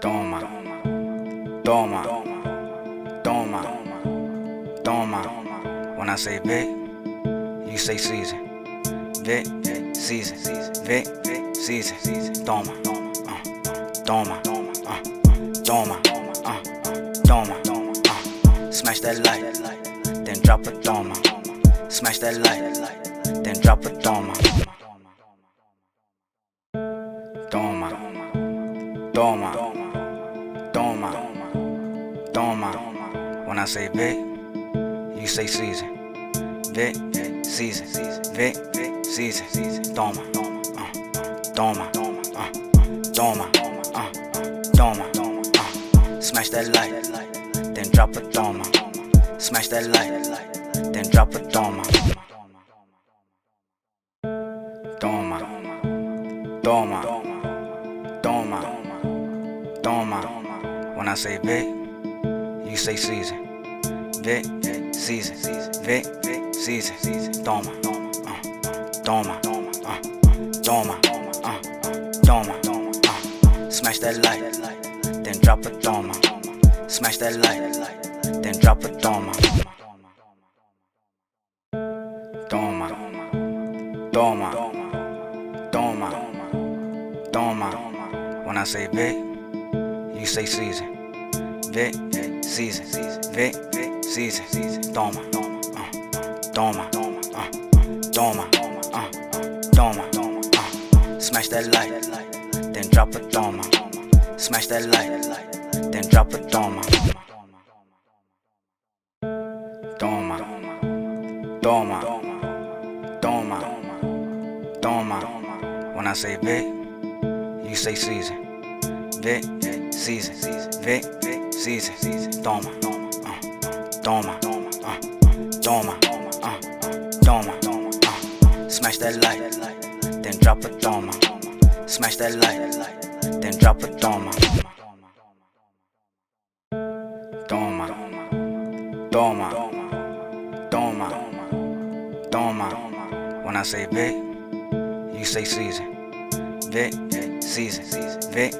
Toma, toma, toma, toma. When I say Vic, you say Caesar. Vic, Caesar, Vic, Caesar. Toma, toma, toma, toma. Smash that light, then drop a toma. Smash that light, then drop a toma. Toma, toma, toma, toma. When I say Vic, you say Caesar. Vic, Caesar, Vic, Caesar. Toma, toma, toma, toma. Smash that light, then drop a toma. Smash that light, then drop a toma. Toma, toma, toma, toma. When I say Vic, you say Caesar. Vic, Caesar, Vic, Caesar. Toma, toma, toma, toma. Smash that light, then drop a toma. Smash that light, then drop a toma. Toma, toma, toma, toma. When I say Vic, you say Caesar. Vic, Caesar, Vic, Caesar. Toma, toma, toma, toma. Smash that light, then drop a toma. Smash that light, then drop a toma. Toma, toma, toma, toma. When I say Vic, you say Caesar. Vic, Caesar, Vic, Caesar. Toma, toma, toma, toma. Smash that light, then drop a toma. Smash that light, then drop a toma. Toma, toma, toma, toma. When I say Vic, you say Caesar. Vic, Caesar, Vic,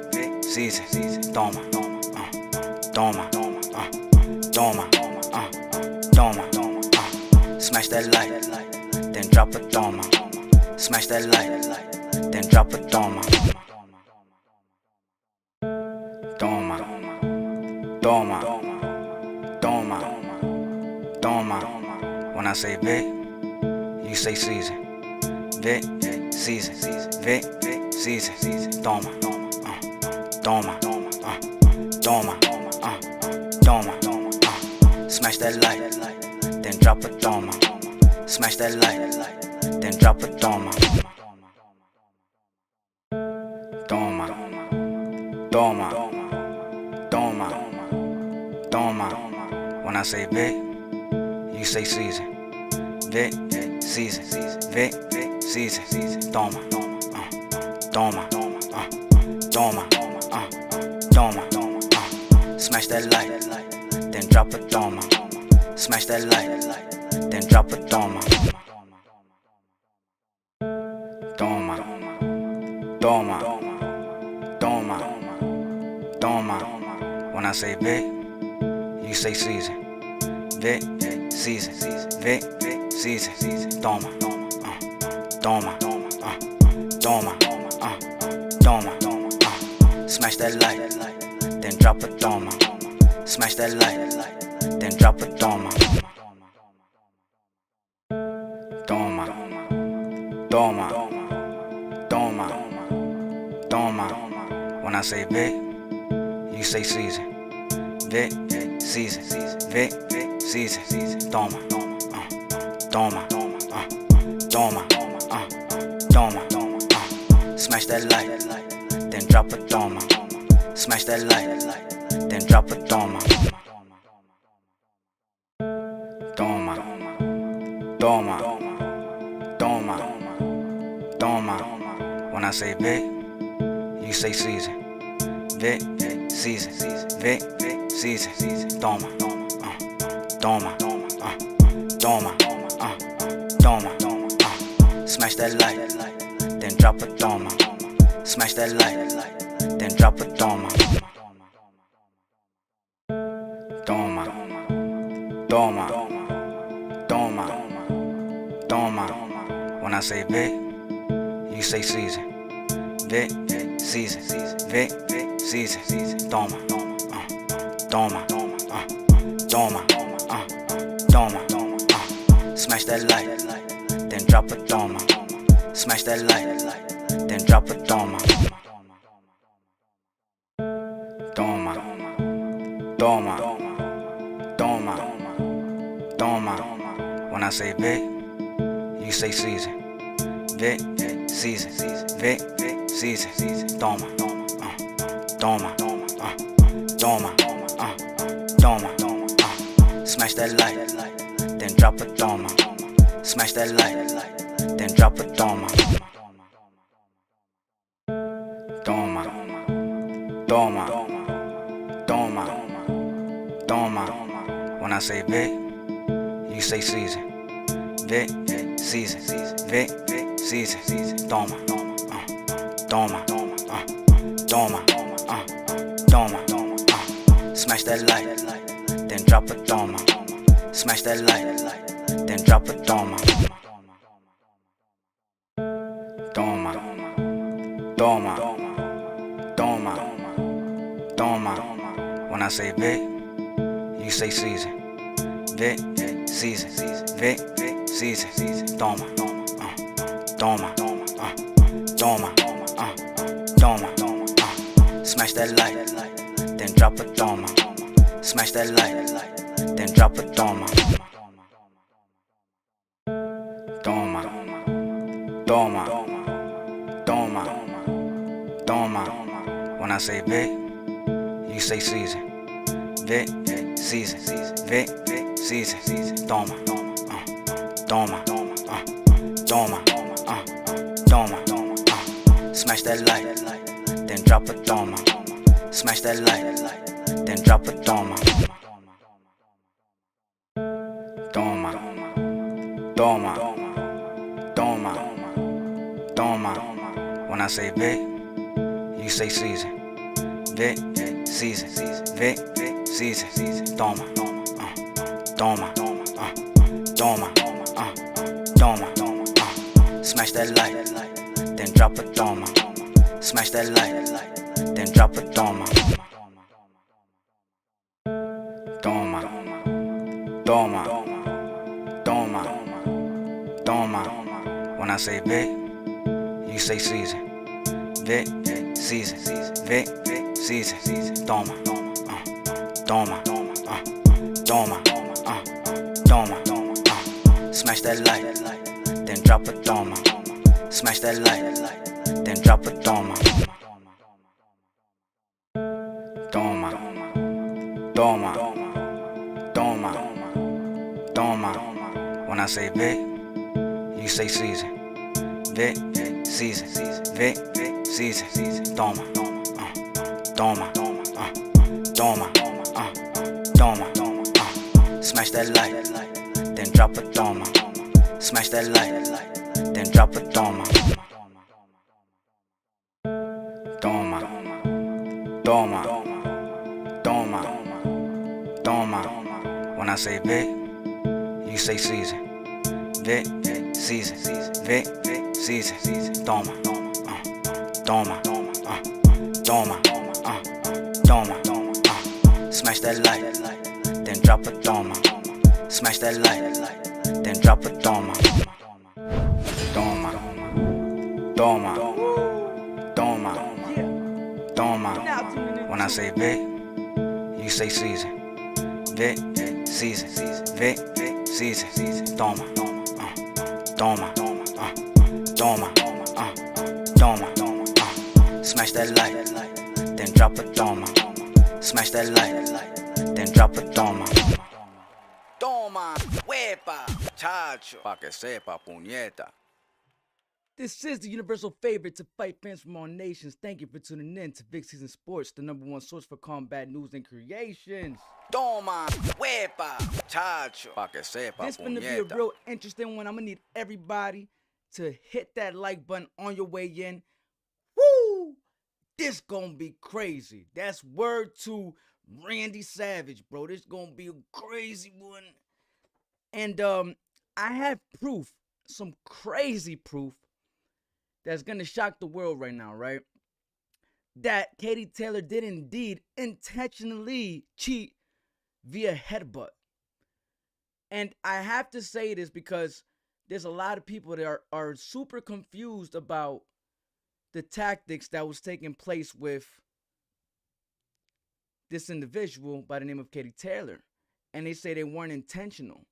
Caesar. Toma, toma, toma, toma. Smash that light, then drop a toma. Smash that light, then drop a toma. Toma, toma, toma, toma. When I say Vic, you say Caesar. Vic, Caesar, Vic, Caesar. Toma, toma, toma, toma. Smash that light, then drop a toma. Smash that light, then drop a toma. Toma, toma, toma, toma. When I say Vic, you say Caesar. Vic, Caesar, Vic, Caesar. Toma, toma, toma, toma. Smash that light, then drop a toma. Smash that light, then drop a toma. Toma, toma, toma, toma. When I say Vic, you say Caesar. Vic, Caesar, Vic, Caesar. Toma, toma, toma, toma. Smash that light, then drop a toma. Smash that light, then drop a toma. Toma, toma, toma, toma. When I say Vic, you say Caesar. Vic, Caesar, Vic, Caesar. Toma, toma, toma, toma. Smash that light, then drop a toma. Smash that light, then drop a toma. Toma, toma, toma, toma. When I say Vic, you say Caesar. Vic, Caesar, Vic, Caesar. Toma, toma, toma, toma. Smash that light, then drop a toma. Smash that light, then drop a toma. When I say Vic, you say Caesar. Vic, Caesar. Vic, Caesar. Toma, toma, toma, toma. Smash that light, then drop a toma. Smash that light, then drop a toma. Toma, toma, toma, toma. When I say Vic, you say Caesar. Vic, Caesar. Vic, Caesar. Toma, toma, toma, toma. Smash that light, then drop a toma. Smash that light, then drop a toma. Toma, toma, toma, toma. When I say Vic, you say Caesar. Vic, Caesar. Vic, Caesar. Toma, toma, toma, toma. Smash that light, then drop a toma. Smash that light, then drop a toma. Toma, toma, toma, toma. When I say Vic, you say Caesar. Vic, Caesar. Vic, Caesar. Toma, toma, toma, toma. Smash that light, then drop a toma. Smash that light, then drop a toma. Toma, toma, toma, toma. When I say Vic, you say Caesar. Vic, Caesar. Vic, Caesar. Toma, toma, toma, toma. Smash that light, then drop a toma. Smash that light, then drop a toma. Toma, toma, toma, toma. When I say Vic, you say Caesar. Vic, Caesar. Vic, Caesar. Toma, toma, toma, toma. Smash that light, then drop a toma. Smash that light, then drop a toma. Toma, toma, toma, toma. When I say Vic, you say Caesar. Vic, Caesar. Vic, Caesar. Toma, toma, toma, toma. Smash that light, then drop a toma. Smash that light, then drop a toma. Toma, toma, toma, toma. When I say Vic, you say Caesar. Vic, Caesar. Vic, Caesar. Toma, toma, toma, toma. Smash that light, then drop a toma. Smash that light, then drop a toma. Toma, toma, toma, toma. When I say Vic, you say Caesar. Vic, Caesar. Vic, Caesar. Toma, toma, toma, toma. Smash that light, then drop a toma. Smash that light, then drop a toma. Toma, toma, toma, toma. When I say Vic, you say Caesar. Vic, Caesar. Vic, Caesar. Toma, toma, toma, toma. Smash that light, then drop a toma. Smash that light, then drop a toma. Toma, huepa, chacho, pa que sepa, puñeta. This is the universal favorite to fight fans from all nations. Thank you for tuning in to Big Season Sports, the #1 source for combat news and creations. Toma, huepa, chacho, pa que sepa, This finna be a real interesting one. I'm gonna need everybody to hit that like button on your way in. Woo! This gonna be crazy. That's word to Randy Savage, bro. This gonna be a crazy one. And I have proof. some crazy proof that's gonna shock the world right now, right? That Katie Taylor did indeed intentionally cheat via headbutt. And I have to say this because there's a lot of people that are super confused about the tactics that was taking place with this individual by the name of Katie Taylor. And they say they weren't intentional.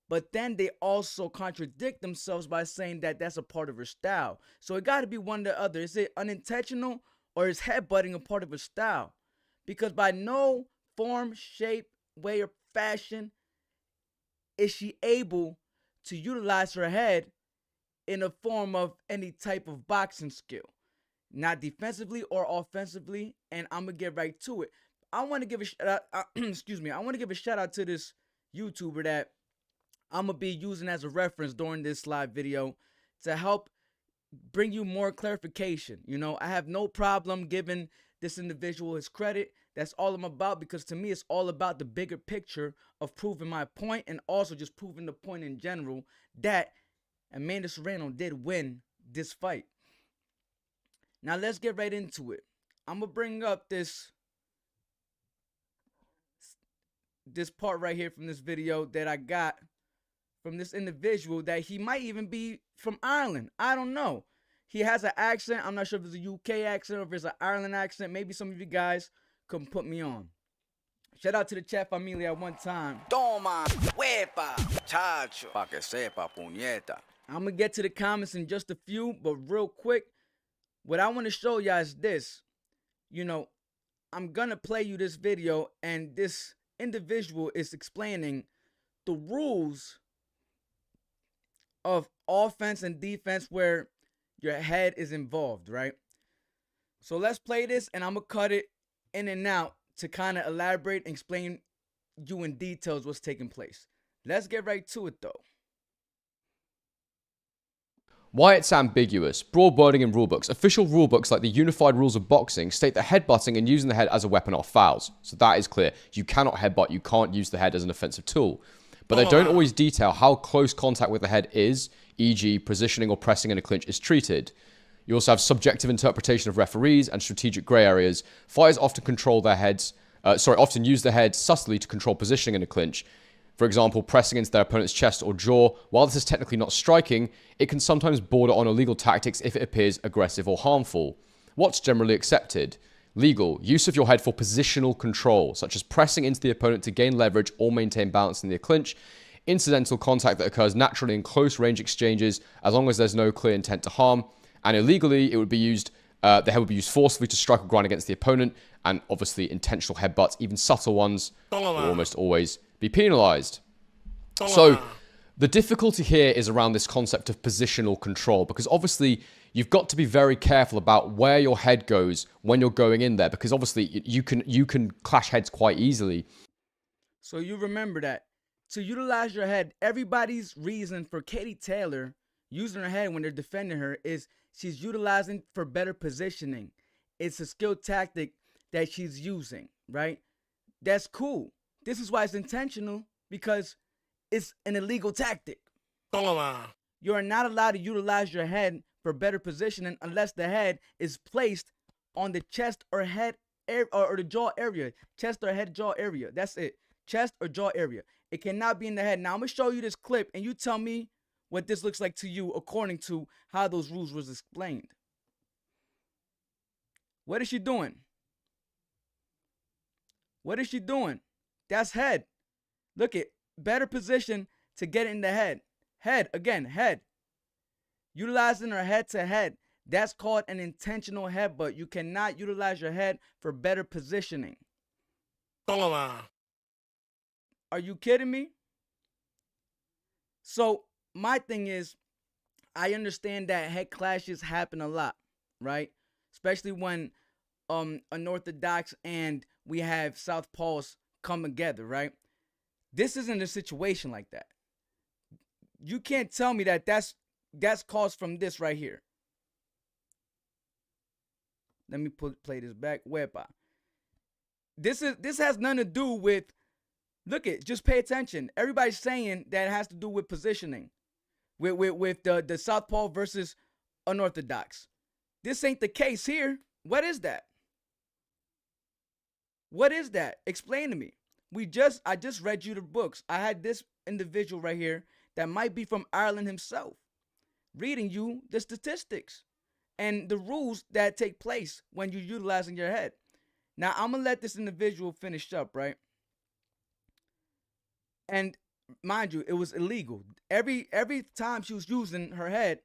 But then they also contradict themselves by saying that that's a part of her style. So it got to be one or the other. Is it unintentional or is headbutting a part of her style? Because by no form, shape, way, or fashion is she able to utilize her head in a form of any type of boxing skill. Not defensively or offensively. And I'm going to get right to it. I want to give a shout out, I want to give a shout out to this YouTuber that I'm going to be using as a reference during this live video to help bring you more clarification. You know, I have no problem giving this individual his credit. That's all I'm about, because to me, it's all about the bigger picture of proving my point and also just proving the point in general that Amanda Serrano did win this fight. Now, let's get right into it. I'm going to bring up this part right here from this video that I got from this individual that he might even be from Ireland. I don't know. He has an accent. I'm not sure if it's a UK accent or if it's an Ireland accent. Maybe some of you guys can put me on. Shout out to the chat familia at one time. Toma, huepa, chacho, pa que sepa, puñeta. I'm going to get to the comments in just a few, but real quick, what I want to show y'all is this. You know, I'm going to play you this video, and this individual is explaining the rules of offense and defense where your head is involved, right? So let's play this, and I'm going to cut it in and out to kind of elaborate and explain you in details what's taking place. Let's get right to it, though. Why it's ambiguous. Broad wording in rulebooks. Official rulebooks like the Unified Rules of Boxing state that headbutting and using the head as a weapon are fouls. So that is clear. You cannot headbutt. You can't use the head as an offensive tool. But they don't always detail how close contact with the head is, e.g. positioning or pressing in a clinch, is treated. You also have subjective interpretation of referees and strategic grey areas. Fighters often often use the head subtly to control positioning in a clinch. For example, pressing into their opponent's chest or jaw. While this is technically not striking, it can sometimes border on illegal tactics if it appears aggressive or harmful. What's generally accepted? Legal. Use of your head for positional control, such as pressing into the opponent to gain leverage or maintain balance in the clinch. Incidental contact that occurs naturally in close range exchanges as long as there's no clear intent to harm. And illegally, it would be used, the head would be used forcefully to strike or grind against the opponent. And obviously, intentional headbutts, even subtle ones, will almost always be penalized. So the difficulty here is around this concept of positional control, because obviously you've got to be very careful about where your head goes when you're going in there, because obviously you can clash heads quite easily. So you remember that to utilize your head, everybody's reason for Katie Taylor using her head when they're defending her is she's utilizing for better positioning. It's a skill tactic that she's using, right? That's cool. This is why it's intentional, because it's an illegal tactic. You are not allowed to utilize your head for better positioning unless the head is placed on the chest or head or the jaw area. Chest or head jaw area. That's it. Chest or jaw area. It cannot be in the head. Now I'm going to show you this clip and you tell me what this looks like to you according to how those rules was explained. What is she doing? What is she doing? That's head. Look at better position to get in the head. Head, again, head. Utilizing her head to head. That's called an intentional headbutt. You cannot utilize your head for better positioning. Are you kidding me? So my thing is, I understand that head clashes happen a lot, right? Especially when unorthodox and we have southpaws come together, right? This isn't a situation like that. You can't tell me that that's caused from this right here. Let me play this back. Wepa. This has nothing to do with, look it, just pay attention. Everybody's saying that it has to do with positioning. with the southpaw versus unorthodox. This ain't the case here. What is that? What is that? Explain to me. I just read you the books. I had this individual right here that might be from Ireland himself reading you the statistics and the rules that take place when you're utilizing your head. Now, I'm going to let this individual finish up, right? And mind you, it was illegal. Every time she was using her head,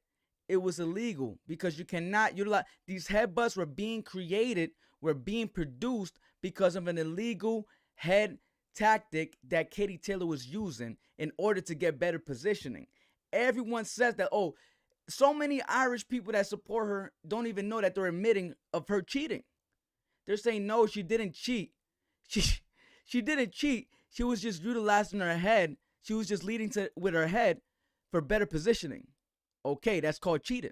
it was illegal because you cannot utilize these headbutts were being created, were being produced because of an illegal head tactic that Katie Taylor was using in order to get better positioning. Everyone says that, oh, so many Irish people that support her don't even know that they're admitting of her cheating. They're saying, no, she didn't cheat. She didn't cheat. She was just utilizing her head. She was just leading to with her head for better positioning. Okay, that's called cheating.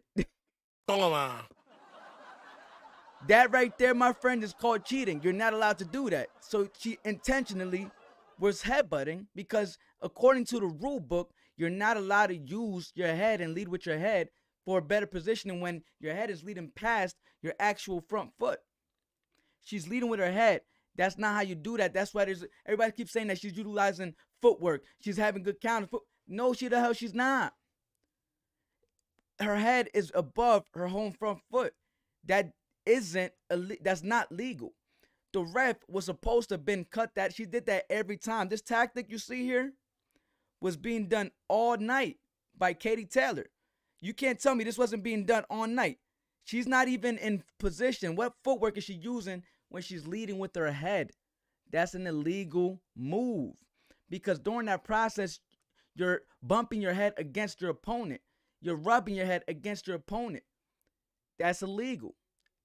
That right there, my friend, is called cheating. You're not allowed to do that. So she intentionally was headbutting because according to the rule book, you're not allowed to use your head and lead with your head for better positioning when your head is leading past your actual front foot. She's leading with her head. That's not how you do that. That's why everybody keeps saying that she's utilizing footwork. She's having good counter. No, the hell she's not. Her head is above her home front foot. That's not legal. The ref was supposed to have been cut that. She did that every time. This tactic you see here was being done all night by Katie Taylor. You can't tell me this wasn't being done all night. She's not even in position. What footwork is she using when she's leading with her head? That's an illegal move because during that process, you're bumping your head against your opponent. You're rubbing your head against your opponent. That's illegal.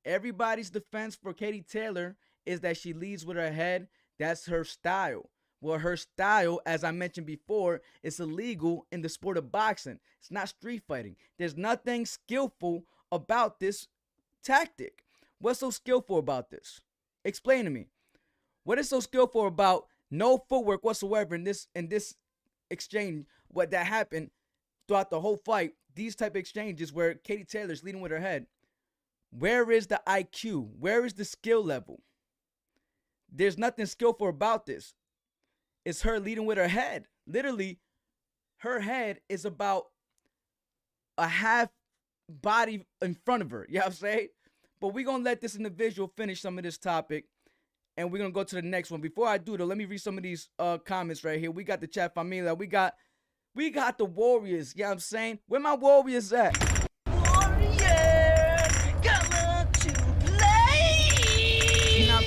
Everybody's defense for Katie Taylor is that she leads with her head. That's her style. Well, her style, as I mentioned before, is illegal in the sport of boxing. It's not street fighting. There's nothing skillful about this tactic. What's so skillful about this? Explain to me. What is so skillful about no footwork whatsoever in this exchange? What that happened throughout the whole fight? These type of exchanges where Katie Taylor's leading with her head. Where is the IQ? Where is the skill level? There's nothing skillful about this. It's her leading with her head. Literally, her head is about a half body in front of her. You know what I'm saying? But we're going to let this individual finish some of this topic. And we're going to go to the next one. Before I do, though, let me read some of these comments right here. We got the chat familia. We got the Warriors. You know what I'm saying? Where my Warriors at?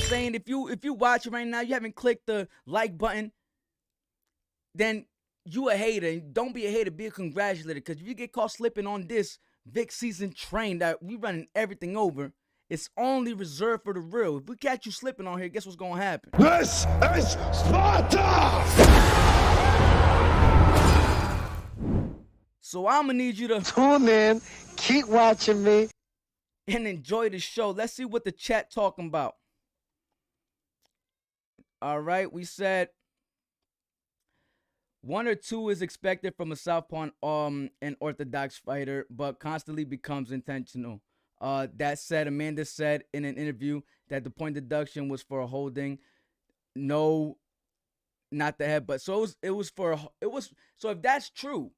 Saying if you watching right now, you haven't clicked the like button, then you a hater. And don't be a hater, be a congratulator. Because if you get caught slipping on this Vic season train that we running everything over, it's only reserved for the real. If we catch you slipping on here, guess what's gonna happen? This is Sparta! So I'm gonna need you to tune in, keep watching me, and enjoy the show. Let's see what the chat talking about. All right, we said 1 or 2 is expected from a southpaw and orthodox fighter, but constantly becomes intentional. That said, Amanda said in an interview that the point deduction was for a holding. No, not the head, but so it was. So if that's true,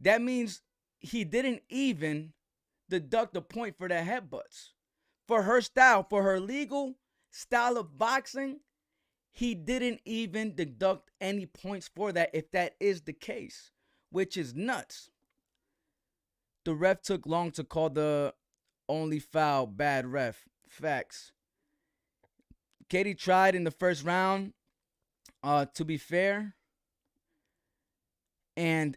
that means he didn't even deduct the point for the headbutts. For her style, for her legal style of boxing, he didn't even deduct any points for that if that is the case, which is nuts. The ref took long to call the only foul. Bad ref. Facts. Katie tried in the first round, to be fair. And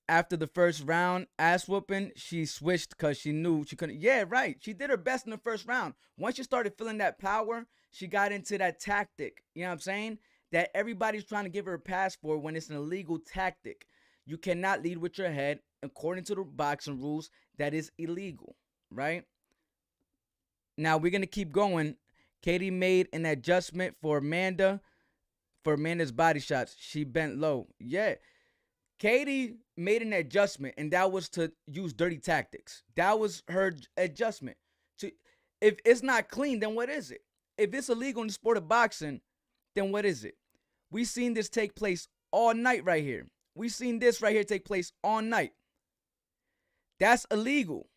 after the first round ass whooping, she switched because she knew she couldn't. Yeah, right. She did her best in the first round. Once she started feeling that power, she got into that tactic. You know what I'm saying? That everybody's trying to give her a pass for when it's an illegal tactic. You cannot lead with your head. According to the boxing rules, that is illegal, right? Now, we're going to keep going. Katie made an adjustment for Amanda's body shots. She bent low. Yeah. Katie made an adjustment, and that was to use dirty tactics. That was her adjustment. To If it's not clean, then what is it? If it's illegal in the sport of boxing, then what is it? We seen this take place all night right here. We seen this right here take place all night. That's illegal.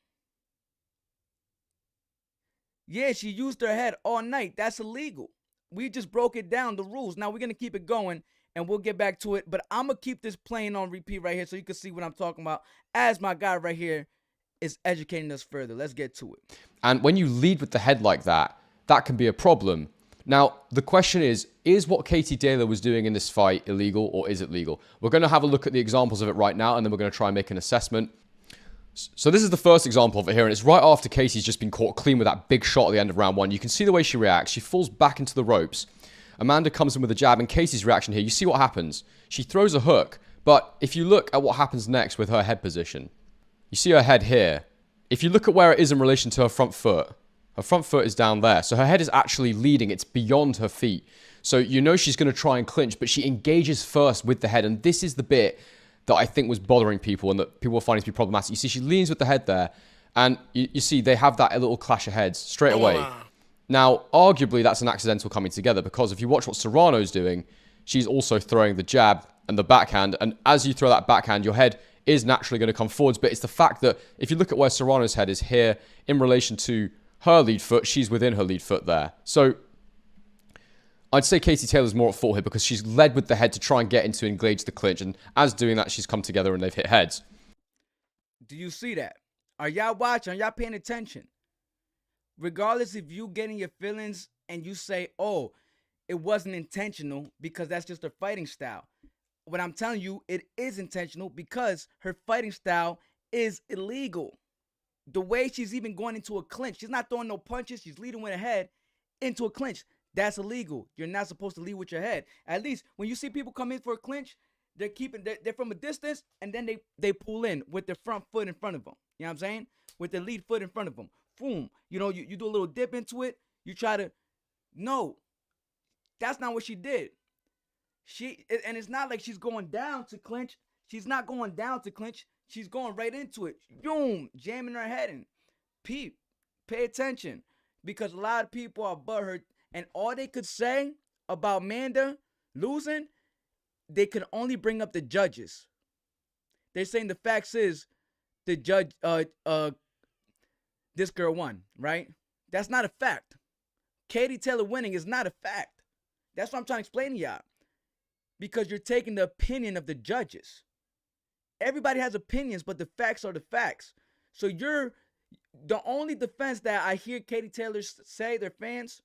Yeah, she used her head all night. That's illegal. We just broke it down, the rules. Now we're going to keep it going, and we'll get back to it. But I'm going to keep this playing on repeat right here so you can see what I'm talking about as my guy right here is educating us further. Let's get to it. And when you lead with the head like that, that can be a problem. Now, the question is what Katie Taylor was doing in this fight illegal, or is it legal? We're going to have a look at the examples of it right now, and then we're going to try and make an assessment. So this is the first example of it here, and it's right after Katie's just been caught clean with that big shot at the end of round one. You can see the way she reacts. She falls back into the ropes. Amanda comes in with a jab, and Katie's reaction here, you see what happens. She throws a hook, but if you look at what happens next with her head position, you see her head here. If you look at where it is in relation to her front foot is down there. So her head is actually leading. It's beyond her feet. So you know she's going to try and clinch, but she engages first with the head, and this is the bit that I think was bothering people and that people were finding to be problematic. You see, she leans with the head there, and you see they have that little clash of heads straight away. Now, arguably, that's an accidental coming together, because if you watch what Serrano's doing, she's also throwing the jab and the backhand, and as you throw that backhand, your head is naturally going to come forwards, but it's the fact that if you look at where Serrano's head is here in relation to her lead foot, she's within her lead foot there. So I'd say Katie Taylor's more at fault here because she's led with the head to try and get into engage the clinch, and as doing that, she's come together and they've hit heads. Do you see that? Are y'all watching? Are y'all paying attention? Regardless if you getting your feelings and you say, oh, it wasn't intentional because that's just her fighting style. What I'm telling you, it is intentional because her fighting style is illegal. The way she's even going into a clinch, she's not throwing no punches, she's leading with her head into a clinch. That's illegal. You're not supposed to lead with your head. At least when you see people come in for a clinch, they're from a distance, and then they pull in with their front foot in front of them. You know what I'm saying? With their lead foot in front of them. Boom. You know, you do a little dip into it. You try to, no, that's not what she did. And it's not like she's going down to clinch. She's not going down to clinch. She's going right into it. Boom, jamming her head in. Pay attention, because a lot of people are butthurt, and all they could say about Amanda losing, they could only bring up the judges. They're saying the facts is the judge, this girl won, right? That's not a fact. Katie Taylor winning is not a fact. That's what I'm trying to explain to y'all. Because you're taking the opinion of the judges. Everybody has opinions, but the facts are the facts. So the only defense that I hear Katie Taylor say, their fans,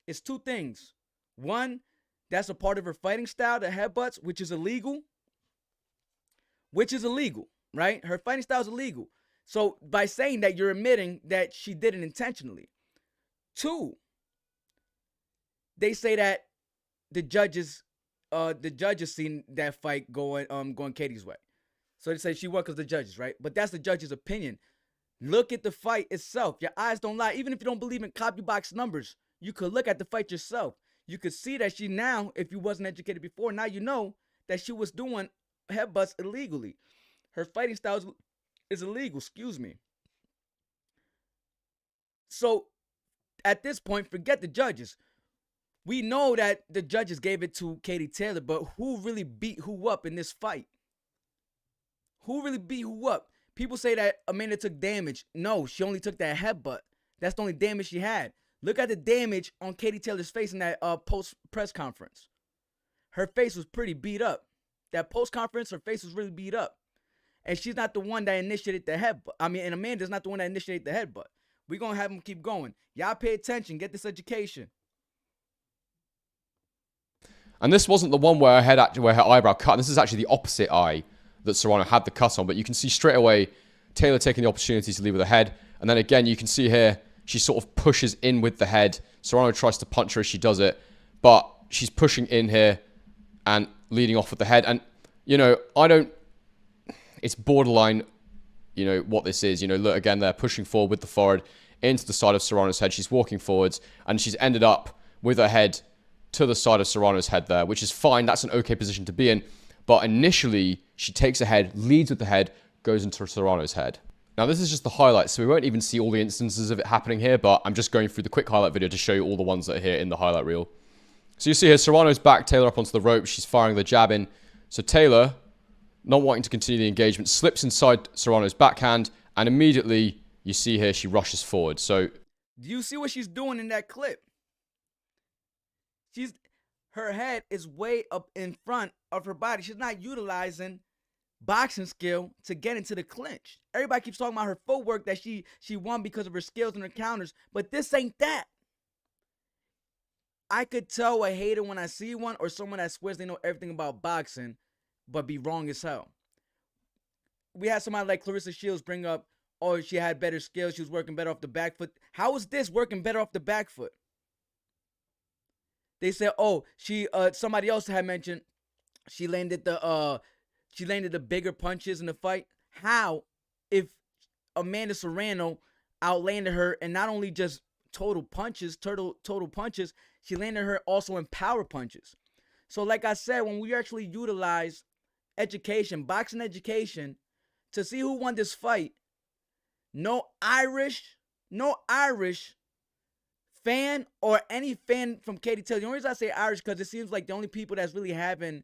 is two things. One, that's a part of her fighting style, the headbutts, which is illegal. Right? Her fighting style is illegal. So by saying that, you're admitting that she did it intentionally. Two, they say that the judges seen that fight going Katie's way. So they say she won because the judges, right? But that's the judge's opinion. Look at the fight itself. Your eyes don't lie. Even if you don't believe in copy box numbers, you could look at the fight yourself. You could see that she now, if you wasn't educated before, now you know that she was doing headbutts illegally. Her fighting style is illegal, excuse me. So at this point, forget the judges. We know that the judges gave it to Katie Taylor, but who really beat who up in this fight? Who really beat who up? People say that Amanda took damage. No, she only took that headbutt. That's the only damage she had. Look at the damage on Katie Taylor's face in that post-press conference. Her face was pretty beat up. That post-conference, her face was really beat up. And she's not the one that initiated the headbutt. And Amanda's not the one that initiated the headbutt. We're going to have them keep going. Y'all pay attention. Get this education. And this wasn't the one where her eyebrow cut. This is actually the opposite eye that Serrano had the cut on. But you can see straight away Taylor taking the opportunity to lead with the head. And then again, you can see here, she sort of pushes in with the head. Serrano tries to punch her as she does it. But she's pushing in here and leading off with the head. And, it's borderline, what this is. Look, again, they're pushing forward with the forehead into the side of Serrano's head. She's walking forwards, and she's ended up with her head to the side of Serrano's head there, which is fine. That's an okay position to be in. But initially, she takes a head, leads with the head, goes into Serrano's head. Now, this is just the highlights, so we won't even see all the instances of it happening here, but I'm just going through the quick highlight video to show you all the ones that are here in the highlight reel. So you see here, Serrano's back, Taylor up onto the rope, she's firing the jab in. So Taylor, not wanting to continue the engagement, slips inside Serrano's backhand, and immediately, you see here, she rushes forward. So, do you see what she's doing in that clip? Her head is way up in front of her body. She's not utilizing boxing skill to get into the clinch. Everybody keeps talking about her footwork, that she won because of her skills and her counters, but this ain't that. I could tell a hater when I see one, or someone that swears they know everything about boxing but be wrong as hell. We had somebody like Clarissa Shields bring up, oh, she had better skills, she was working better off the back foot. How is this working better off the back foot? They said, oh, somebody else had mentioned she landed the bigger punches in the fight. How, if Amanda Serrano outlanded her, and not only just total punches, she landed her also in power punches. So like I said, when we actually utilize education, boxing education, to see who won this fight, no Irish fan or any fan from Katie Taylor. The only reason I say Irish, because it seems like the only people that's really having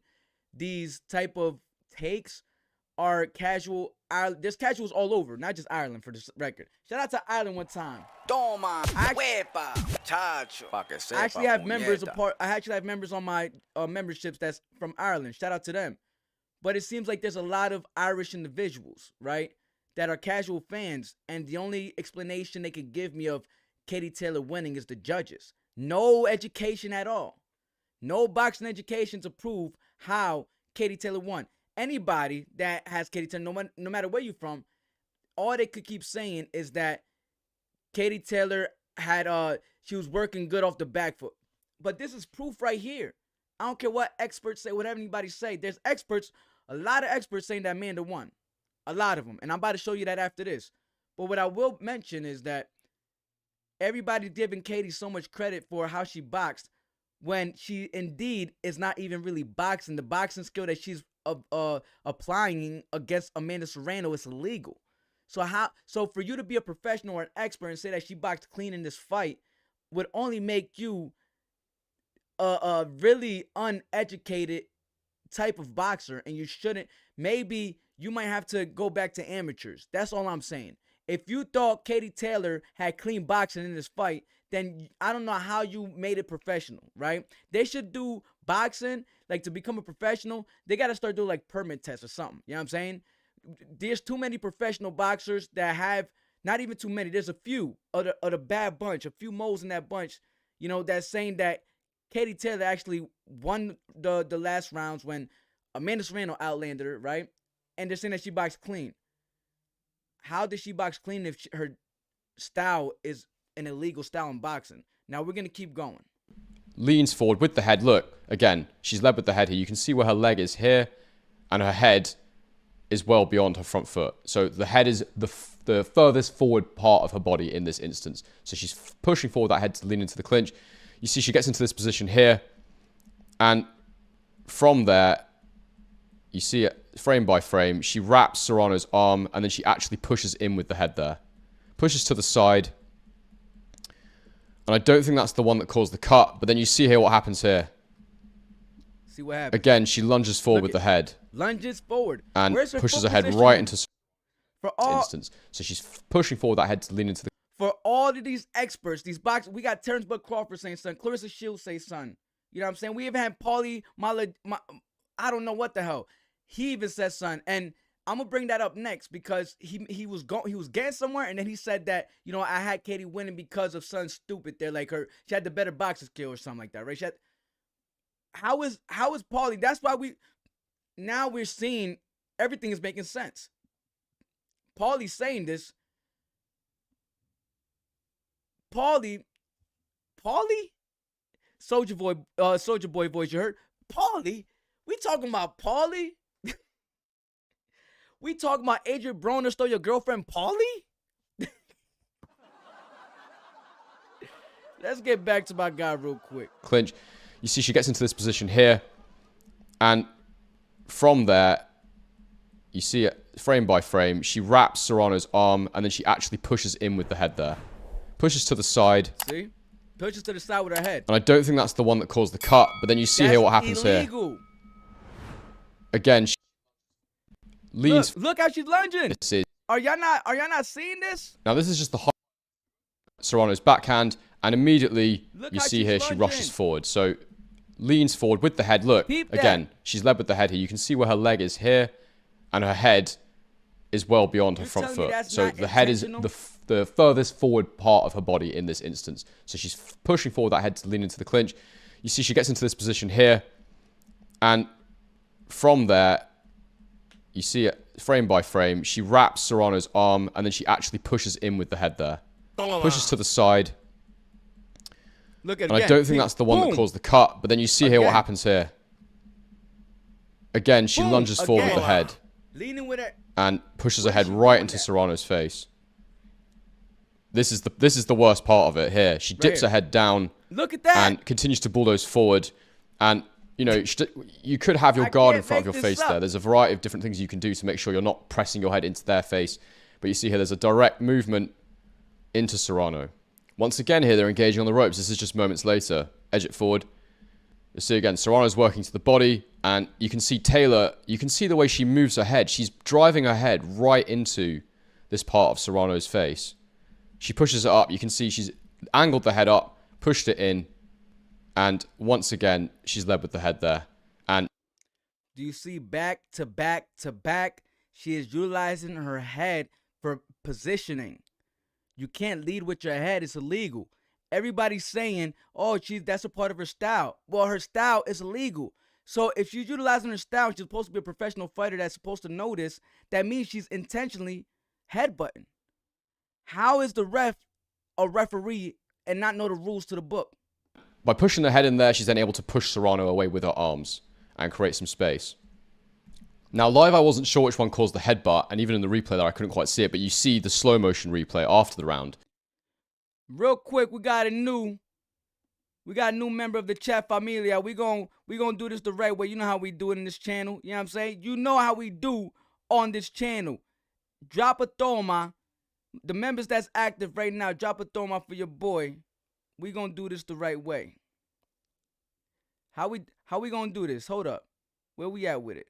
these type of takes are casual. There's casuals all over, not just Ireland, for this record. Shout out to Ireland one time. Toma, huepa, chacho. I actually have members on my memberships that's from Ireland. Shout out to them. But it seems like there's a lot of Irish individuals, right, that are casual fans, and the only explanation they could give me of Katie Taylor winning is the judges. No education at all. No boxing education to prove how Katie Taylor won. Anybody that has Katie Taylor, no matter where you're from, all they could keep saying is that Katie Taylor had she was working good off the back foot. But this is proof right here. I don't care what experts say, whatever anybody say. There's experts, a lot of experts saying that Amanda won. A lot of them. And I'm about to show you that after this. But what I will mention is that everybody's giving Katie so much credit for how she boxed when she indeed is not even really boxing. The boxing skill that she's applying against Amanda Serrano is illegal. So for you to be a professional or an expert and say that she boxed clean in this fight would only make you a really uneducated type of boxer, and you shouldn't. Maybe you might have to go back to amateurs. That's all I'm saying. If you thought Katie Taylor had clean boxing in this fight, then I don't know how you made it professional, right? They should do boxing, like to become a professional, they got to start doing like permit tests or something. You know what I'm saying? There's too many professional boxers that have, not even too many, there's a few of the bad bunch, a few moles in that bunch, you know, that's saying that Katie Taylor actually won the last rounds when Amanda Serrano outlanded her, right? And they're saying that she boxed clean. How did she box clean if her style is an illegal style in boxing? Now we're going to keep going. Leans forward with the head. Look, again, she's led with the head here. You can see where her leg is here, and her head is well beyond her front foot. So the head is the furthest forward part of her body in this instance. So she's pushing forward that head to lean into the clinch. You see she gets into this position here, and from there, you see it frame by frame. She wraps Serrano's arm, and then she actually pushes in with the head there. Pushes to the side. And I don't think that's the one that caused the cut, but then you see here what happens here. See what happens. Again, she lunges forward with the head. Lunges forward. And pushes her head right into instance. So she's pushing forward that head to lean into the... For all of these experts, these boxers, we got Terrence Bud Crawford saying son, Clarissa Shields say son. You know what I'm saying? We even had Paulie I don't know what the hell. He even said son. And I'm gonna bring that up next because he was getting somewhere, and then he said that, you know, I had Katie winning because of son stupid there, like she had the better boxing skill or something like that, right? How is Paulie? That's why we're seeing everything is making sense. Paulie's saying this. Paulie, Soldier Boy voice, you heard? Paulie? We talking about Paulie? We talking about Adrian Broner stole your girlfriend, Paulie? Let's get back to my guy real quick. Clinch. You see she gets into this position here, and from there, you see it frame by frame. She wraps Serrano's arm, and then she actually pushes in with the head there. Pushes to the side. See? Pushes to the side with her head. And I don't think that's the one that caused the cut, but then you see here what happens illegal. here. Again, she leans. Look how she's lunging. This is, Are y'all not seeing this? now this is just the high Serrano's backhand, and immediately Look you how see she's here she lunging. rushes forward. So leans forward with the head. Look, Peep that. again, she's led with the head here. You can see where her leg is here, and her head is well beyond her You're front telling me foot. that's So not the head is intentional? the furthest forward part of her body in this instance. So she's pushing forward that head to lean into the clinch. You see she gets into this position here, and from there, you see it frame by frame. She wraps Serrano's arm, and then she actually pushes in with the head there. Pushes to the side. Look at it And again. I don't think See? that's the one Boom. that caused the cut, but then you see here what Again. happens here. Again, she Boom. lunges forward with the Again. head Leaning with it. and pushes her head she right doing into that? Serrano's face. This is the worst part of it here. She dips here. her head down Look at that. and continues to bulldoze forward. And, you know, you could have your I guard in can't front of make your this face up. there. There's a variety of different things you can do to make sure you're not pressing your head into their face. But you see here there's a direct movement into Serrano. Once again here, they're engaging on the ropes. This is just moments later. Edge it forward. You see again, Serrano's working to the body, and you can see Taylor, you can see the way she moves her head. She's driving her head right into this part of Serrano's face. She pushes it up. You can see she's angled the head up, pushed it in, and once again, she's led with the head there. And Do you see back to back to back? She is utilizing her head for positioning. You can't lead with your head. It's illegal. Everybody's saying, oh, that's a part of her style. Well, her style is illegal. So if she's utilizing her style, she's supposed to be a professional fighter that's supposed to know this. That means she's intentionally headbutting. How is the ref a referee and not know the rules to the book? by pushing the head in there, she's then able to push Serrano away with her arms and create some space. Now, live, I wasn't sure which one caused the headbutt, and even in the replay there, I couldn't quite see it, but you see the slow motion replay after the round. Real quick, we got a new member of the chat familia. We gon' do this the right way. You know how we do it in this channel. You know what I'm saying? You know how we do on this channel. Drop a thoma. The members that's active right now, drop a thoma for your boy. We gonna do this the right way. How we gonna do this? Hold up. Where we at with it?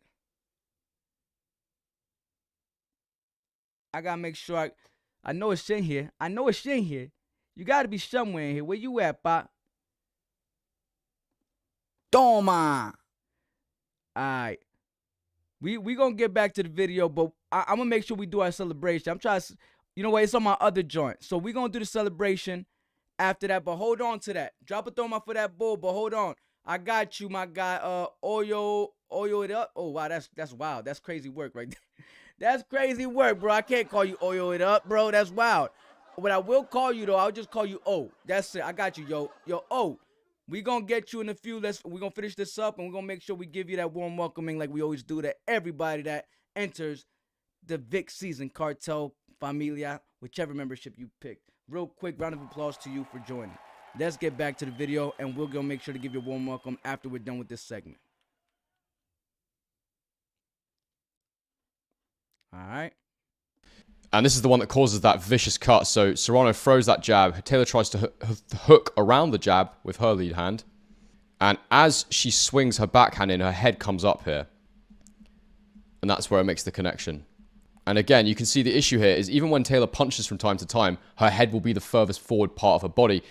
I gotta make sure I know it's in here. I know it's in here. You gotta be somewhere in here. Where you at, Pop? Toma. Alright. We gonna get back to the video, but I'm gonna make sure we do our celebration. I'm trying to, you know what, it's on my other joint. So we gonna do the celebration after that, but hold on to that. Drop a thumb for that bull, but hold on. I got you, my guy. Oyo it up. Oh wow, that's wild. That's crazy work right there. That's crazy work, bro. I can't call you Oyo it up, bro. That's wild. What I will call you though, I'll just call you O. That's it. I got you, yo O. We gonna get you in a few. We gonna finish this up, and we're gonna make sure we give you that warm welcoming like we always do to everybody that enters the Vic Season Cartel Familia, whichever membership you pick. Real quick round of applause to you for joining. Let's get back to the video, and we'll go make sure to give you a warm welcome after we're done with this segment. All right. And this is the one that causes that vicious cut. So Serrano throws that jab. Taylor tries to hook around the jab with her lead hand. And as she swings her backhand in, her head comes up here. And that's where it makes the connection. And again, you can see the issue here is even when Taylor punches from time to time, her head will be the furthest forward part of her body.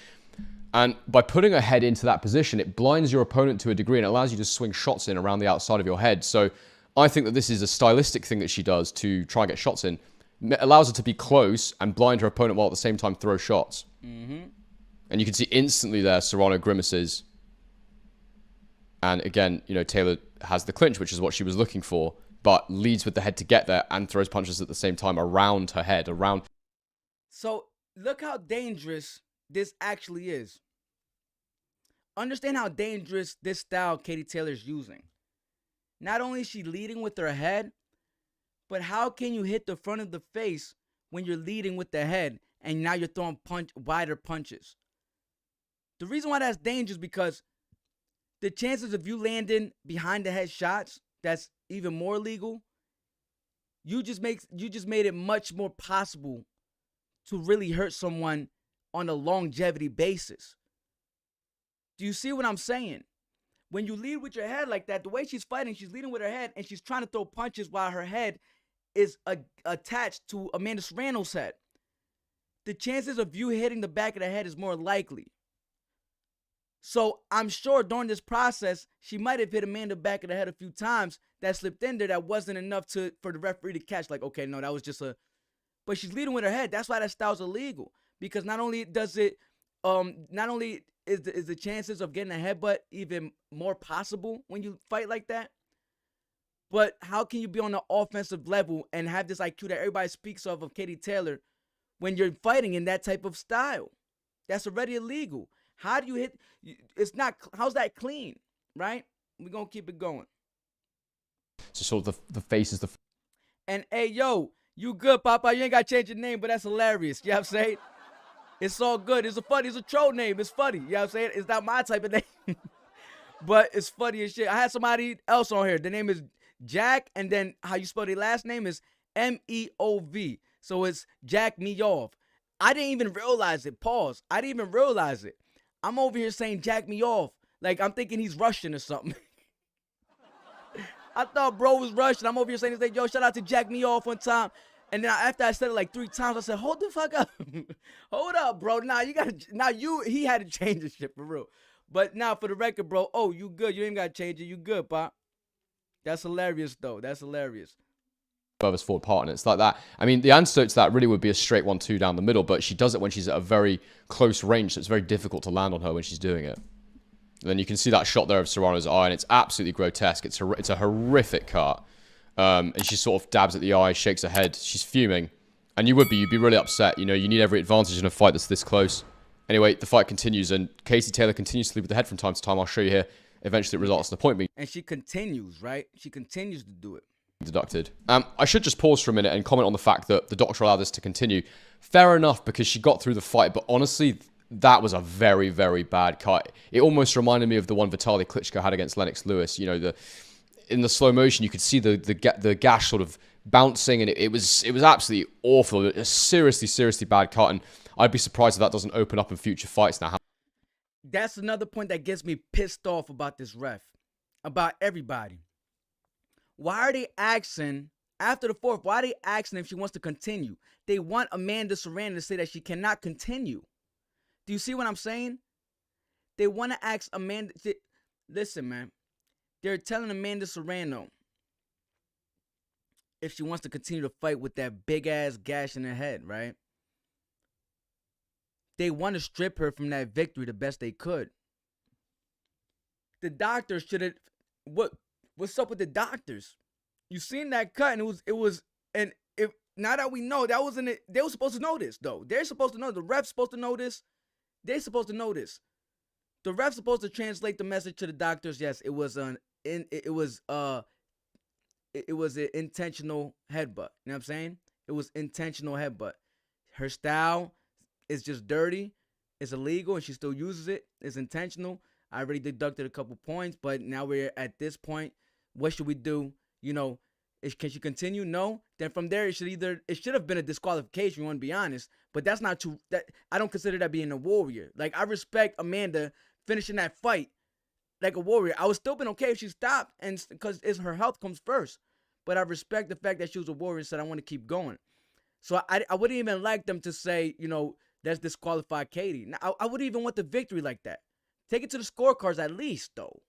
And by putting her head into that position, it blinds your opponent to a degree and it allows you to swing shots in around the outside of your head. So I think that this is a stylistic thing that she does to try and get shots in. It allows her to be close and blind her opponent while at the same time throw shots. Mm-hmm. And you can see instantly there, Serrano grimaces. And again, you know, Taylor has the clinch, which is what she was looking for, but leads with the head to get there and throws punches at the same time around her head, around. So look how dangerous this actually is. Understand how dangerous this style Katie Taylor's using. Not only is she leading with her head, but how can you hit the front of the face when you're leading with the head and now you're throwing wider punches? The reason why that's dangerous is because the chances of you landing behind the head shots that's even more legal, you just made it much more possible to really hurt someone on a longevity basis. Do you see what I'm saying? When you lead with your head like that, the way she's fighting, she's leading with her head and she's trying to throw punches while her head is attached to Amanda Serrano's head. The chances of you hitting the back of the head is more likely. So I'm sure during this process, she might have hit Amanda back of the head a few times. That slipped in there. That wasn't enough for the referee to catch. Like, okay, no, that was just a. But she's leading with her head. That's why that style's illegal. Because not only does it, not only is the chances of getting a headbutt even more possible when you fight like that, but how can you be on the offensive level and have this IQ that everybody speaks of Katie Taylor when you're fighting in that type of style? That's already illegal. How do you hit? It's not. How's that clean, right? We're going to keep it going. So sort of the face is the... And, hey, yo, you good, Papa. You ain't got to change your name, but that's hilarious. You know what I'm saying? It's all good. It's a troll name. It's funny. You know what I'm saying? It's not my type of name. But it's funny as shit. I had somebody else on here. The name is Jack, and then how you spell their last name is Meov. So it's Jack Me Off. I didn't even realize it. Pause. I didn't even realize it. I'm over here saying Jack Me Off. Like, I'm thinking he's Russian or something. I thought bro was Russian. I'm over here saying, he's like, yo, shout out to Jack Me Off one time. And then after I said it like 3 times, I said, hold the fuck up. Hold up, bro. He had to change this shit for real. But now for the record, bro, oh, you good. You ain't got to change it. You good, Pop. That's hilarious, though. That's hilarious. Furthest forward part, and it's like that. I mean, the antidote to that really would be a straight 1-2 down the middle, but she does it when she's at a very close range, so it's very difficult to land on her when she's doing it. And then you can see that shot there of Serrano's eye, and it's absolutely grotesque. It's a horrific cut. And she sort of dabs at the eye, shakes her head. She's fuming. And you'd be really upset. You know, you need every advantage in a fight that's this close. Anyway, the fight continues, and Katie Taylor continues to lead with the head from time to time. I'll show you here. Eventually, it results in the point being... And she continues, right? She continues to do it. ...deducted. I should just pause for a minute and comment on the fact that the doctor allowed this to continue. Fair enough, because she got through the fight, but honestly... that was a very, very bad cut. It almost reminded me of the one Vitaly Klitschko had against Lennox Lewis. You know, in the slow motion, you could see the gash sort of bouncing, and it was absolutely awful. A seriously bad cut, and I'd be surprised if that doesn't open up in future fights now. That's another point that gets me pissed off about this ref, about everybody. Why are they asking, after the 4th, why are they asking if she wants to continue? They want Amanda Serrano to say that she cannot continue. Do you see what I'm saying? They want to ask Amanda. Listen, man. They're telling Amanda Serrano if she wants to continue to fight with that big-ass gash in her head, right? They want to strip her from that victory the best they could. The doctors should have... What's up with the doctors? You seen that cut, and now that we know, that wasn't it. They were supposed to know this, though. They're supposed to know. The ref's supposed to know this. They're supposed to know this. The ref's supposed to translate the message to the doctors. Yes, it was an intentional headbutt. You know what I'm saying? It was intentional headbutt. Her style is just dirty. It's illegal, and she still uses it. It's intentional. I already deducted a couple points, but now we're at this point. What should we do? You know, can she continue? No. Then from there, it should have been a disqualification. You want to be honest, but that's not true. I don't consider that being a warrior. Like, I respect Amanda finishing that fight like a warrior. I would still been okay if she stopped, and because her health comes first. But I respect the fact that she was a warrior and said, I want to keep going. So I wouldn't even like them to say, you know, that's disqualified Katie. Now, I wouldn't even want the victory like that. Take it to the scorecards at least, though.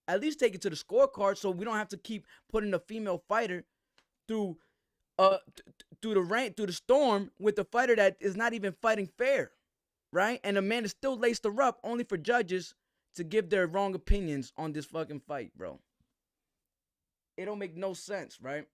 At least take it to the scorecard so we don't have to keep putting a female fighter through the storm with a fighter that is not even fighting fair, right? And Amanda still laced her up only for judges to give their wrong opinions on this fucking fight, bro. It don't make no sense, right?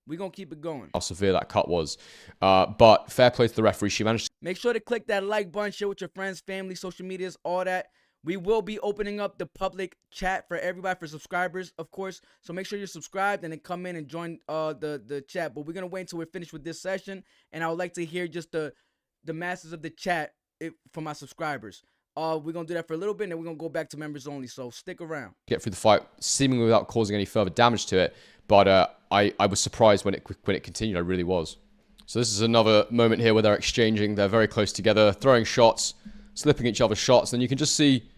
We're going to keep it going. How severe that cut was. But fair play to the referee. She managed to... Make sure to click that like button, share with your friends, family, social medias, all that. We will be opening up the public chat for everybody, for subscribers, of course. So make sure you're subscribed and then come in and join the chat. But we're going to wait until we're finished with this session. And I would like to hear just the masses of the chat from my subscribers. We're going to do that for a little bit, and then we're going to go back to members only, so stick around. Get through the fight seemingly without causing any further damage to it, but I was surprised when it continued. I really was. So this is another moment here where they're exchanging. They're very close together, throwing shots, slipping each other shots. Then you can just see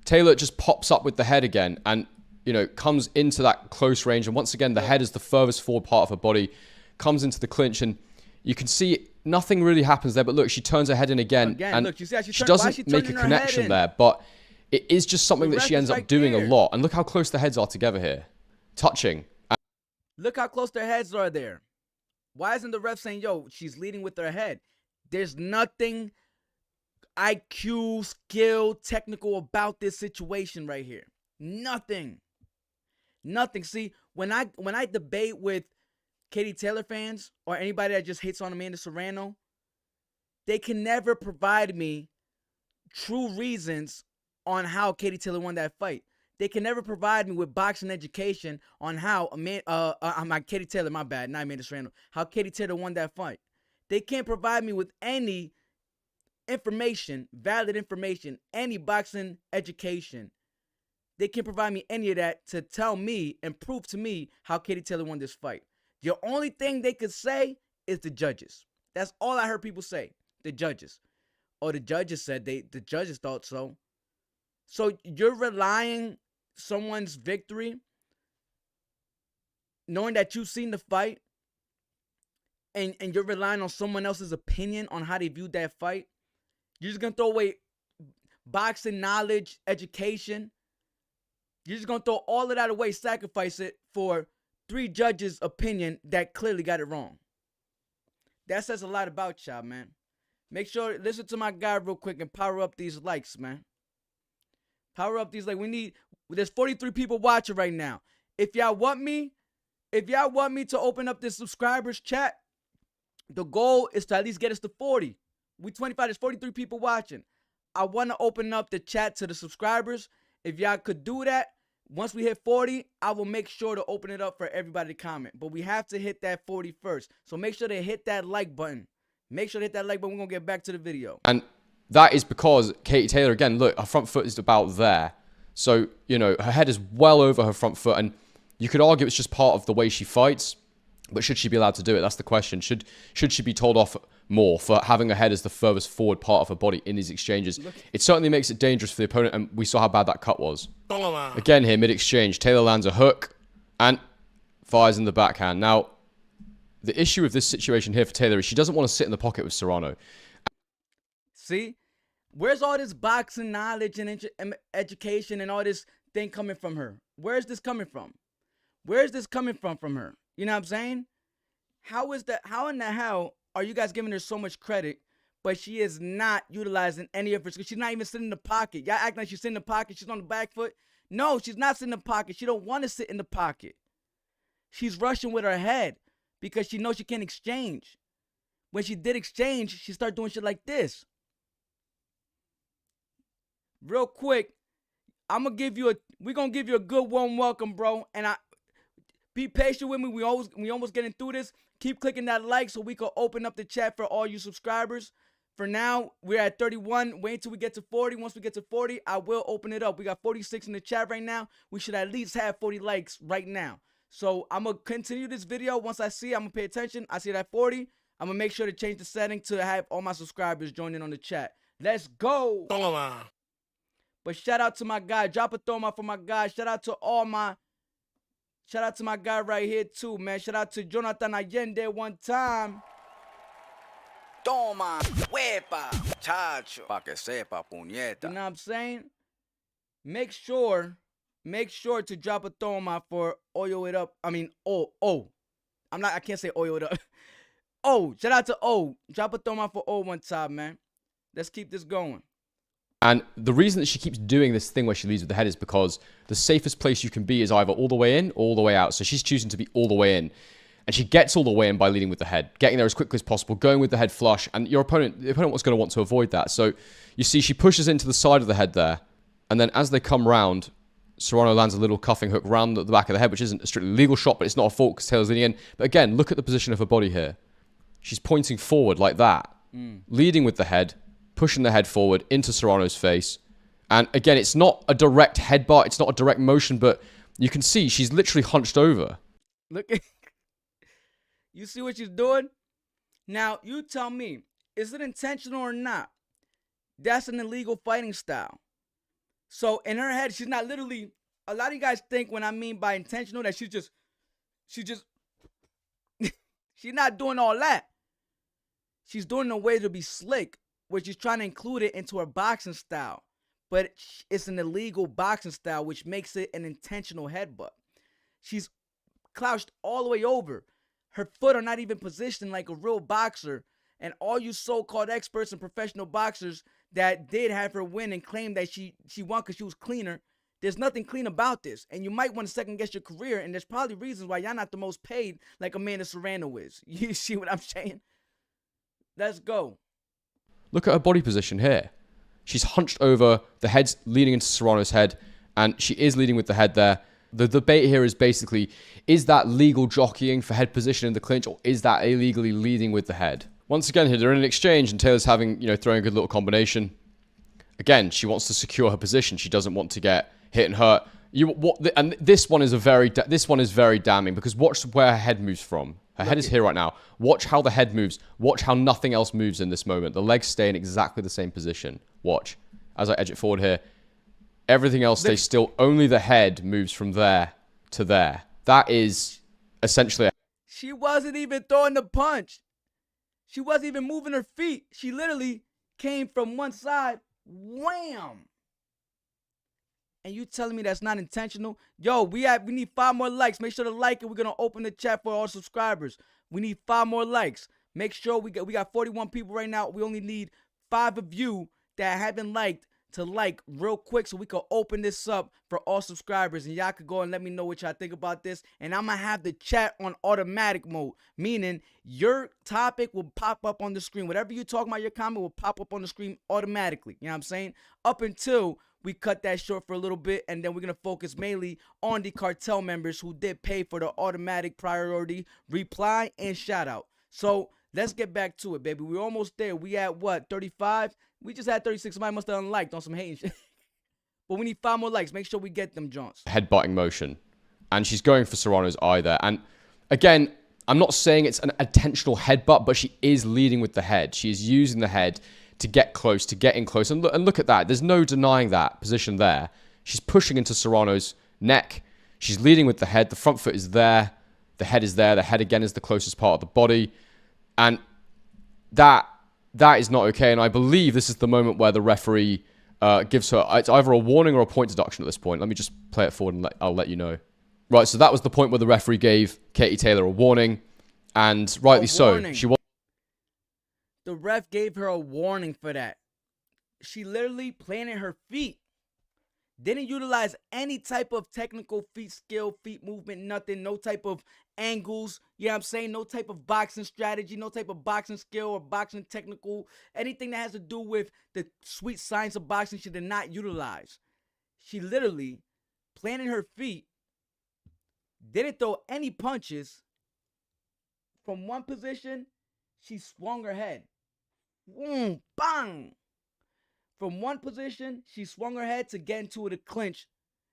Taylor just pops up with the head again and, you know, comes into that close range. And once again, the head is the furthest forward part of her body, comes into the clinch, and you can see nothing really happens there. But look, she turns her head in again and look, you see how she doesn't make a connection there. But it is just something that she ends up doing a lot. And look how close the heads are together here, touching. Look how close their heads are there. Why isn't the ref saying, yo, she's leading with her head? There's nothing IQ, skill, technical about this situation right here. Nothing. Nothing. See, when I debate with Katie Taylor fans or anybody that just hates on Amanda Serrano, they can never provide me true reasons on how Katie Taylor won that fight. They can never provide me with boxing education on how Katie Taylor, my bad, not Amanda Serrano, how Katie Taylor won that fight. They can't provide me with any information, valid information, any boxing education. They can't provide me any of that to tell me and prove to me how Katie Taylor won this fight. The only thing they could say is the judges. That's all I heard people say, the judges. Or the judges said the judges thought so. So you're relying someone's victory, knowing that you've seen the fight, and you're relying on someone else's opinion on how they viewed that fight. You're just going to throw away boxing knowledge, education. You're just going to throw all of that away, sacrifice it for 3 judges' opinion that clearly got it wrong. That says a lot about y'all, man. Make sure, listen to my guy real quick and power up these likes, man. Power up these likes. There's 43 people watching right now. If y'all want me to open up this subscribers chat, the goal is to at least get us to 40. We 25, there's 43 people watching. I want to open up the chat to the subscribers. If y'all could do that, once we hit 40, I will make sure to open it up for everybody to comment. But we have to hit that 40 first. So make sure to hit that like button. Make sure to hit that like button. We're going to get back to the video. And that is because Katie Taylor, again, look, her front foot is about there. So, you know, her head is well over her front foot. And you could argue it's just part of the way she fights. But should she be allowed to do it? That's the question. Should she be told off more for having her head as the furthest forward part of her body in these exchanges? It certainly makes it dangerous for the opponent, and we saw how bad that cut was. Again here, mid-exchange, Taylor lands a hook and fires in the backhand. Now, the issue with this situation here for Taylor is she doesn't want to sit in the pocket with Serrano. See? Where's all this boxing knowledge and education and all this thing coming from her? Where's this coming from? Where's this coming from her? You know what I'm saying? How in the hell are you guys giving her so much credit, but she is not utilizing any of her skills? She's not even sitting in the pocket. Y'all acting like she's sitting in the pocket. She's on the back foot. No, she's not sitting in the pocket. She don't want to sit in the pocket. She's rushing with her head because she knows she can't exchange. When she did exchange, she started doing shit like this. Real quick, we're gonna give you a good warm welcome, bro. And be patient with me. We almost getting through this. Keep clicking that like so we can open up the chat for all you subscribers. For now, we're at 31. Wait until we get to 40. Once we get to 40, I will open it up. We got 46 in the chat right now. We should at least have 40 likes right now. So I'm going to continue this video. Once I see, I'm going to pay attention. I see it at 40. I'm going to make sure to change the setting to have all my subscribers join in on the chat. Let's go. But shout out to my guy. Drop a thumb up for my guy. Shout out to my guy right here too, man. Shout out to Jonathan Allende one time. Toma, huepa, chacho, pa que sepa, puñeta. You know what I'm saying? Make sure to drop a thumb for Oyo It Up. I mean, I can't say Oyo It Up. Shout out to O. Drop a thumb for O one time, man. Let's keep this going. And the reason that she keeps doing this thing where she leads with the head is because the safest place you can be is either all the way in or all the way out. So she's choosing to be all the way in. And she gets all the way in by leading with the head, getting there as quickly as possible, going with the head flush. And the opponent was going to want to avoid that. So you see she pushes into the side of the head there. And then as they come round, Serrano lands a little cuffing hook round the back of the head, which isn't a strictly legal shot, but it's not a fault because Taylor's leading in. But again, look at the position of her body here. She's pointing forward like that, leading with the head, pushing the head forward into Serrano's face. And again, it's not a direct headbutt. It's not a direct motion, but you can see she's literally hunched over. Look at you see what she's doing? Now, you tell me, is it intentional or not? That's an illegal fighting style. So in her head, she's not literally, a lot of you guys think when I mean by intentional that she's she's not doing all that. She's doing it in a way to be slick, where she's trying to include it into her boxing style. But it's an illegal boxing style, which makes it an intentional headbutt. She's crouched all the way over. Her foot are not even positioned like a real boxer. And all you so-called experts and professional boxers that did have her win and claim that she won because she was cleaner, there's nothing clean about this. And you might want to second-guess your career, and there's probably reasons why y'all not the most paid like Amanda Serrano is. You see what I'm saying? Let's go. Look at her body position here. She's hunched over, the head's leaning into Serrano's head, and she is leading with the head there. The debate here is basically, is that legal jockeying for head position in the clinch, or is that illegally leading with the head? Once again here, they're in an exchange, and Taylor's having, throwing a good little combination. Again, she wants to secure her position. She doesn't want to get hit and hurt. And this one is very damning, because watch where her head moves from. Her head is here right now. Watch how the head moves. Watch how nothing else moves in this moment. The legs stay in exactly the same position. Watch. As I edge it forward here, everything else stays still. Only the head moves from there to there. That is essentially... She wasn't even throwing the punch. She wasn't even moving her feet. She literally came from one side, wham! And you telling me that's not intentional? Yo, we need 5 more likes. Make sure to like it. We're gonna open the chat for all subscribers. We need 5 more likes. Make sure we got 41 people right now. We only need 5 of you that haven't liked to like real quick, so we can open this up for all subscribers, and y'all could go and let me know what y'all think about this. And I'm gonna have the chat on automatic mode, meaning your topic will pop up on the screen. Whatever you talk about, your comment will pop up on the screen automatically. You know what I'm saying? Up until we cut that short for a little bit, and then we're going to focus mainly on the cartel members who did pay for the automatic priority reply and shout out. So let's get back to it, baby. We're almost there. We at what, 35? We just had 36. Somebody must have unliked on some hating shit. But we need 5 more likes. Make sure we get them Johns. Headbutting motion. And she's going for Serrano's eye there. And again, I'm not saying it's an intentional headbutt, but she is leading with the head. She is using the head to get close, to get in close. And look at that. There's no denying that position there. She's pushing into Serrano's neck. She's leading with the head. The front foot is there. The head is there. The head, again, is the closest part of the body. And that is not okay. And I believe this is the moment where the referee gives her... It's either a warning or a point deduction at this point. Let me just play it forward and I'll let you know. Right, so that was the point where the referee gave Katie Taylor a warning. And rightly so. She was... The ref gave her a warning for that. She literally planted her feet. Didn't utilize any type of technical feet skill, feet movement, nothing. No type of angles. You know what I'm saying? No type of boxing strategy. No type of boxing skill or boxing technical. Anything that has to do with the sweet science of boxing she did not utilize. She literally planted her feet. Didn't throw any punches. From one position, she swung her head. Boom, bang. From one position, she swung her head to get into the clinch,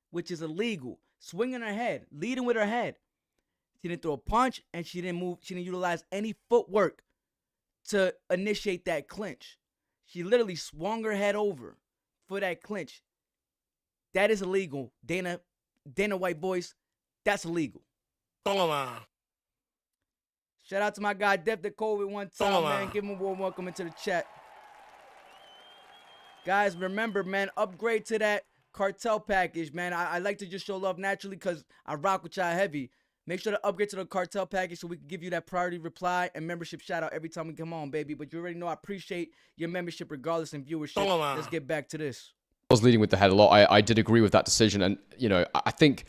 which is illegal. Swinging her head, leading with her head. She didn't throw a punch, and she didn't move. She didn't utilize any footwork to initiate that clinch. She literally swung her head over for that clinch. That is illegal. Dana White boys, that's illegal. Shout out to my guy, Def the COVID one time, man. Give him a warm welcome into the chat. Guys, remember, man, upgrade to that cartel package, man. I like to just show love naturally because I rock with y'all heavy. Make sure to upgrade to the cartel package so we can give you that priority reply and membership shout out every time we come on, baby. But you already know I appreciate your membership regardless in viewership. Let's get back to this. I was leading with the head a lot. I did agree with that decision. And, I think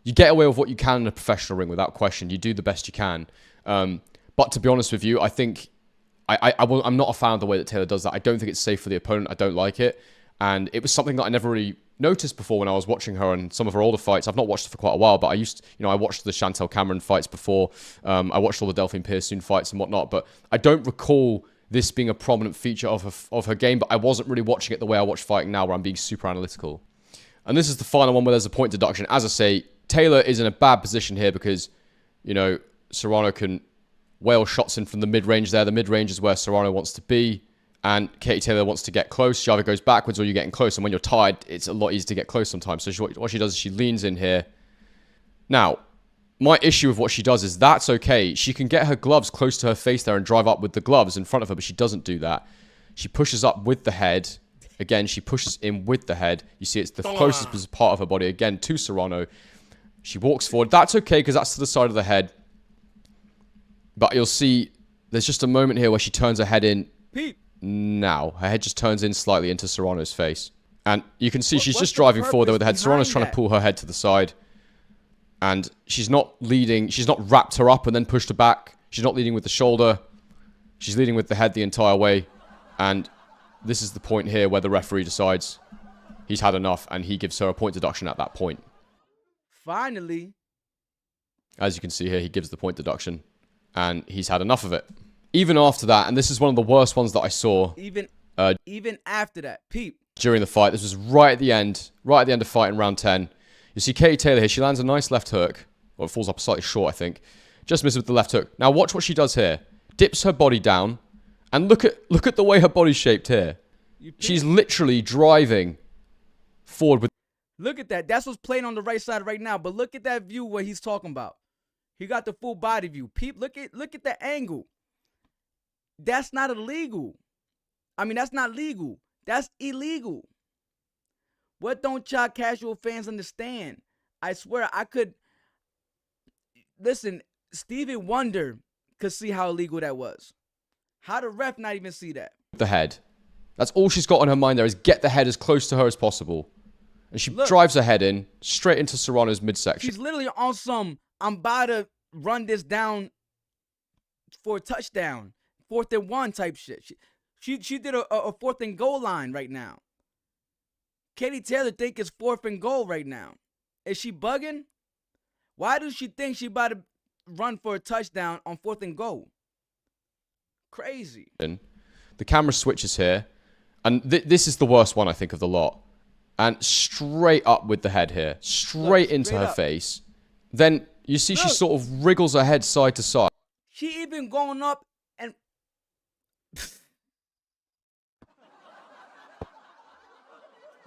you get away with what you can in a professional ring without question. You do the best you can. But to be honest with you, I think I'm not a fan of the way that Taylor does that. I don't think it's safe for the opponent. I don't like it. And it was something that I never really noticed before when I was watching her in some of her older fights. I've not watched her for quite a while, but I watched the Chantel Cameron fights before. I watched all the Delphine Pearsoon fights and whatnot, but I don't recall this being a prominent feature of her game, but I wasn't really watching it the way I watch fighting now, where I'm being super analytical. And this is the final one where there's a point deduction. As I say, Taylor is in a bad position here because, you know, Serrano can whale shots in from the mid-range there. The mid-range is where Serrano wants to be, and Katie Taylor wants to get close. She either goes backwards or you're getting close, and when you're tied, it's a lot easier to get close sometimes. So what she does is she leans in here. Now, my issue with what she does is that's okay. She can get her gloves close to her face there and drive up with the gloves in front of her, but she doesn't do that. She pushes up with the head. Again, she pushes in with the head. You see it's the closest part of her body, again, to Serrano. She walks forward. That's okay because that's to the side of the head. But you'll see there's just a moment here where she turns her head in. Peep. Now, her head just turns in slightly into Serrano's face. And you can see she's just driving forward there with the head. Serrano's trying to pull her head to the side. And she's not leading. She's not wrapped her up and then pushed her back. She's not leading with the shoulder. She's leading with the head the entire way. And this is the point here where the referee decides he's had enough and he gives her a point deduction at that point. Finally. As you can see here, he gives the point deduction. And he's had enough of it. Even after that, and this is one of the worst ones that I saw. Even after that, peep. During the fight, this was right at the end of fighting round 10. You see Katie Taylor here, she lands a nice left hook. Or it falls up slightly short, I think. Just misses with the left hook. Now watch what she does here. Dips her body down. And look at the way her body's shaped here. She's literally driving forward with... Look at that. That's what's playing on the right side right now. But look at that view where he's talking about. He got the full body view. Peep, look at the angle. That's not illegal. I mean, that's not legal. That's illegal. What don't y'all casual fans understand? I swear I could... Listen, Stevie Wonder could see how illegal that was. How the ref not even see that? The head. That's all she's got on her mind there is get the head as close to her as possible. And she drives her head in straight into Serrano's midsection. She's literally on some, I'm about to run this down for a touchdown. 4th and 1 type shit. She did a 4th and goal line right now. Katie Taylor think it's 4th and goal right now. Is she bugging? Why does she think she about to run for a touchdown on 4th and goal? Crazy. The camera switches here. And this is the worst one, I think, of the lot. And straight up with the head here. Straight into her face. Then you see she sort of wriggles her head side to side. She even going up and...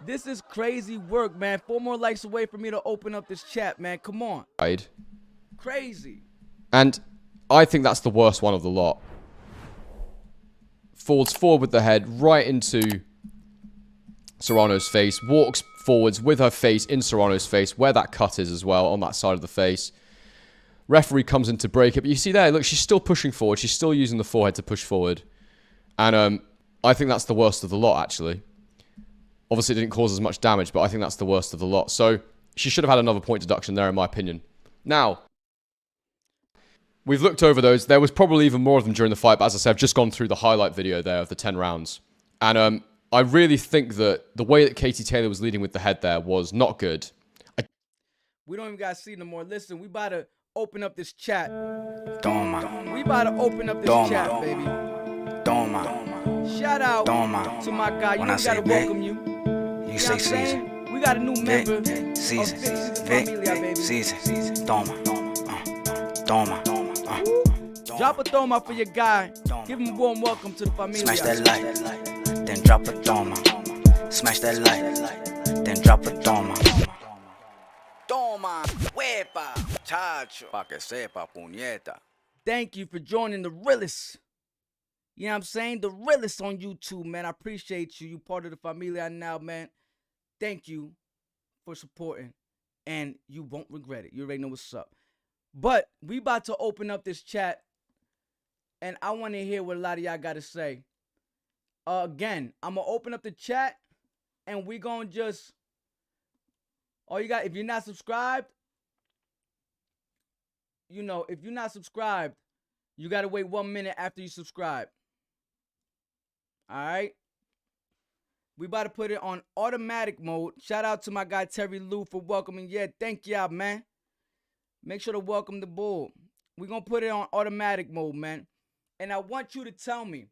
This is crazy work, man. 4 more likes away for me to open up this chat, man. Come on. Crazy. And I think that's the worst one of the lot. Falls forward with the head right into Serrano's face. Walks forwards with her face in Serrano's face, where that cut is as well, on that side of the face. Referee comes in to break it. But you see there, look, she's still pushing forward. She's still using the forehead to push forward. And I think that's the worst of the lot, actually. Obviously, it didn't cause as much damage, but I think that's the worst of the lot. So, she should have had another point deduction there, in my opinion. Now, we've looked over those. There was probably even more of them during the fight, but as I said, I've just gone through the highlight video there of the 10 rounds. And I really think that the way that Katie Taylor was leading with the head there was not good. We don't even got to see no more. Listen, we about to open up this chat. Toma. We about to open up this chat, baby. Toma. Shout out Toma. to my guy. You know we got to welcome you. You say season. We got a new member. Season. Season. Toma. Toma. Drop a toma for your guy. Give him a warm welcome to the familia. Smash that light, then drop a toma. Smash that light, then drop a toma. Toma, huepa, chacho, pa que sepa, puñeta. Thank you for joining the realest. You know what I'm saying? The realest on YouTube, man. I appreciate you. You part of the familia now, man. Thank you for supporting. And you won't regret it. You already know what's up. But we about to open up this chat. And I want to hear what a lot of y'all got to say. Again, I'm going to open up the chat. And we going to just... All you got, if you're not subscribed, you know, if you're not subscribed, you got to wait 1 minute after you subscribe. All right? We about to put it on automatic mode. Shout out to my guy Terry Lou for welcoming. Yeah, thank y'all, man. Make sure to welcome the bull. We're going to put it on automatic mode, man. And I want you to tell me,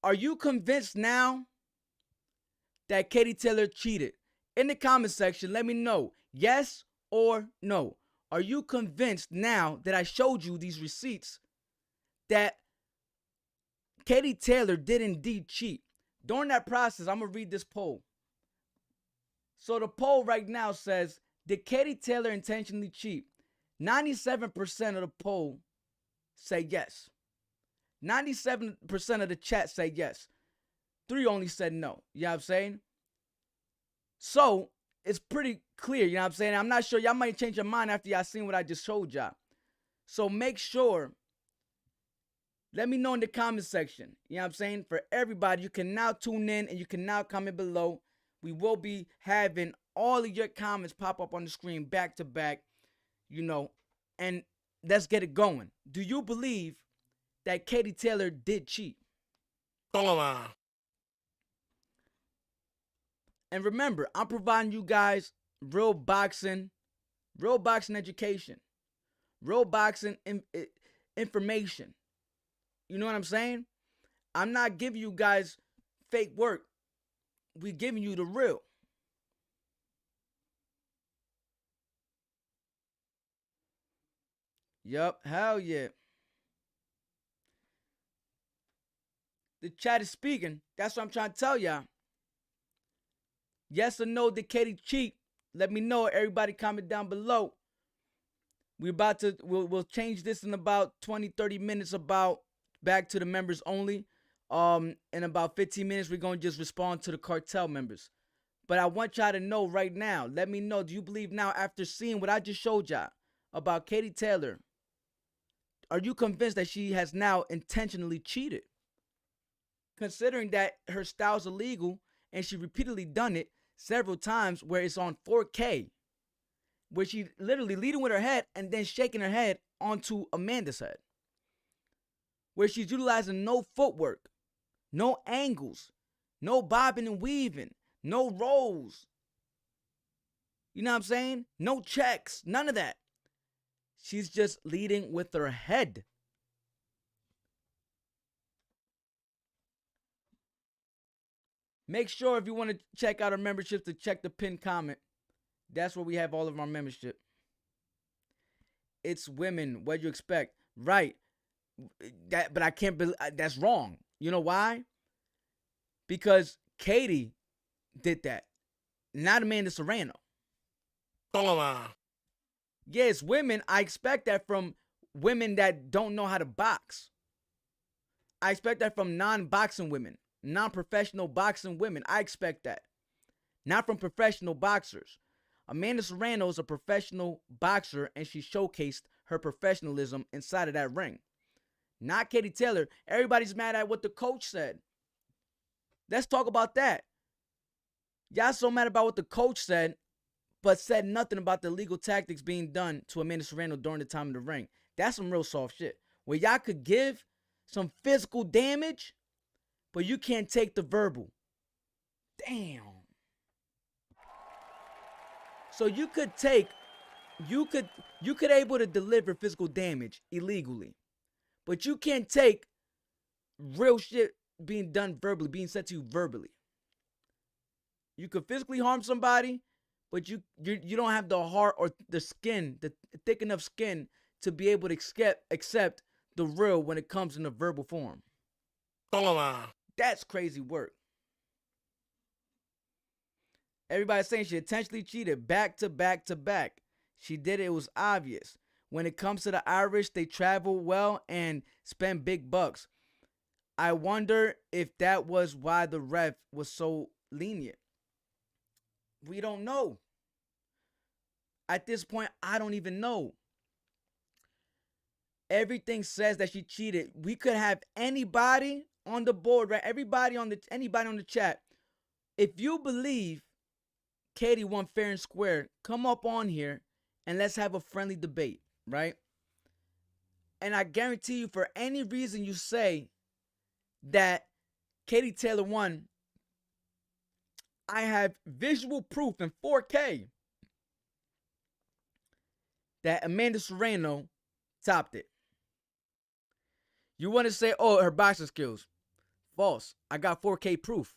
Are you convinced now that Katie Taylor cheated? In the comment section, let me know, yes or no. Are you convinced now that I showed you these receipts that Katie Taylor did indeed cheat? During that process, I'm going to read this poll. So the poll right now says, did Katie Taylor intentionally cheat? 97% of the poll say yes. 97% of the chat say yes. 3 only said no. You know what I'm saying? So it's pretty clear, you know what I'm saying? I'm not sure. Y'all might change your mind after y'all seen what I just showed y'all. So make sure, let me know in the comment section. You know what I'm saying? For everybody, you can now tune in and you can now comment below. We will be having all of your comments pop up on the screen back to back, you know, and let's get it going. Do you believe that Katie Taylor did cheat? Toma. And remember, I'm providing you guys real boxing education, real boxing information. You know what I'm saying? I'm not giving you guys fake work. We giving you the real. Yup, hell yeah. The chat is speaking. That's what I'm trying to tell y'all. Yes or no, did Katie cheat? Let me know. Everybody comment down below. We'll change this in about 20-30 minutes, about back to the members only. In about 15 minutes, we're going to just respond to the cartel members. But I want y'all to know right now. Let me know. Do you believe now, after seeing what I just showed y'all about Katie Taylor, are you convinced that she has now intentionally cheated? Considering that her style's illegal and she repeatedly done it several times where it's on 4K, where she literally leading with her head and then shaking her head onto Amanda's head, where she's utilizing no footwork, no angles, no bobbing and weaving, no rolls. You know what I'm saying? No checks, none of that. She's just leading with her head. Make sure if you want to check out our membership to check the pinned comment. That's where we have all of our membership. It's women. What do you expect? Right. But I can't believe that's wrong. You know why? Because Katie did that, not Amanda Serrano. Toma. Yes, women. I expect that from women that don't know how to box. I expect that from non-boxing women, non-professional boxing women. I expect that. Not from professional boxers. Amanda Serrano is a professional boxer, and she showcased her professionalism inside of that ring. Not Katie Taylor. Everybody's mad at what the coach said. Let's talk about that. Y'all so mad about what the coach said, but said nothing about the illegal tactics being done to Amanda Serrano during the time of the ring. That's some real soft shit. Where y'all could give some physical damage, but you can't take the verbal. Damn. So you could able to deliver physical damage illegally, but you can't take real shit being done verbally, being said to you verbally. You could physically harm somebody, but you don't have the heart or the skin, the thick enough skin to be able to accept the real when it comes in a verbal form. Toma. That's crazy work. Everybody's saying she intentionally cheated back to back to back. She did it. It was obvious. When it comes to the Irish, they travel well and spend big bucks. I wonder if that was why the ref was so lenient. We don't know. At this point, I don't even know. Everything says that she cheated. We could have anybody on the board, right? Anybody on the chat. If you believe Katie won fair and square, come up on here and let's have a friendly debate, right? And I guarantee you, for any reason you say that Katie Taylor won, I have visual proof in 4K that Amanda Serrano topped it. You want to say, oh, her boxing skills. false. I got 4K proof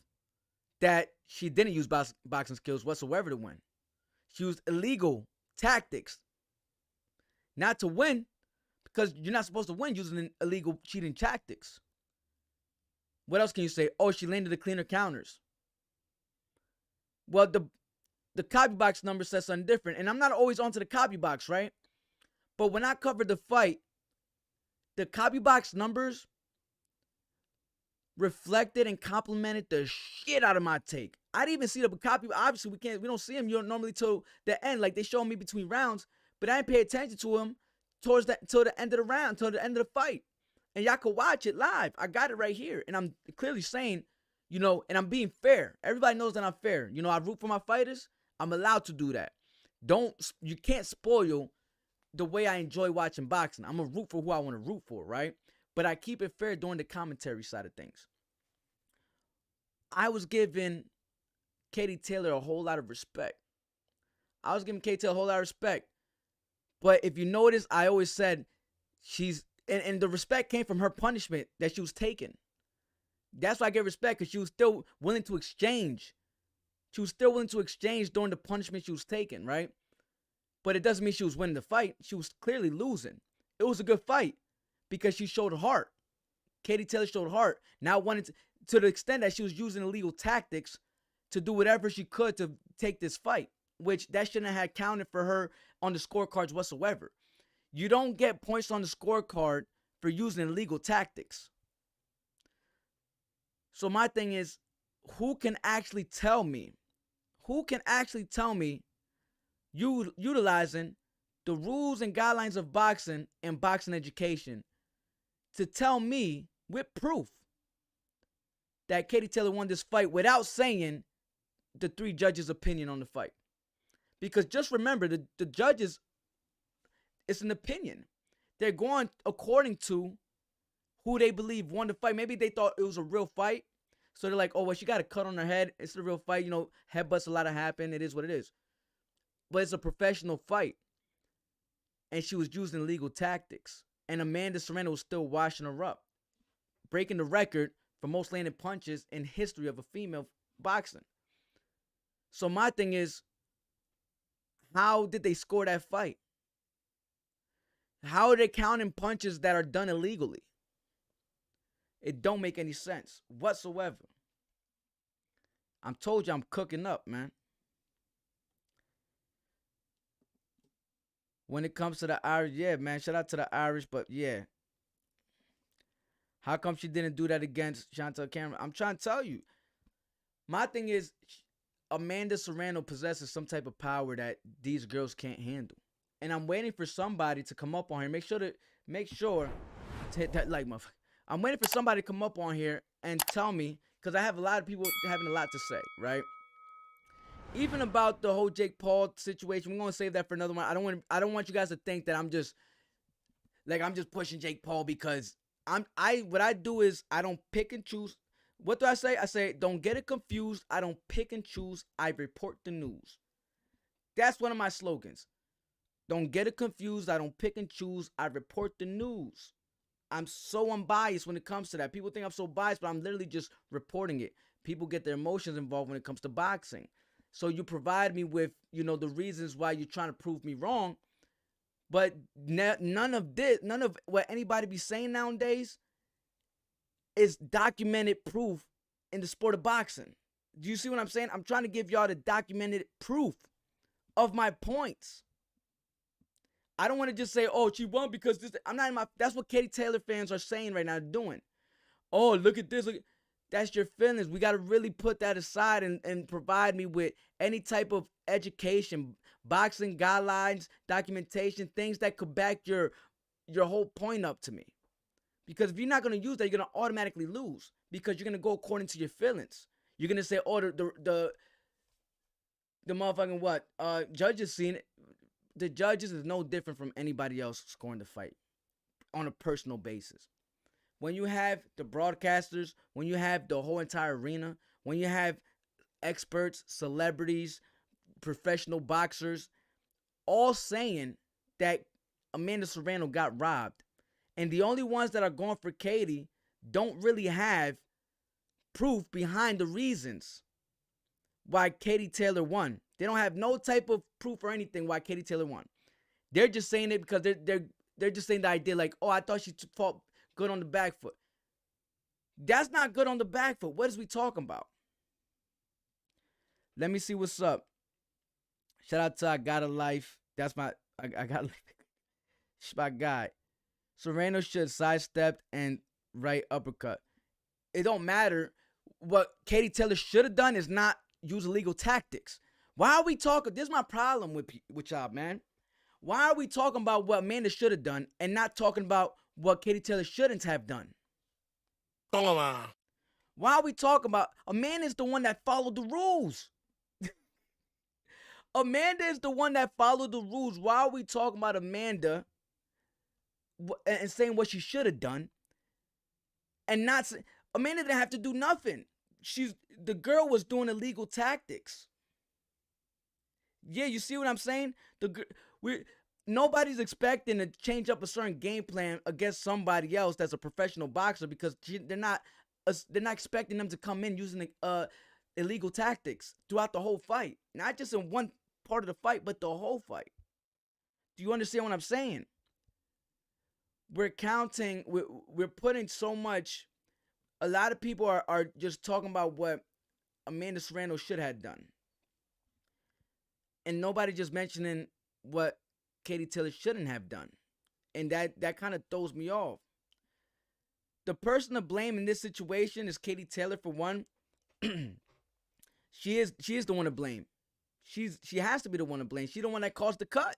that she didn't use boxing skills whatsoever to win. She used illegal tactics, not to win, because you're not supposed to win using illegal cheating tactics. What else can you say? Oh, she landed the cleaner counters. Well, the copy box number says something different, and I'm not always onto the copy box, right? But when I covered the fight, the copy box numbers reflected and complimented the shit out of my take. I didn't even see the copy. Obviously, we don't see him normally till the end. Like, they show me between rounds, but I didn't pay attention to him till the end of the round, till the end of the fight. And y'all could watch it live. I got it right here. And I'm clearly saying, and I'm being fair. Everybody knows that I'm fair. I root for my fighters. I'm allowed to do that. You can't spoil the way I enjoy watching boxing. I'm going to root for who I want to root for, right? But I keep it fair during the commentary side of things. I was giving Katie Taylor a whole lot of respect. But if you notice, I always said and the respect came from her punishment that she was taking. That's why I get respect, because she was still willing to exchange. She was still willing to exchange during the punishment she was taking, right? But it doesn't mean she was winning the fight. She was clearly losing. It was a good fight because she showed heart. Katie Taylor showed heart. Now wanted to the extent that she was using illegal tactics to do whatever she could to take this fight, which that shouldn't have counted for her on the scorecards whatsoever. You don't get points on the scorecard for using illegal tactics. So my thing is, who can actually tell me utilizing the rules and guidelines of boxing and boxing education to tell me with proof that Katie Taylor won this fight without saying the 3 judges' opinion on the fight? Because just remember, the judges, it's an opinion. They're going according to who they believe won the fight. Maybe they thought it was a real fight, so they're like, oh, well, she got a cut on her head. It's a real fight. Headbutts a lot of happen. It is what it is. But it's a professional fight. And she was using illegal tactics. And Amanda Serrano was still washing her up, breaking the record for most landed punches in history of a female boxing. So my thing is, how did they score that fight? How are they counting punches that are done illegally? It don't make any sense whatsoever. I'm told you I'm cooking up, man. When it comes to the Irish, yeah, man, shout out to the Irish, but yeah. How come she didn't do that against Chantel Cameron? I'm trying to tell you. My thing is, Amanda Serrano possesses some type of power that these girls can't handle. And I'm waiting for somebody to come up on here. Make sure to hit that like, motherfucker. I'm waiting for somebody to come up on here and tell me, because I have a lot of people having a lot to say, right? Even about the whole Jake Paul situation, we're gonna save that for another one. I don't want you guys to think that I'm just pushing Jake Paul, because what I do is I don't pick and choose. What do I say? I say, don't get it confused. I don't pick and choose. I report the news. That's one of my slogans. Don't get it confused. I don't pick and choose. I report the news. I'm so unbiased when it comes to that. People think I'm so biased, but I'm literally just reporting it. People get their emotions involved when it comes to boxing. So you provide me with, the reasons why you're trying to prove me wrong. But none of what anybody be saying nowadays is documented proof in the sport of boxing. Do you see what I'm saying? I'm trying to give y'all the documented proof of my points. I don't want to just say, oh, she won because this. That's what Katie Taylor fans are saying right now, doing. Oh, look at this. That's your feelings. We got to really put that aside and provide me with any type of education, boxing guidelines, documentation, things that could back your whole point up to me. Because if you're not going to use that, you're going to automatically lose, because you're going to go according to your feelings. You're going to say, oh, the motherfucking what? Judges seen it. The judges is no different from anybody else scoring the fight on a personal basis. When you have the broadcasters, when you have the whole entire arena, when you have experts, celebrities, professional boxers, all saying that Amanda Serrano got robbed, and the only ones that are going for Katie don't really have proof behind the reasons why Katie Taylor won. They don't have no type of proof or anything why Katie Taylor won. They're just saying it because they're just saying the idea like, oh, I thought she fought good on the back foot. That's not good on the back foot. What is we talking about? Let me see what's up. Shout out to I Got a Life. That's my I got my guy. Serrano should sidestep and right uppercut. It don't matter. What Katie Taylor should have done is not use illegal tactics. Why are we talking? This is my problem with y'all, man. Why are we talking about what Amanda should have done and not talking about what Katie Taylor shouldn't have done? Toma. Why are we talking about Amanda's the one that followed the rules? Amanda is the one that followed the rules. Why are we talking about Amanda and saying what she should have done? And not Amanda didn't have to do nothing. The girl was doing illegal tactics. Yeah, you see what I'm saying? Nobody's expecting to change up a certain game plan against somebody else that's a professional boxer because they're not expecting them to come in using illegal tactics throughout the whole fight. Not just in one part of the fight, but the whole fight. Do you understand what I'm saying? We're putting so much. A lot of people are just talking about what Amanda Serrano should have done. And nobody just mentioning what Katie Taylor shouldn't have done. And that kind of throws me off. The person to blame in this situation is Katie Taylor for one. She is the one to blame. She has to be the one to blame. She's the one that caused the cut.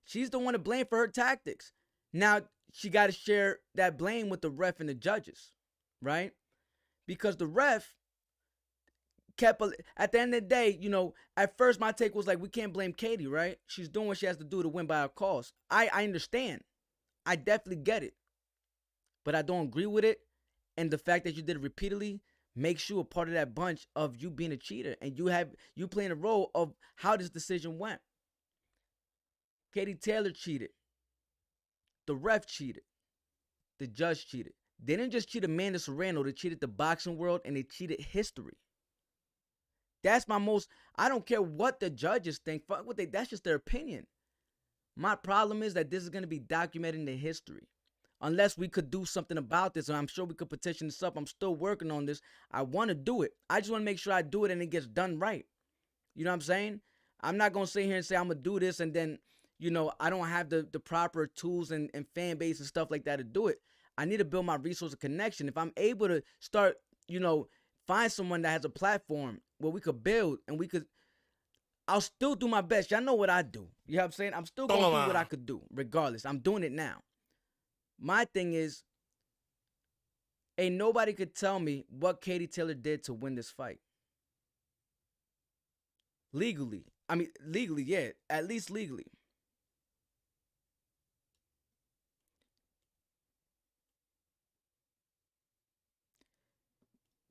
She's the one to blame for her tactics. Now she got to share that blame with the ref and the judges, right? Because the ref kept, at the end of the day, at first my take was like, we can't blame Katie, right? She's doing what she has to do to win by a cause. I understand. I definitely get it. But I don't agree with it. And the fact that you did it repeatedly makes you a part of that bunch of you being a cheater. And you playing a role of how this decision went. Katie Taylor cheated. The ref cheated. The judge cheated. They didn't just cheat Amanda Serrano. They cheated the boxing world and they cheated history. That's I don't care what the judges think. Fuck what that's just their opinion. My problem is that this is going to be documented in the history. Unless we could do something about this, and I'm sure we could petition this up. I'm still working on this. I want to do it. I just want to make sure I do it and it gets done right. You know what I'm saying? I'm not going to sit here and say I'm going to do this and then, I don't have the proper tools and fan base and stuff like that to do it. I need to build my resource of connection. If I'm able to start, find someone that has a platform where we could build and I'll still do my best. Y'all know what I do. You know what I'm saying? I'm still going to do what I could do regardless. I'm doing it now. My thing is, ain't nobody could tell me what Katie Taylor did to win this fight. Legally. I mean, legally, yeah. At least legally.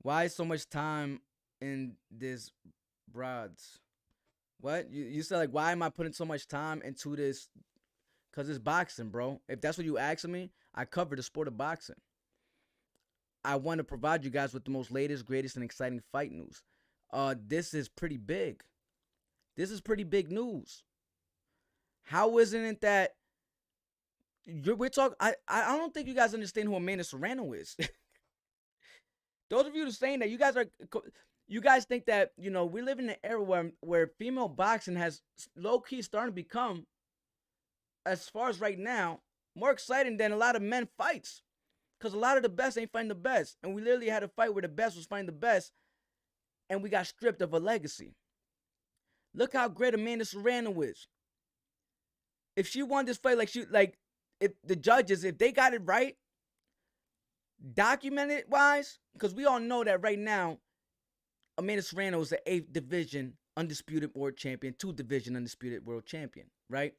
Why so much time in this broads? What? You said, like, why am I putting so much time into this? Because it's boxing, bro. If that's what you asking me, I cover the sport of boxing. I want to provide you guys with the most latest, greatest, and exciting fight news. This is pretty big. This is pretty big news. How isn't it that we're talking? I don't think you guys understand who Amanda Serrano is. Those of you who are saying that, you guys think that, we live in an era where female boxing has low-key starting to become, as far as right now, more exciting than a lot of men fights. Because a lot of the best ain't fighting the best. And we literally had a fight where the best was fighting the best, and we got stripped of a legacy. Look how great Amanda Serrano is. If she won this fight, if the judges, if they got it right, documented wise, because we all know that right now, Amanda Serrano is the 8th division undisputed world champion, 2th division undisputed world champion, right?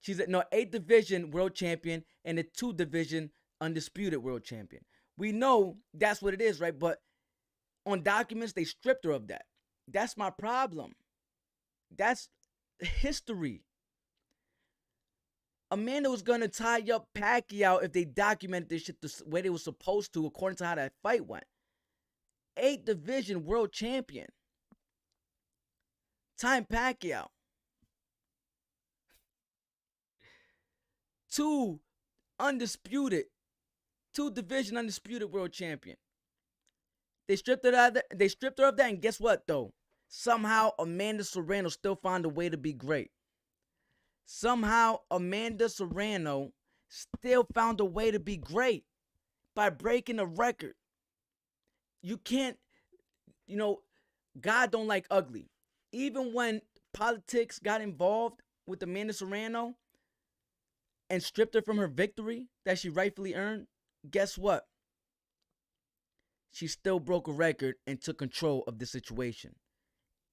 She's 8th division world champion and a 2th division undisputed world champion. We know that's what it is, right? But on documents, they stripped her of that. That's my problem. That's history. Amanda was going to tie up Pacquiao if they documented this shit the way they were supposed to, according to how that fight went. 8-division world champion. Time Pacquiao. 2-division undisputed world champion. They stripped her of that, and guess what though? Somehow Amanda Serrano still found a way to be great. Somehow Amanda Serrano still found a way to be great by breaking a record. You can't, God don't like ugly. Even when politics got involved with Amanda Serrano and stripped her from her victory that she rightfully earned, guess what? She still broke a record and took control of the situation.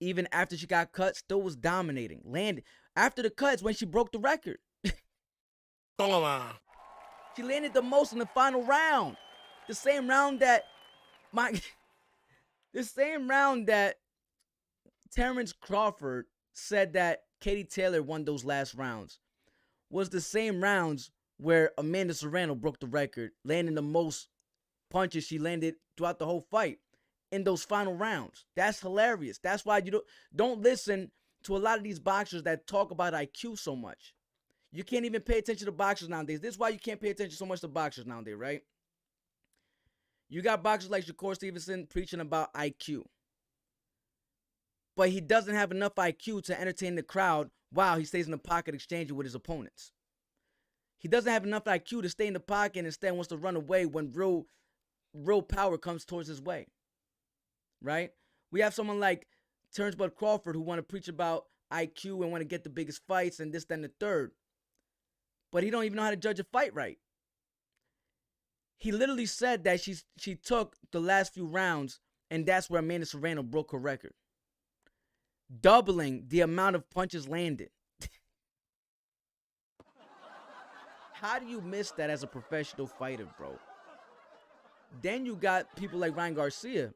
Even after she got cut, still was dominating. Landed. After the cuts, when she broke the record. Toma. She landed the most in the final round. The same round that Terrence Crawford said that Katie Taylor won those last rounds was the same rounds where Amanda Serrano broke the record, landing the most punches she landed throughout the whole fight in those final rounds. That's hilarious. That's why you don't listen to a lot of these boxers that talk about IQ so much. You can't even pay attention to boxers nowadays. This is why you can't pay attention so much to boxers nowadays, right? You got boxers like Shakur Stevenson preaching about IQ. But he doesn't have enough IQ to entertain the crowd while he stays in the pocket exchanging with his opponents. He doesn't have enough IQ to stay in the pocket and instead wants to run away when real power comes towards his way. Right? We have someone like Terrence Bud Crawford who want to preach about IQ and want to get the biggest fights and this, that, and the third. But he don't even know how to judge a fight right. He literally said that she took the last few rounds and that's where Amanda Serrano broke her record. Doubling the amount of punches landed. How do you miss that as a professional fighter, bro? Then you got people like Ryan Garcia.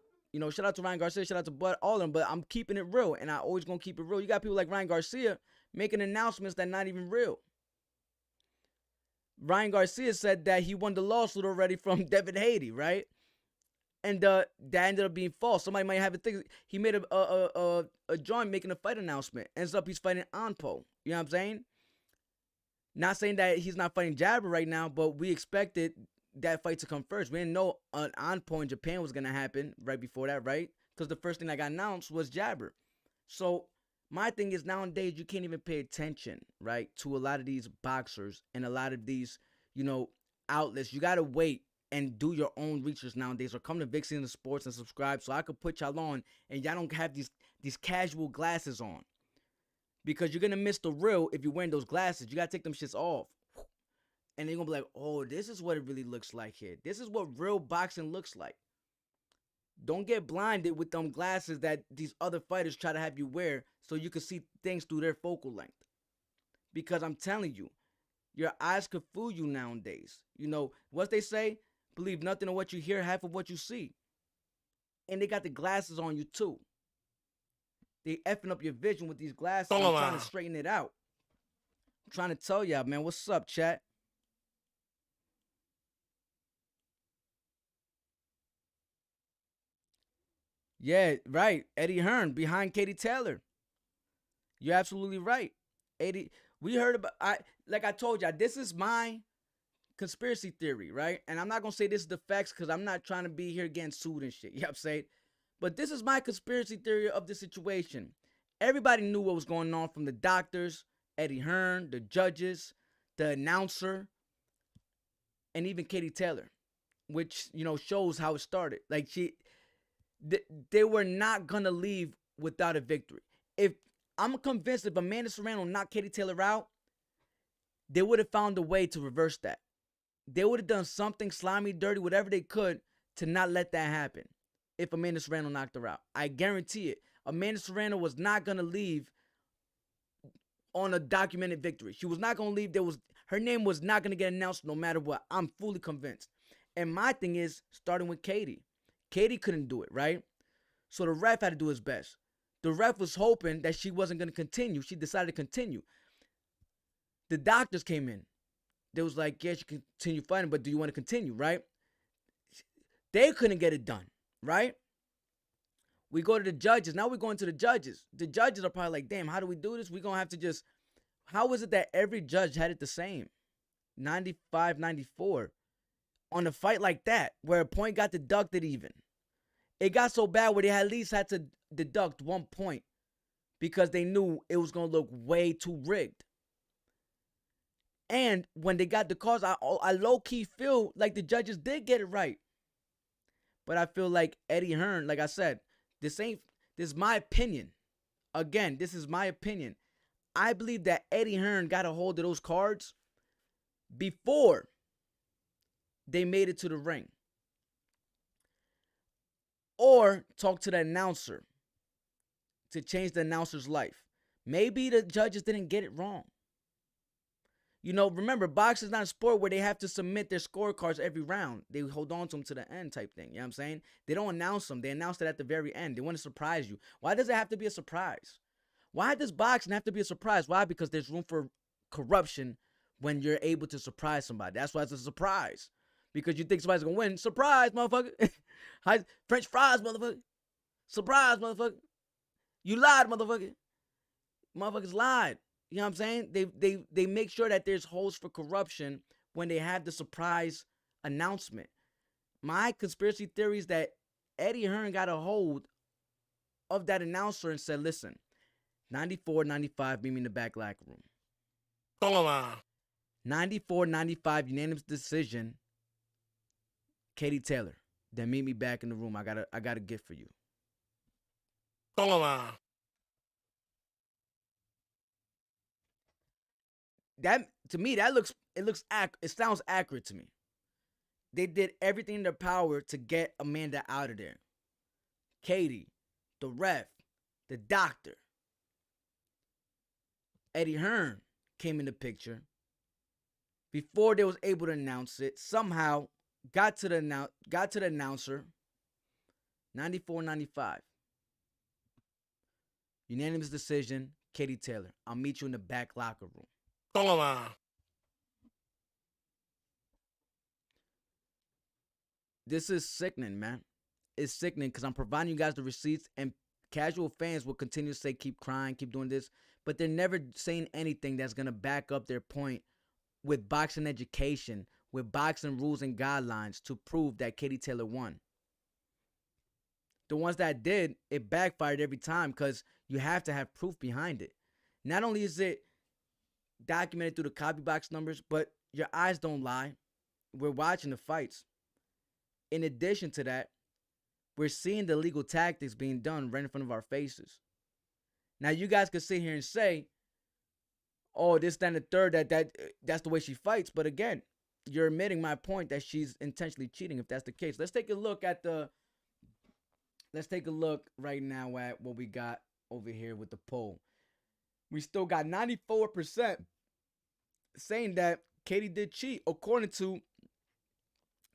Shout out to Ryan Garcia, shout out to Bud, all of them, but I'm keeping it real, and I always gonna keep it real. You got people like Ryan Garcia making announcements that not even real. Ryan Garcia said that he won the lawsuit already from Devin Haney, right? And that ended up being false. Somebody might have it think he made a joint making a fight announcement. Ends up he's fighting Anpo. You know what I'm saying? Not saying that he's not fighting Jabber right now, but we expected that fight to come first. We didn't know an Anpo in Japan was gonna happen right before that, right? Because the first thing that got announced was Jabber. So my thing is nowadays you can't even pay attention, right, to a lot of these boxers and a lot of these, outlets. You gotta wait and do your own research nowadays, or come to Big Season Sports and subscribe so I could put y'all on and y'all don't have these casual glasses on. Because you're gonna miss the real if you're wearing those glasses. You gotta take them shits off. And they're gonna be like, oh, this is what it really looks like here. This is what real boxing looks like. Don't get blinded with them glasses that these other fighters try to have you wear so you can see things through their focal length. Because I'm telling you, your eyes could fool you nowadays. What they say? Believe nothing of what you hear, half of what you see. And they got the glasses on you too. They effing up your vision with these glasses. I'm trying to straighten it out. I'm trying to tell y'all, man. What's up, chat? Yeah, right. Eddie Hearn behind Katie Taylor. You're absolutely right. We heard about, like I told y'all, this is my conspiracy theory, right? And I'm not going to say this is the facts because I'm not trying to be here getting sued and shit. You know what I'm saying? But this is my conspiracy theory of the situation. Everybody knew what was going on, from the doctors, Eddie Hearn, the judges, the announcer, and even Katie Taylor, which, shows how it started. Like, they were not going to leave without a victory. I'm convinced if Amanda Serrano knocked Katie Taylor out, they would have found a way to reverse that. They would have done something slimy, dirty, whatever they could to not let that happen if Amanda Serrano knocked her out. I guarantee it. Amanda Serrano was not going to leave on a documented victory. She was not going to leave. Her name was not going to get announced no matter what. I'm fully convinced. And my thing is, starting with Katie. Katie couldn't do it, right? So the ref had to do his best. The ref was hoping that she wasn't going to continue. She decided to continue. The doctors came in. They was like, yes, you can continue fighting, but do you want to continue, right? They couldn't get it done, right? We go to the judges. Now we're going to the judges. The judges are probably like, damn, how do we do this? We're going to have to just, how is it that every judge had it the same? 95, 94. On a fight like that, where a point got deducted even. It got so bad where they at least had to deduct 1 point because they knew it was going to look way too rigged. And when they got the calls, I low-key feel like the judges did get it right. But I feel like Eddie Hearn, like I said, this is my opinion. Again, this is my opinion. I believe that Eddie Hearn got a hold of those cards before they made it to the ring. Or talk to the announcer to change the announcer's life. Maybe the judges didn't get it wrong. You know, remember, boxing is not a sport where they have to submit their scorecards every round. They hold on to them to the end type thing. You know what I'm saying? They don't announce them. They announce it at the very end. They want to surprise you. Why does it have to be a surprise? Why does boxing have to be a surprise? Why? Because there's room for corruption when you're able to surprise somebody. That's why it's a surprise. Because you think somebody's going to win. Surprise, motherfucker. French fries, motherfucker. Surprise, motherfucker. You lied, motherfucker. Motherfuckers lied. You know what I'm saying? They make sure that there's holes for corruption when they have the surprise announcement. My conspiracy theory is that Eddie Hearn got a hold of that announcer and said, listen, 94, 95, meet me in the back locker room. Toma. 94, 95, unanimous decision. Katie Taylor, then meet me back in the room. I got a gift for you. Toma. That, to me, it sounds accurate to me. They did everything in their power to get Amanda out of there. Katie, the ref, the doctor. Eddie Hearn came in the picture before they was able to announce it. Somehow got to the announcer. 94, 95. Unanimous decision, Katie Taylor. I'll meet you in the back locker room. Toma. This is sickening, man. It's sickening because I'm providing you guys the receipts, and casual fans will continue to say, keep crying, keep doing this, but they're never saying anything that's going to back up their point with boxing education, with boxing rules and guidelines to prove that Katie Taylor won. The ones that did, it backfired every time because you have to have proof behind it. Not only is it documented through the copy box numbers, but your eyes don't lie. We're watching the fights. In addition to that, we're seeing the legal tactics being done right in front of our faces. Now, you guys could sit here and say, oh, this, that, and the third, that's the way she fights. But again, you're admitting my point that she's intentionally cheating if that's the case. Let's take a look right now at what we got over here with the poll. We still got 94% saying that Katie did cheat, according to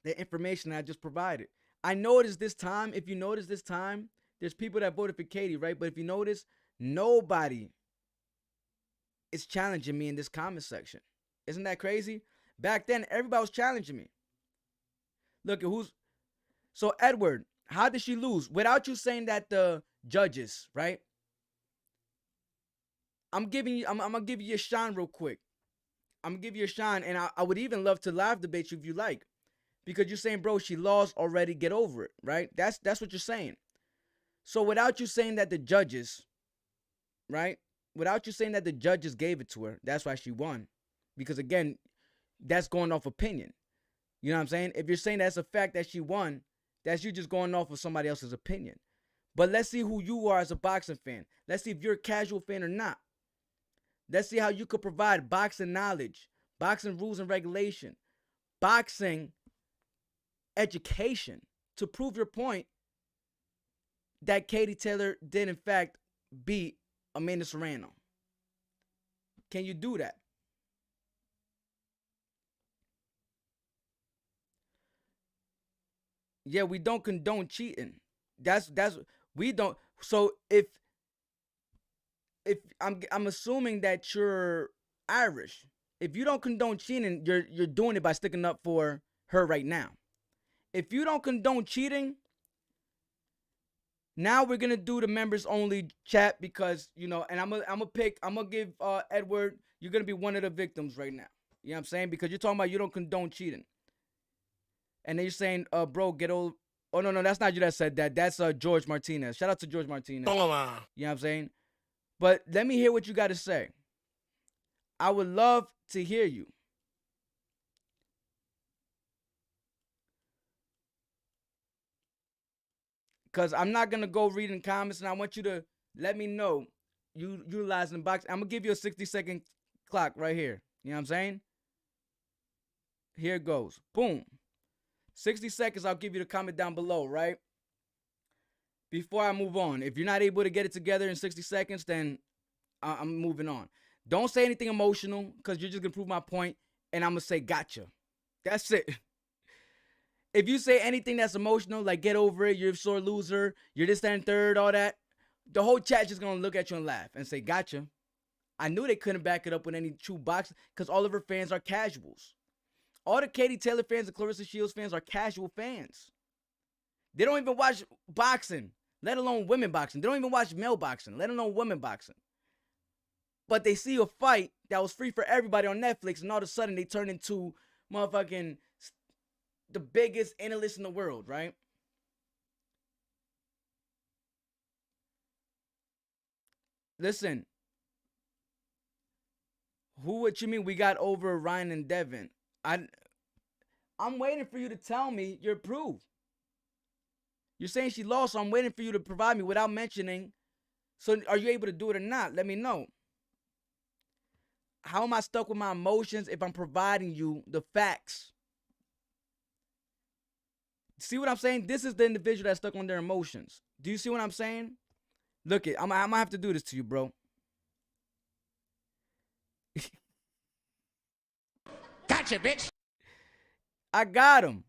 the information I just provided. I noticed this time, if you notice this time, there's people that voted for Katie, right? But if you notice, nobody is challenging me in this comment section. Isn't that crazy? Back then, everybody was challenging me. Look at who's... So, Edward, how did she lose? Without you saying that the judges, right? I'm gonna give you a shine real quick. I'm gonna give you a shine, and I would even love to live debate you if you like. Because you're saying, bro, she lost already, get over it, right? That's what you're saying. So without you saying that the judges, right? Without you saying that the judges gave it to her, that's why she won. Because again, that's going off opinion. You know what I'm saying? If you're saying that's a fact that she won, that's you just going off of somebody else's opinion. But let's see who you are as a boxing fan. Let's see if you're a casual fan or not. Let's see how you could provide boxing knowledge, boxing rules and regulation, boxing education to prove your point that Katie Taylor did in fact beat Amanda Serrano. Can you do that? Yeah, we don't condone cheating. That's we don't. So if I'm assuming that you're Irish. If you don't condone cheating, you're doing it by sticking up for her right now. If you don't condone cheating, Now we're gonna do the members only chat because and I'm gonna give Edward. You're gonna be one of the victims right now. You know what I'm saying? Because you're talking about you don't condone cheating, and then you're saying, bro, get old. Oh no, that's not you that said that. That's George Martinez. Shout out to George Martinez. Toma. You know what I'm saying? But let me hear what you got to say. I would love to hear you. Because I'm not going to go reading comments, and I want you to let me know you utilizing the box. I'm going to give you a 60-second clock right here. You know what I'm saying? Here it goes. Boom. 60 seconds, I'll give you the comment down below, right? Before I move on. If you're not able to get it together in 60 seconds, then I'm moving on. Don't say anything emotional because you're just going to prove my point, and I'm going to say gotcha. That's it. If you say anything that's emotional, like get over it, you're a sore loser, you're this, that, and third, all that, the whole chat's just going to look at you and laugh and say, gotcha. I knew they couldn't back it up with any true boxing because all of her fans are casuals. All the Katie Taylor fans and Clarissa Shields fans are casual fans. They don't even watch boxing, let alone women boxing. They don't even watch male boxing, let alone women boxing. But they see a fight that was free for everybody on Netflix, and all of a sudden they turn into motherfucking the biggest analyst in the world, right? Listen. What you mean we got over Ryan and Devin? I'm waiting for you to tell me your proof. You're saying she lost, so I'm waiting for you to provide me without mentioning. So are you able to do it or not? Let me know. How am I stuck with my emotions if I'm providing you the facts? See what I'm saying? This is the individual that's stuck on their emotions. Do you see what I'm saying? Look it, I'm gonna have to do this to you, bro. Gotcha, bitch. I got him.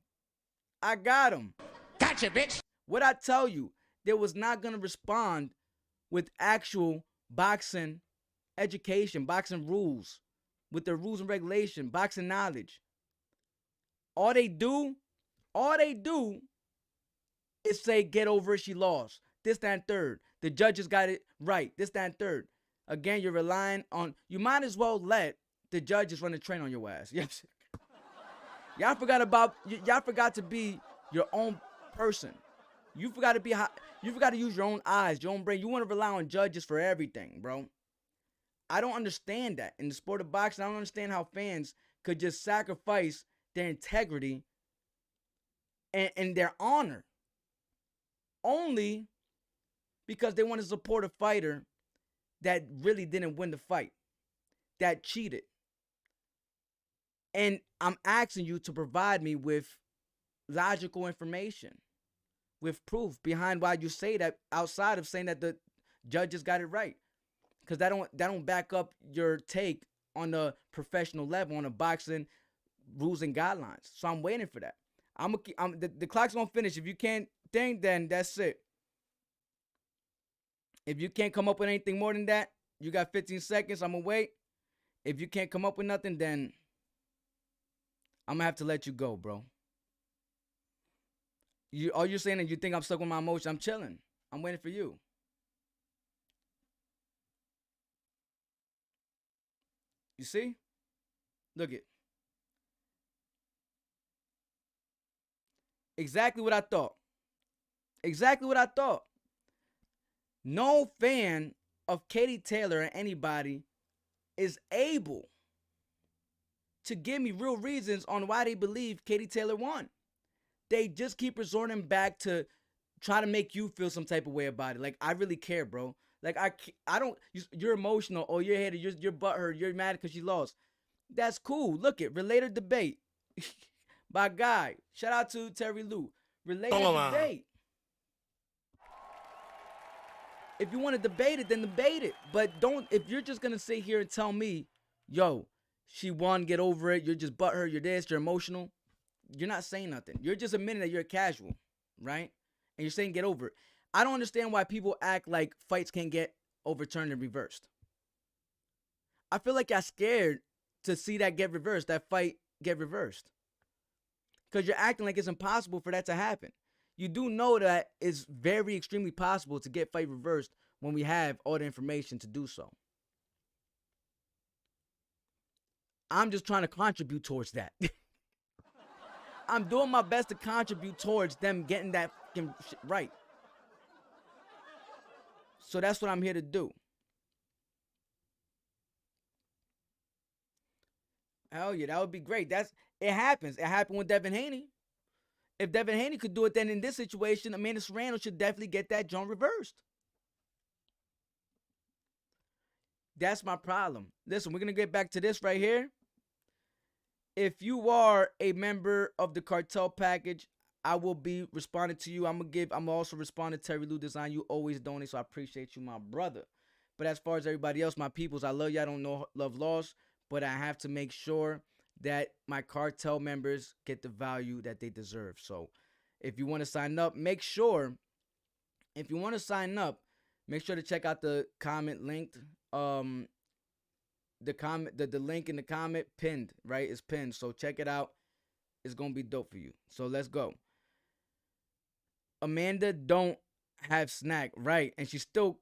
Gotcha, bitch. What I tell you, they was not gonna respond with actual boxing education, boxing rules, with the rules and regulation, boxing knowledge. All they do is say, get over it, she lost. This, that, and third. The judges got it right. This, that, and third. Again, you're relying on, you might as well let the judges run the train on your ass. Yes. Y'all forgot to be your own person. You forgot to use your own eyes, your own brain. You want to rely on judges for everything, bro. I don't understand that. In the sport of boxing, I don't understand how fans could just sacrifice their integrity and their honor only because they want to support a fighter that really didn't win the fight, that cheated. And I'm asking you to provide me with logical information, with proof behind why you say that, outside of saying that the judges got it right. Because that don't back up your take on the professional level, on the boxing rules and guidelines. So I'm waiting for that. The clock's gonna finish. If you can't think, then that's it. If you can't come up with anything more than that, you got 15 seconds. I'm gonna wait. If you can't come up with nothing, then I'm gonna have to let you go, bro. All you're saying is you think I'm stuck with my emotions. I'm chilling. I'm waiting for you. You see? Look it. Exactly what I thought. Exactly what I thought. No fan of Katie Taylor or anybody is able to give me real reasons on why they believe Katie Taylor won. They just keep resorting back to try to make you feel some type of way about it. Like, I really care, bro. Like, I don't, you're emotional, or you're hated, you're butthurt, you're mad because you lost. That's cool. Look it, relator debate by Guy. Shout out to Terry Lou. Relator debate. If you want to debate it, then debate it. But don't, if you're just going to sit here and tell me, yo, she won, get over it, you're just butthurt, you're this, you're emotional, you're not saying nothing. You're just admitting that you're casual, right? And you're saying get over it. I don't understand why people act like fights can't get overturned and reversed. I feel like y'all scared to see that get reversed, that fight get reversed. Because you're acting like it's impossible for that to happen. you do know that it's very extremely possible to get fight reversed when we have all the information to do so. I'm just trying to contribute towards that. I'm doing my best to contribute towards them getting that fucking shit right. So that's what I'm here to do. Hell yeah, that would be great. It happens. It happened with Devin Haney. If Devin Haney could do it, then in this situation, Amanda Serrano should definitely get that joint reversed. That's my problem. Listen, we're gonna get back to this right here. If you are a member of the cartel package, I will be responding to you. I'm also responding to Terry Lou Design. You always donate, so I appreciate you, my brother. But as far as everybody else, my peoples, I love you. I don't know love lost, but I have to make sure that my cartel members get the value that they deserve. So if you want to sign up, make sure to check out the comment linked. The link in the comment pinned, right? It's pinned. So check it out. It's gonna be dope for you. So let's go. Amanda don't have snack, right? And she still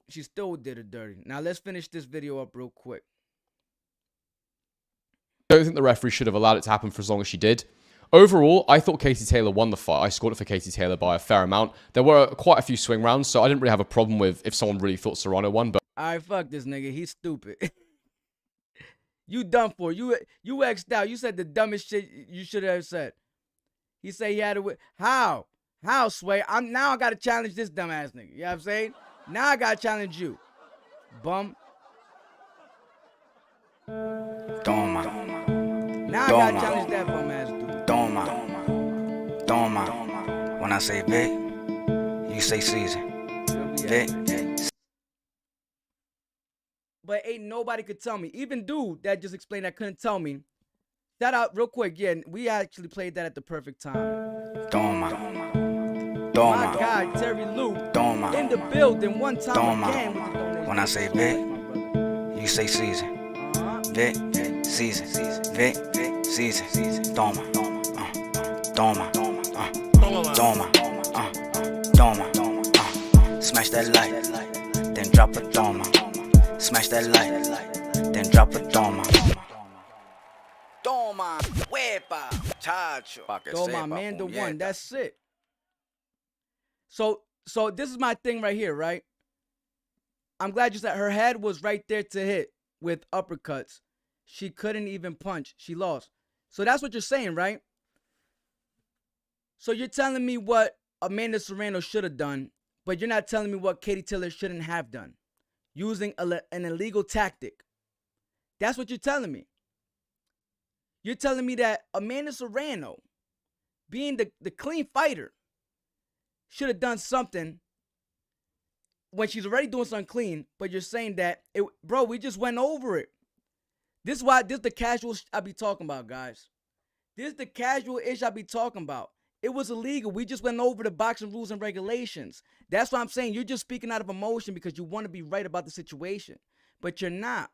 did it dirty. Now let's finish this video up real quick. I don't think the referee should have allowed it to happen for as long as she did. Overall, I thought Katie Taylor won the fight. I scored it for Katie Taylor by a fair amount. There were quite a few swing rounds, so I didn't really have a problem with if someone really thought Serrano won. But Alright, fuck this nigga. He's stupid. You done for. You X'd out. You said the dumbest shit you should have said. He said he had to win. How? How, Sway? I gotta challenge this dumbass nigga. You know what I'm saying? Now I gotta challenge you. Bum. Toma. Now I gotta challenge that bum ass dude. Toma. Toma. When I say Vic, you say Caesar. Vic. But ain't nobody could tell me. Even dude that just explained that couldn't tell me. Shout out real quick. Yeah, we actually played that at the perfect time. Toma. My Toma. God, Terry Lou. Toma. In the building one time Toma. again with the donation. When I say Vic, you say Caesar. Vic, Caesar. Vic, Caesar. Toma. Toma. Toma. Toma. Smash that light. Then drop a toma. Smash that light. Then drop a toma. Toma. Huepa. Chacho. Toma, Amanda won. That's it. So this is my thing right here, right? I'm glad you said her head was right there to hit with uppercuts. She couldn't even punch. She lost. So that's what you're saying, right? So you're telling me what Amanda Serrano should have done, but you're not telling me what Katie Taylor shouldn't have done. Using an illegal tactic. That's what you're telling me. You're telling me that Amanda Serrano, being the clean fighter, should have done something when she's already doing something clean, but you're saying that, bro, we just went over it. This is the casual I be talking about, guys. This is the casual ish I be talking about. It was illegal. We just went over the boxing rules and regulations. That's what I'm saying. You're just speaking out of emotion because you want to be right about the situation. But you're not.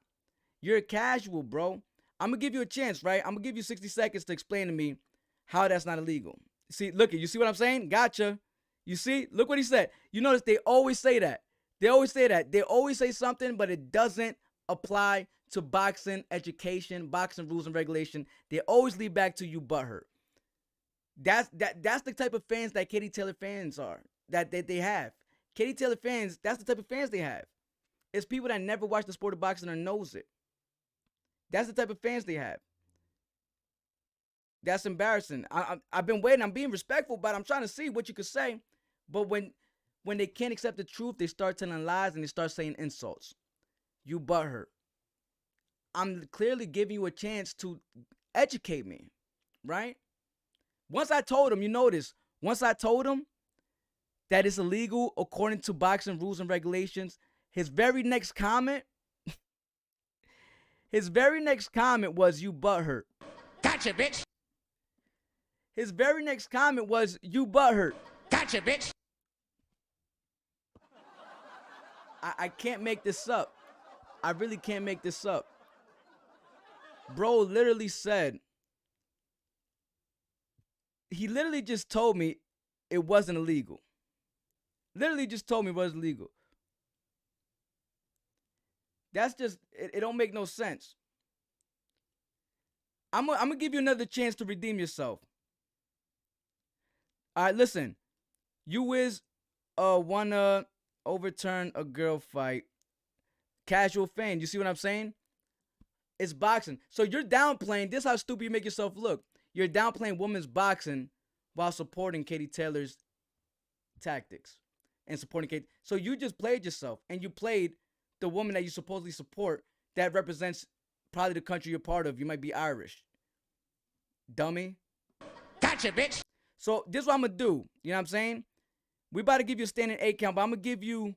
You're a casual, bro. I'm going to give you a chance, right? I'm going to give you 60 seconds to explain to me how that's not illegal. See, look, you see what I'm saying? Gotcha. You see? Look what he said. You notice they always say that. They always say that. They always say something, but it doesn't apply to boxing education, boxing rules and regulation. They always lead back to you butthurt. That's the type of fans that Katie Taylor fans are, that they have. Katie Taylor fans, that's the type of fans they have. It's people that never watch the sport of boxing or knows it. That's the type of fans they have. That's embarrassing. I've been waiting. I'm being respectful, but I'm trying to see what you could say. But when they can't accept the truth, they start telling lies and they start saying insults. You butthurt. I'm clearly giving you a chance to educate me, right? Once I told him, you notice, once I told him that it's illegal according to boxing rules and regulations, his very next comment was, you butthurt. Gotcha, bitch. His very next comment was, you butthurt. Gotcha, bitch. I can't make this up. I really can't make this up. Bro literally said, he literally just told me it wasn't illegal. Literally just told me it wasn't illegal. That's just, it don't make no sense. I'm gonna give you another chance to redeem yourself. All right, listen. You is wanna overturn a girl fight. Casual fan. You see what I'm saying? It's boxing. So you're downplaying. This is how stupid you make yourself look. You're downplaying women's boxing while supporting Katie Taylor's tactics and supporting Katie. So you just played yourself, and you played the woman that you supposedly support that represents probably the country you're part of. You might be Irish. Dummy. Gotcha, bitch. So this is what I'm going to do. You know what I'm saying? We about to give you a standing 8 count, but I'm going to give you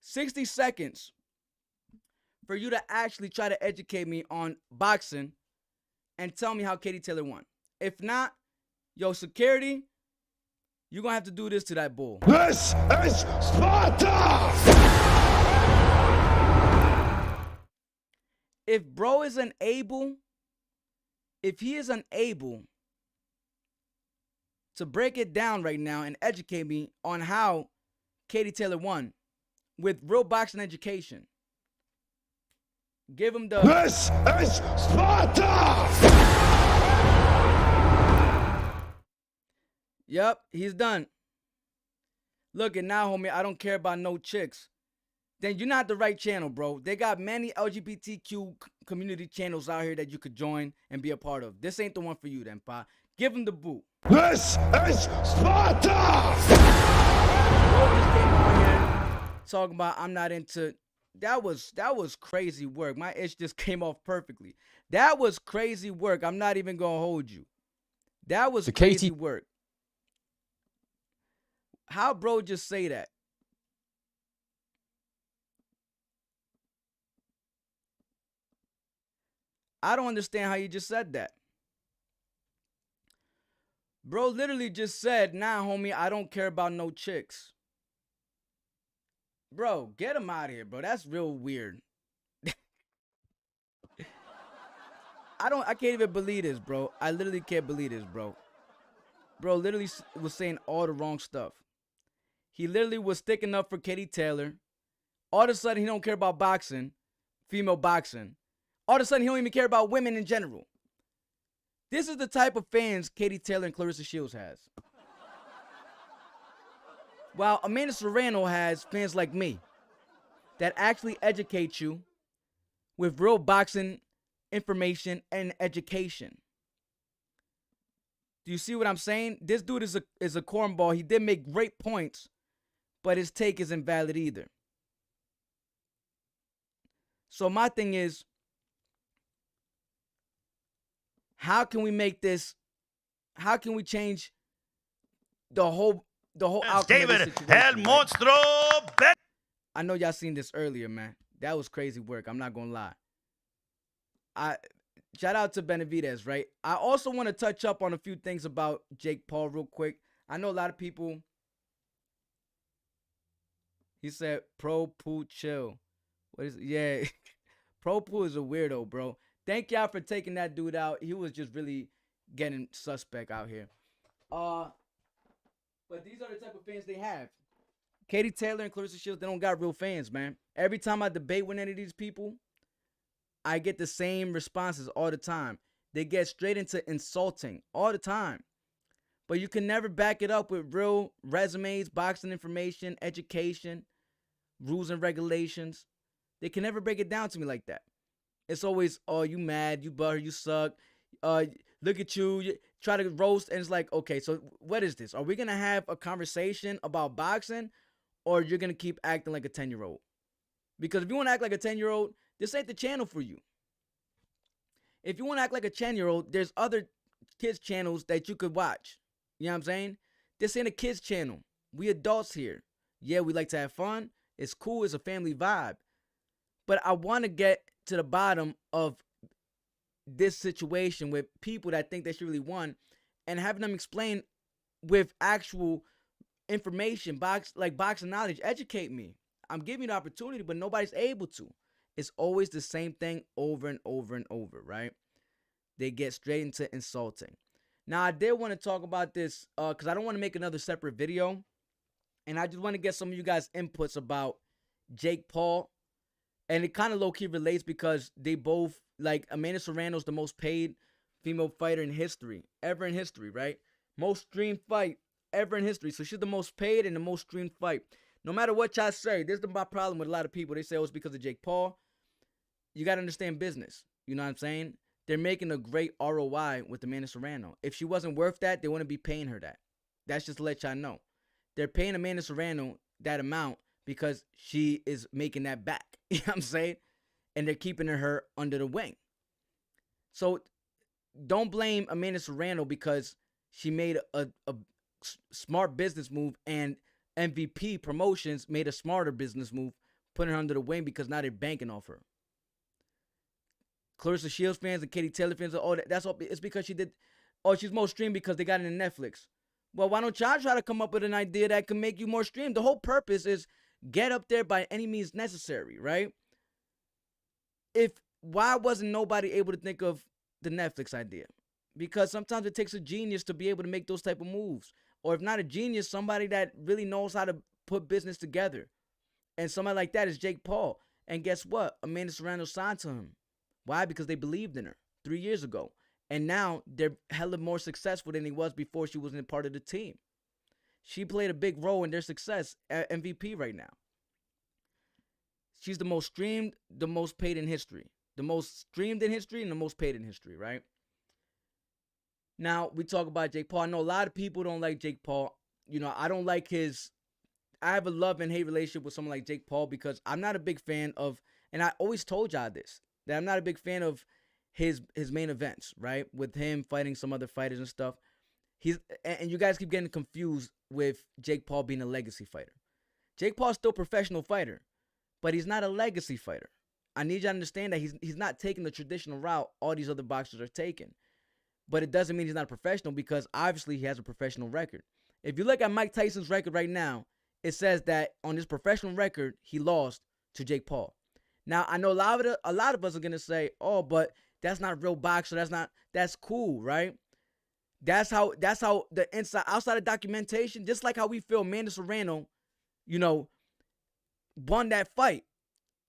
60 seconds for you to actually try to educate me on boxing and tell me how Katie Taylor won. If not, yo, security, you're going to have to do this to that bull. This is Sparta! If bro is unable, if he is unable to break it down right now and educate me on how Katie Taylor won with real boxing education, give him the... This is Sparta! Yep, he's done. Look, and now, homie, I don't care about no chicks. Then you're not the right channel, bro. They got many LGBTQ community channels out here that you could join and be a part of. This ain't the one for you, then, pa. Give him the boot. This is Sparta! Bro just came on here talking about I'm not into... That was crazy work. My itch just came off perfectly. That was crazy work. I'm not even gonna hold you. That was crazy work. How bro just say that? I don't understand how you just said that. Bro literally just said, nah, homie, I don't care about no chicks. Bro, get him out of here, bro. That's real weird. I can't even believe this, bro. I literally can't believe this, bro. Bro literally was saying all the wrong stuff. He literally was sticking up for Katie Taylor. All of a sudden, he don't care about boxing, female boxing. All of a sudden, he don't even care about women in general. This is the type of fans Katie Taylor and Clarissa Shields has. While Amanda Serrano has fans like me that actually educate you with real boxing information and education. Do you see what I'm saying? This dude is a cornball. He did make great points, but his take isn't valid either. So my thing is, how can we make this, how can we change the whole outcome of this situation, El right? Monstro! I know y'all seen this earlier, man. That was crazy work. I'm not gonna lie. Shout out to Benavidez, right? I also want to touch up on a few things about Jake Paul real quick. I know a lot of people. He said, Pro Poo chill. What is it? Yeah. Pro Poo is a weirdo, bro. Thank y'all for taking that dude out. He was just really getting suspect out here. But these are the type of fans they have. Katie Taylor and Clarissa Shields, they don't got real fans, man. Every time I debate with any of these people, I get the same responses all the time. They get straight into insulting all the time. But you can never back it up with real resumes, boxing information, education, rules and regulations. They can never break it down to me like that. It's always, oh, you mad, you butter, you suck. Look at you try to roast, and it's like, okay, so what is this? Are we going to have a conversation about boxing, or you're going to keep acting like a 10-year-old? Because if you want to act like a 10-year-old, this ain't the channel for you. If you want to act like a 10-year-old, there's other kids' channels that you could watch. You know what I'm saying? This ain't a kids' channel. We adults here. Yeah, we like to have fun. It's cool. It's a family vibe. But I want to get to the bottom of this situation with people that think they should really won, and having them explain with actual information, boxing knowledge, educate me. I'm giving you the opportunity, but nobody's able to. It's always the same thing over and over and over, right? They get straight into insulting. Now, I did want to talk about this because I don't want to make another separate video. And I just want to get some of you guys' inputs about Jake Paul. And it kind of low-key relates because they both, like, Amanda Serrano's the most paid female fighter in history, ever in history, right? Most streamed fight ever in history. So she's the most paid and the most streamed fight. No matter what y'all say, this is my problem with a lot of people. They say, oh, it's because of Jake Paul. You got to understand business. You know what I'm saying? They're making a great ROI with Amanda Serrano. If she wasn't worth that, they wouldn't be paying her that. That's just to let y'all know. They're paying Amanda Serrano that amount because she is making that back. You know what I'm saying? And they're keeping her under the wing. So don't blame Amanda Serrano because she made a smart business move, and MVP Promotions made a smarter business move, putting her under the wing because now they're banking off her. Clarissa Shields fans and Katie Taylor fans, oh, that's all. It's because she did. Oh, she's more streamed because they got it in Netflix. Well, why don't y'all try to come up with an idea that can make you more streamed? The whole purpose is get up there by any means necessary, right? Why wasn't nobody able to think of the Netflix idea? Because sometimes it takes a genius to be able to make those type of moves. Or if not a genius, somebody that really knows how to put business together. And somebody like that is Jake Paul. And guess what? Amanda Serrano signed to him. Why? Because they believed in her 3 years ago. And now they're hella more successful than he was before she wasn't a part of the team. She played a big role in their success at MVP right now. She's the most streamed, the most paid in history. The most streamed in history and the most paid in history, right? Now, we talk about Jake Paul. I know a lot of people don't like Jake Paul. You know, I don't like I have a love and hate relationship with someone like Jake Paul because I'm not a big fan of, and I always told y'all this, that I'm not a big fan of his main events, right? With him fighting some other fighters and stuff. And you guys keep getting confused with Jake Paul being a legacy fighter. Jake Paul's still a professional fighter, but he's not a legacy fighter. I need you to understand that he's not taking the traditional route all these other boxers are taking. But it doesn't mean he's not a professional because obviously he has a professional record. If you look at Mike Tyson's record right now, it says that on his professional record, he lost to Jake Paul. Now, I know a lot of us are going to say, oh, but that's not a real boxer. That's cool, right? That's how the outside of documentation, just like how we feel Amanda Serrano, won that fight.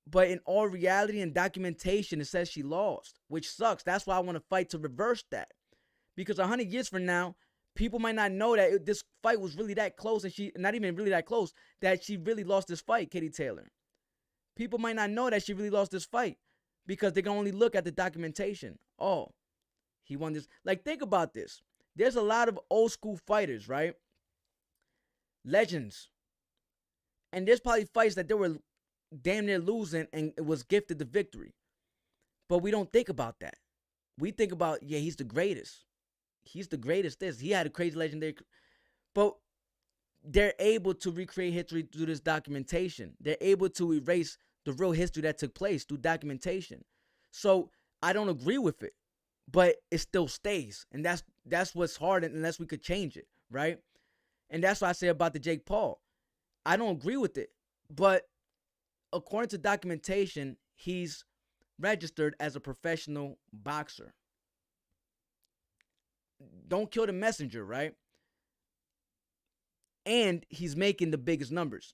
But in all reality and documentation, it says she lost, which sucks. That's why I want to fight to reverse that. Because 100 years from now, people might not know that this fight was really that close, and she, not even really that close, that she really lost this fight, Katie Taylor. People might not know that she really lost this fight because they can only look at the documentation. Oh, he won this. Like, think about this. There's a lot of old school fighters, right? Legends. And there's probably fights that they were damn near losing and it was gifted the victory. But we don't think about that. We think about, yeah, he's the greatest. He's the greatest. He had a crazy legendary. But they're able to recreate history through this documentation. They're able to erase the real history that took place through documentation. So I don't agree with it, but it still stays. And that's what's hard unless we could change it, right? And that's what I say about the Jake Paul. I don't agree with it, but according to documentation, he's registered as a professional boxer. Don't kill the messenger, right? And he's making the biggest numbers.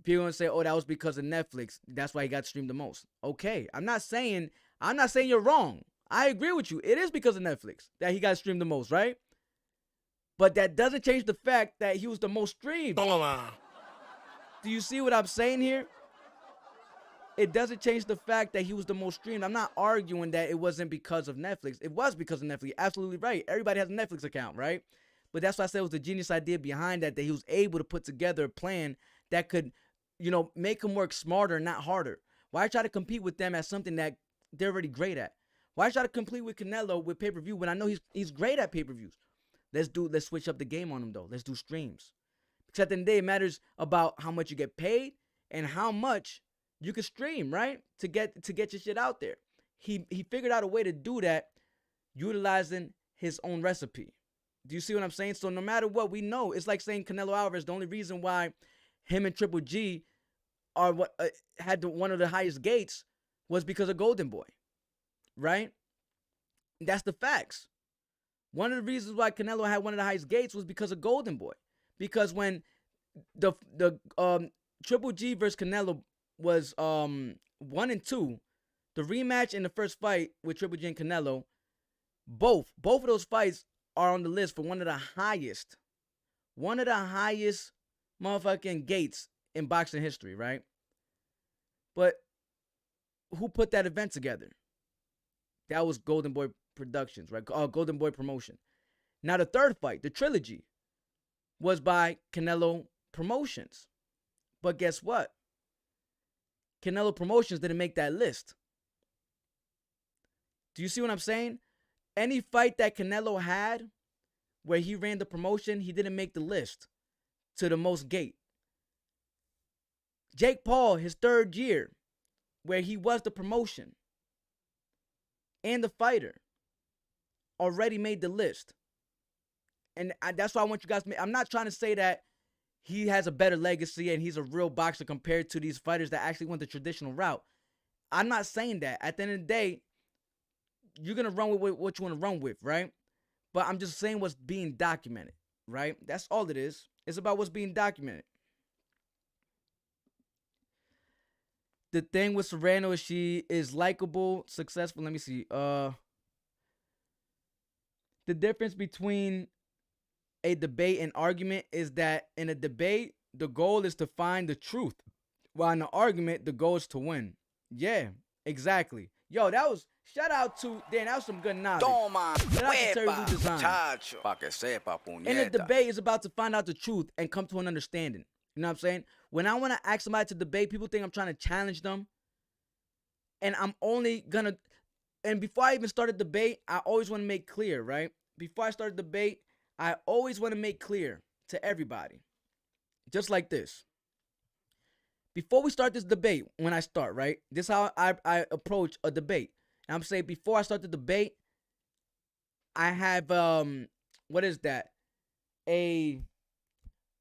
People gonna say, "Oh, that was because of Netflix. That's why he got streamed the most." Okay, I'm not saying you're wrong. I agree with you. It is because of Netflix that he got streamed the most, right? But that doesn't change the fact that he was the most streamed. Do you see what I'm saying here? It doesn't change the fact that he was the most streamed. I'm not arguing that it wasn't because of Netflix. It was because of Netflix. Absolutely right. Everybody has a Netflix account, right? But that's why I said it was the genius idea behind that he was able to put together a plan that could, make him work smarter, not harder. Why try to compete with them at something that they're already great at? Why try to compete with Canelo with pay-per-view when I know he's great at pay-per-views? Let's switch up the game on him, though. Let's do streams. Because at the end of the day, it matters about how much you get paid and how much you can stream, right? To get your shit out there. He figured out a way to do that utilizing his own recipe. Do you see what I'm saying? So no matter what, we know. It's like saying Canelo Alvarez, the only reason why him and Triple G are had one of the highest gates was because of Golden Boy, right? That's the facts. One of the reasons why Canelo had one of the highest gates was because of Golden Boy. Because when the Triple G versus Canelo was 1 and 2, the rematch in the first fight with Triple G and Canelo, both of those fights are on the list for one of the highest motherfucking gates in boxing history, right? But who put that event together? That was Golden Boy Productions, right? Golden Boy Promotion. Now the third fight, the trilogy, was by Canelo Promotions. But guess what? Canelo Promotions didn't make that list. Do you see what I'm saying? Any fight that Canelo had where he ran the promotion, he didn't make the list to the most gate. Jake Paul, his third year, where he was the promotion and the fighter, already made the list. And that's why I want you guys to I'm not trying to say that he has a better legacy and he's a real boxer compared to these fighters that actually went the traditional route. I'm not saying that. At the end of the day, you're going to run with what you want to run with, right? But I'm just saying what's being documented, right? That's all it is. It's about what's being documented. The thing with Serrano is she is likable, successful. Let me see. The difference between a debate and argument is that in a debate, the goal is to find the truth. While in an argument, the goal is to win. Yeah, exactly. Yo, that was, shout out to, damn, that was some good knowledge. Toma, Shout out to Terry Lou hueva, Design. chacho. Pa que sepa, puñeta. In a debate, is about to find out the truth and come to an understanding. You know what I'm saying? When I want to ask somebody to debate, people think I'm trying to challenge them. And I'm only gonna, and before I even start a debate, I always want to make clear, right? Before I start a debate, I always want to make clear to everybody, just like this. Before we start this debate, when I start, right? This is how I approach a debate. And I'm saying before I start the debate, I have, what is that? A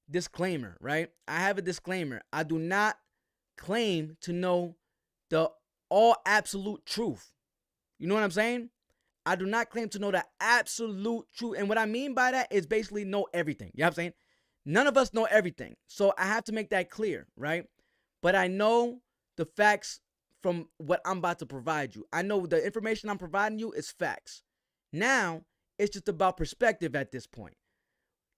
disclaimer, right? I have a disclaimer. I do not claim to know the all absolute truth. You know what I'm saying? I do not claim to know the absolute truth. And what I mean by that is basically know everything. You know what I'm saying? None of us know everything. So I have to make that clear, right? But I know the facts from what I'm about to provide you. I know the information I'm providing you is facts. Now, it's just about perspective at this point.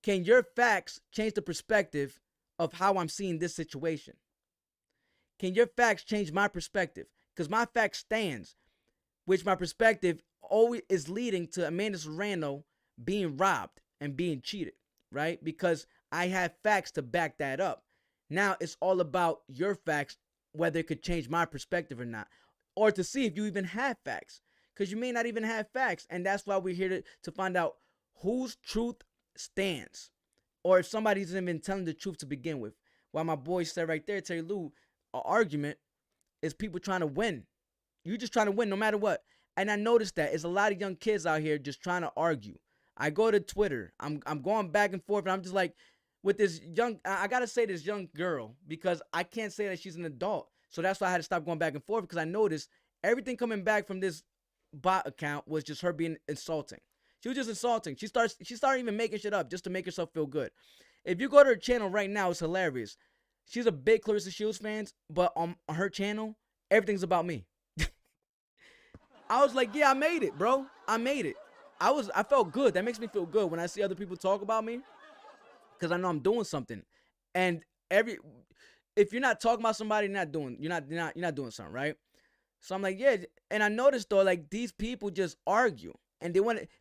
Can your facts change the perspective of how I'm seeing this situation? Can your facts change my perspective? Because my fact stands, which my perspective always is leading to Amanda Serrano being robbed and being cheated, right? Because I have facts to back that up. Now it's all about your facts, whether it could change my perspective or not, or to see if you even have facts, because you may not even have facts. And that's why we're here to find out whose truth stands, or if somebody's even telling the truth to begin with. While my boy said right there, Terry Lou, an argument is people trying to win. You just trying to win no matter what. And I noticed that there's a lot of young kids out here just trying to argue. I go to Twitter. I'm going back and forth, and I'm just like, with this young, I gotta say this young girl, because I can't say that she's an adult. So that's why I had to stop going back and forth, because I noticed everything coming back from this bot account was just her being insulting. She was just insulting. She started even making shit up just to make herself feel good. If you go to her channel right now, it's hilarious. She's a big Clarissa Shields fan, but on her channel, everything's about me. I was like, yeah, I made it, bro. I made it. I felt good. That makes me feel good when I see other people talk about me, because I know I'm doing something. And if you're not talking about somebody, you're not doing something, right? So I'm like, yeah. And I noticed though, like, these people just argue, and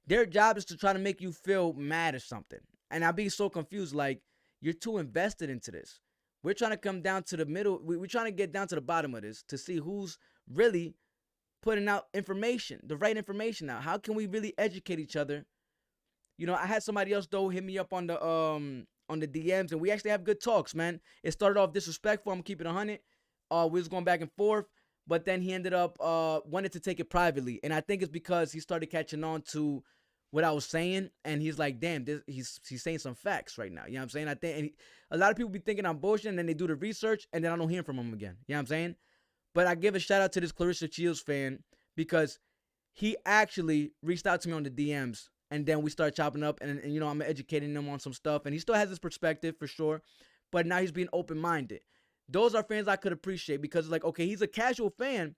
their job is to try to make you feel mad or something. And I'll be so confused, like, you're too invested into this. We're trying to come down to the middle. We're trying to get down to the bottom of this to see who's really putting out information, the right information out. How can we really educate each other? You know, I had somebody else though hit me up on the DMs, and we actually have good talks, man. It started off disrespectful. I'm keeping it 100. We was going back and forth, but then he ended up wanted to take it privately, and I think it's because he started catching on to what I was saying, and he's like, damn, he's saying some facts right now. You know what I'm saying? I think, and a lot of people be thinking I'm bullshit, and then they do the research, and then I don't hear from him again. You know what I'm saying? But I give a shout out to this Clarissa Shields fan, because he actually reached out to me on the DMs And then we start chopping up, and you know, I'm educating him on some stuff, and he still has his perspective for sure, but now he's being open-minded. Those are fans I could appreciate, because like, okay, he's a casual fan,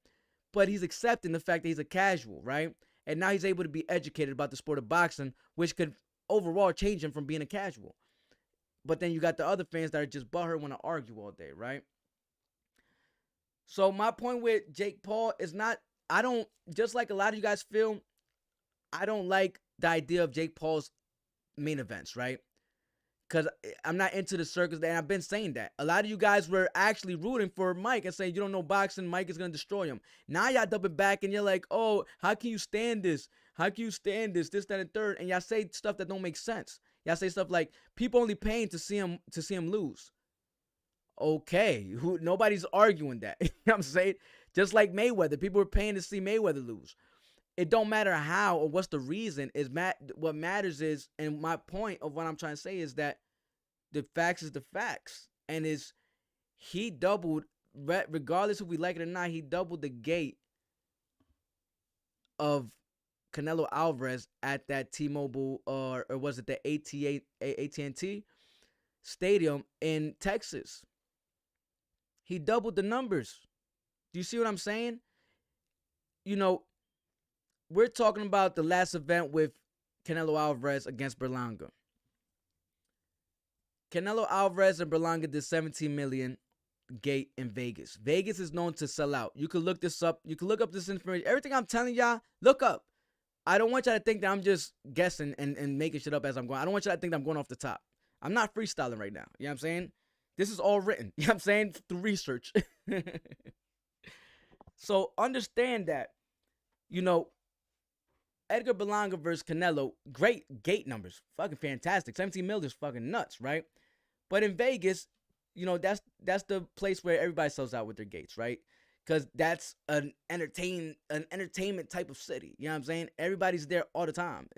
but he's accepting the fact that he's a casual, right? And now he's able to be educated about the sport of boxing, which could overall change him from being a casual. But then you got the other fans that are just butthurt, want to argue all day, right? So my point with Jake Paul is not, I don't, just like a lot of you guys feel, I don't like the idea of Jake Paul's main events, right? Because I'm not into the circus, and I've been saying that. A lot of you guys were actually rooting for Mike and saying, you don't know boxing, Mike is going to destroy him. Now y'all double back and you're like, oh, how can you stand this? How can you stand this, that, and third? And y'all say stuff that don't make sense. Y'all say stuff like, people only paying to see him lose. Okay, nobody's arguing that. You know what I'm saying? Just like Mayweather, people were paying to see Mayweather lose. It don't matter how or what's the reason. What matters is, and my point of what I'm trying to say is that the facts is the facts. And he doubled, regardless if we like it or not, he doubled the gate of Canelo Alvarez at that T-Mobile, or was it the AT&T Stadium in Texas. He doubled the numbers. Do you see what I'm saying? You know, we're talking about the last event with Canelo Alvarez against Berlanga. Canelo Alvarez and Berlanga did 17 million gate in Vegas. Vegas is known to sell out. You can look this up. You can look up this information. Everything I'm telling y'all, look up. I don't want y'all to think that I'm just guessing and making shit up as I'm going. I don't want y'all to think that I'm going off the top. I'm not freestyling right now. You know what I'm saying? This is all written. You know what I'm saying? Through research. So understand that, you know, Edgar Berlanga versus Canelo, great gate numbers. Fucking fantastic. 17 million is fucking nuts, right? But in Vegas, you know, that's the place where everybody sells out with their gates, right? Because that's an entertainment type of city. You know what I'm saying? Everybody's there all the time.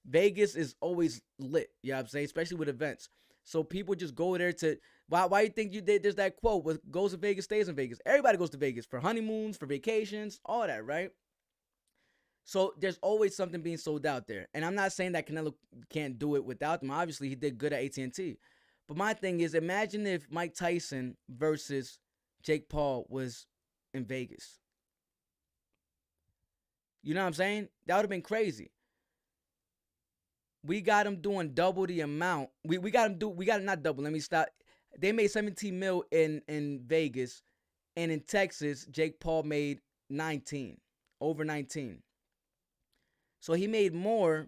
Vegas is always lit, you know what I'm saying? Especially with events. So people just go there to, why you think there's that quote, what goes to Vegas stays in Vegas. Everybody goes to Vegas for honeymoons, for vacations, all that, right? So there's always something being sold out there. And I'm not saying that Canelo can't do it without them. Obviously, he did good at AT&T. But my thing is, imagine if Mike Tyson versus Jake Paul was in Vegas. You know what I'm saying? That would have been crazy. We got him doing double the amount. We got him not double. Let me stop. They made 17 mil in Vegas. And in Texas, Jake Paul made 19. Over 19. So he made more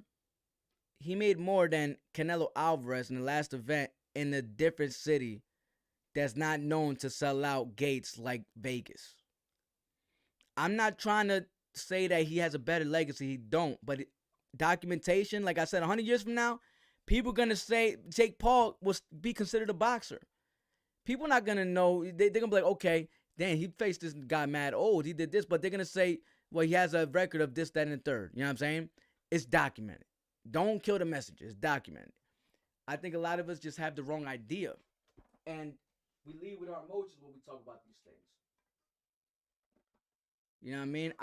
than Canelo Alvarez in the last event in a different city that's not known to sell out gates like Vegas. I'm not trying to say that he has a better legacy. He don't. But documentation, like I said, 100 years from now, people are going to say Jake Paul will be considered a boxer. People not going to know. They're going to be like, okay, damn, he faced this guy mad old. He did this. But they're going to say, well, he has a record of this, that, and the third. You know what I'm saying? It's documented. Don't kill the message. It's documented. I think a lot of us just have the wrong idea. And we lead with our emotions when we talk about these things. You know what I mean?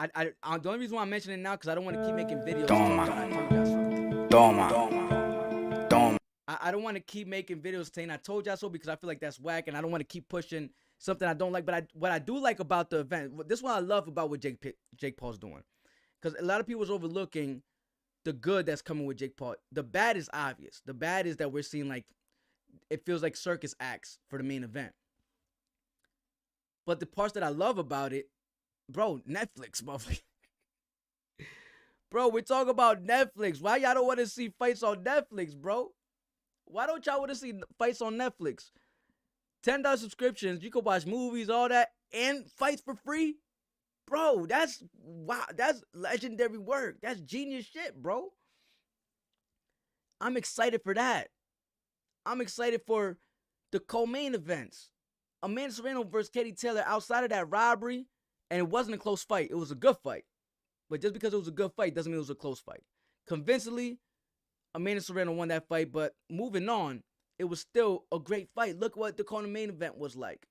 The only reason why I'm mentioning it now, because I don't want to keep making videos. I don't want to keep making videos saying I told y'all so, because I feel like that's whack, and I don't want to keep pushing something I don't like. But what I do like about the event, this is what I love about what Jake Paul's doing. Because a lot of people is overlooking the good that's coming with Jake Paul. The bad is obvious. The bad is that we're seeing, like, it feels like circus acts for the main event. But the parts that I love about it, bro, Netflix, motherfucker. Bro, we're talking about Netflix. Why y'all don't want to see fights on Netflix, bro? Why don't y'all want to see fights on Netflix? $10 subscriptions, you can watch movies, all that, and fights for free? Bro, that's wow. That's legendary work. That's genius shit, bro. I'm excited for that. I'm excited for the co-main events. Amanda Serrano versus Katie Taylor, outside of that robbery, and it wasn't a close fight. It was a good fight. But just because it was a good fight doesn't mean it was a close fight. Convincingly, Amanda Serrano won that fight, but moving on, it was still a great fight. Look what the co-main event was like.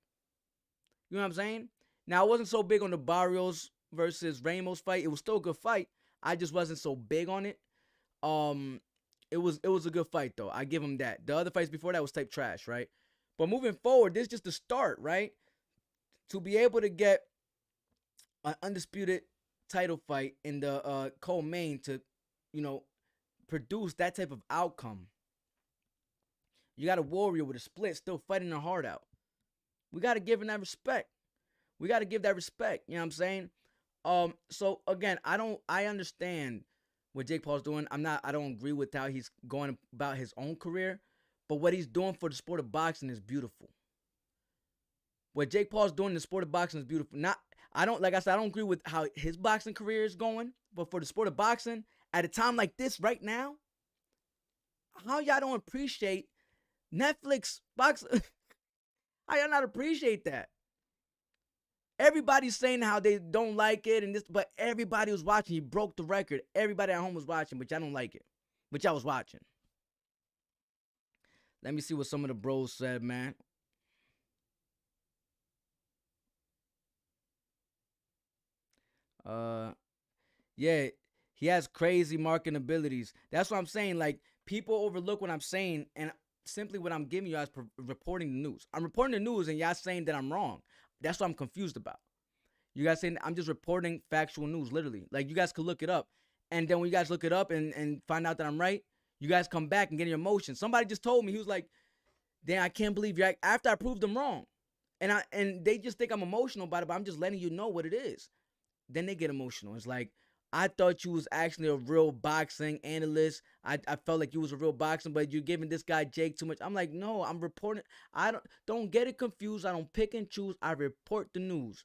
You know what I'm saying? Now, I wasn't so big on the Barrios versus Ramos fight. It was still a good fight. I just wasn't so big on it. It was a good fight though. I give him that. The other fights before that was type trash, right? But moving forward, this is just the start, right? To be able to get an undisputed title fight in the co-main to, you know, produce that type of outcome. You got a warrior with a split still fighting their heart out. We got to give him that respect. We got to give that respect. You know what I'm saying? So again, I understand what Jake Paul's doing. I don't agree with how he's going about his own career, but what he's doing for the sport of boxing is beautiful. What Jake Paul's doing in the sport of boxing is beautiful. I don't agree with how his boxing career is going, but for the sport of boxing, at a time like this right now, how y'all don't appreciate Netflix boxing? How y'all not appreciate that? Everybody's saying how they don't like it and this, but everybody was watching. He broke the record. Everybody at home was watching, but y'all don't like it. But y'all was watching. Let me see what some of the bros said, man. Yeah, he has crazy marketing abilities. That's what I'm saying. Like, people overlook what I'm saying, and simply what I'm giving you as reporting the news. I'm reporting the news, and y'all saying that I'm wrong. That's what I'm confused about. You guys saying I'm just reporting factual news, literally. Like, you guys could look it up, and then when you guys look it up and find out that I'm right, you guys come back and get your emotions. Somebody just told me, he was like, "Damn, I can't believe you're," after I proved them wrong, and they just think I'm emotional about it, but I'm just letting you know what it is. Then they get emotional. It's like, I thought you was actually a real boxing analyst. I felt like you was a real boxing, but you're giving this guy Jake too much. I'm like, no, I'm reporting. I don't get it confused. I don't pick and choose. I report the news.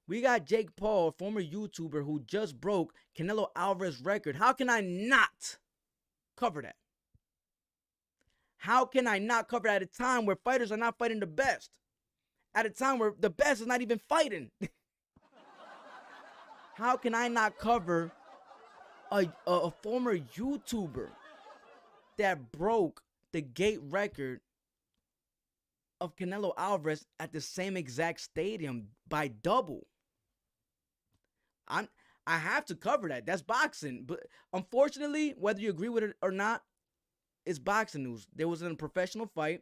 We got Jake Paul, a former YouTuber who just broke Canelo Alvarez's record. How can I not cover that? How can I not cover that at a time where fighters are not fighting the best? At a time where the best is not even fighting? How can I not cover a former YouTuber that broke the gate record of Canelo Alvarez at the same exact stadium by double? I have to cover that. That's boxing. But unfortunately, whether you agree with it or not, it's boxing news. There was a professional fight.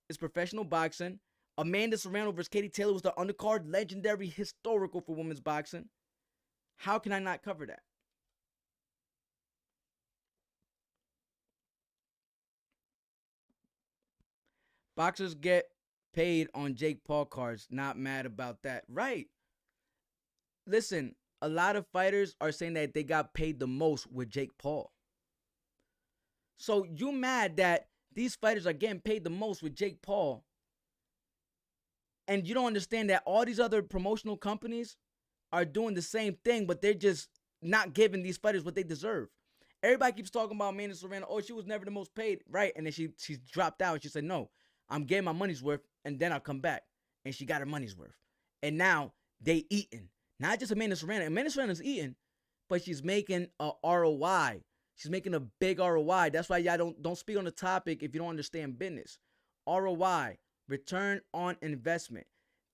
It's professional boxing. Amanda Serrano versus Katie Taylor was the undercard. Legendary, historical for women's boxing. How can I not cover that? Boxers get paid on Jake Paul cards. Not mad about that. Right. Listen, a lot of fighters are saying that they got paid the most with Jake Paul. So you mad that these fighters are getting paid the most with Jake Paul, and you don't understand that all these other promotional companies are doing the same thing, but they're just not giving these fighters what they deserve. Everybody keeps talking about Amanda Serrano. Oh, she was never the most paid, right? And then she dropped out and she said, "No, I'm getting my money's worth, and then I'll come back." And she got her money's worth. And now they eating. Not just Amanda Serrano. Amanda Serrano's eating, but she's making a ROI. She's making a big ROI. That's why y'all don't speak on the topic if you don't understand business. ROI, return on investment.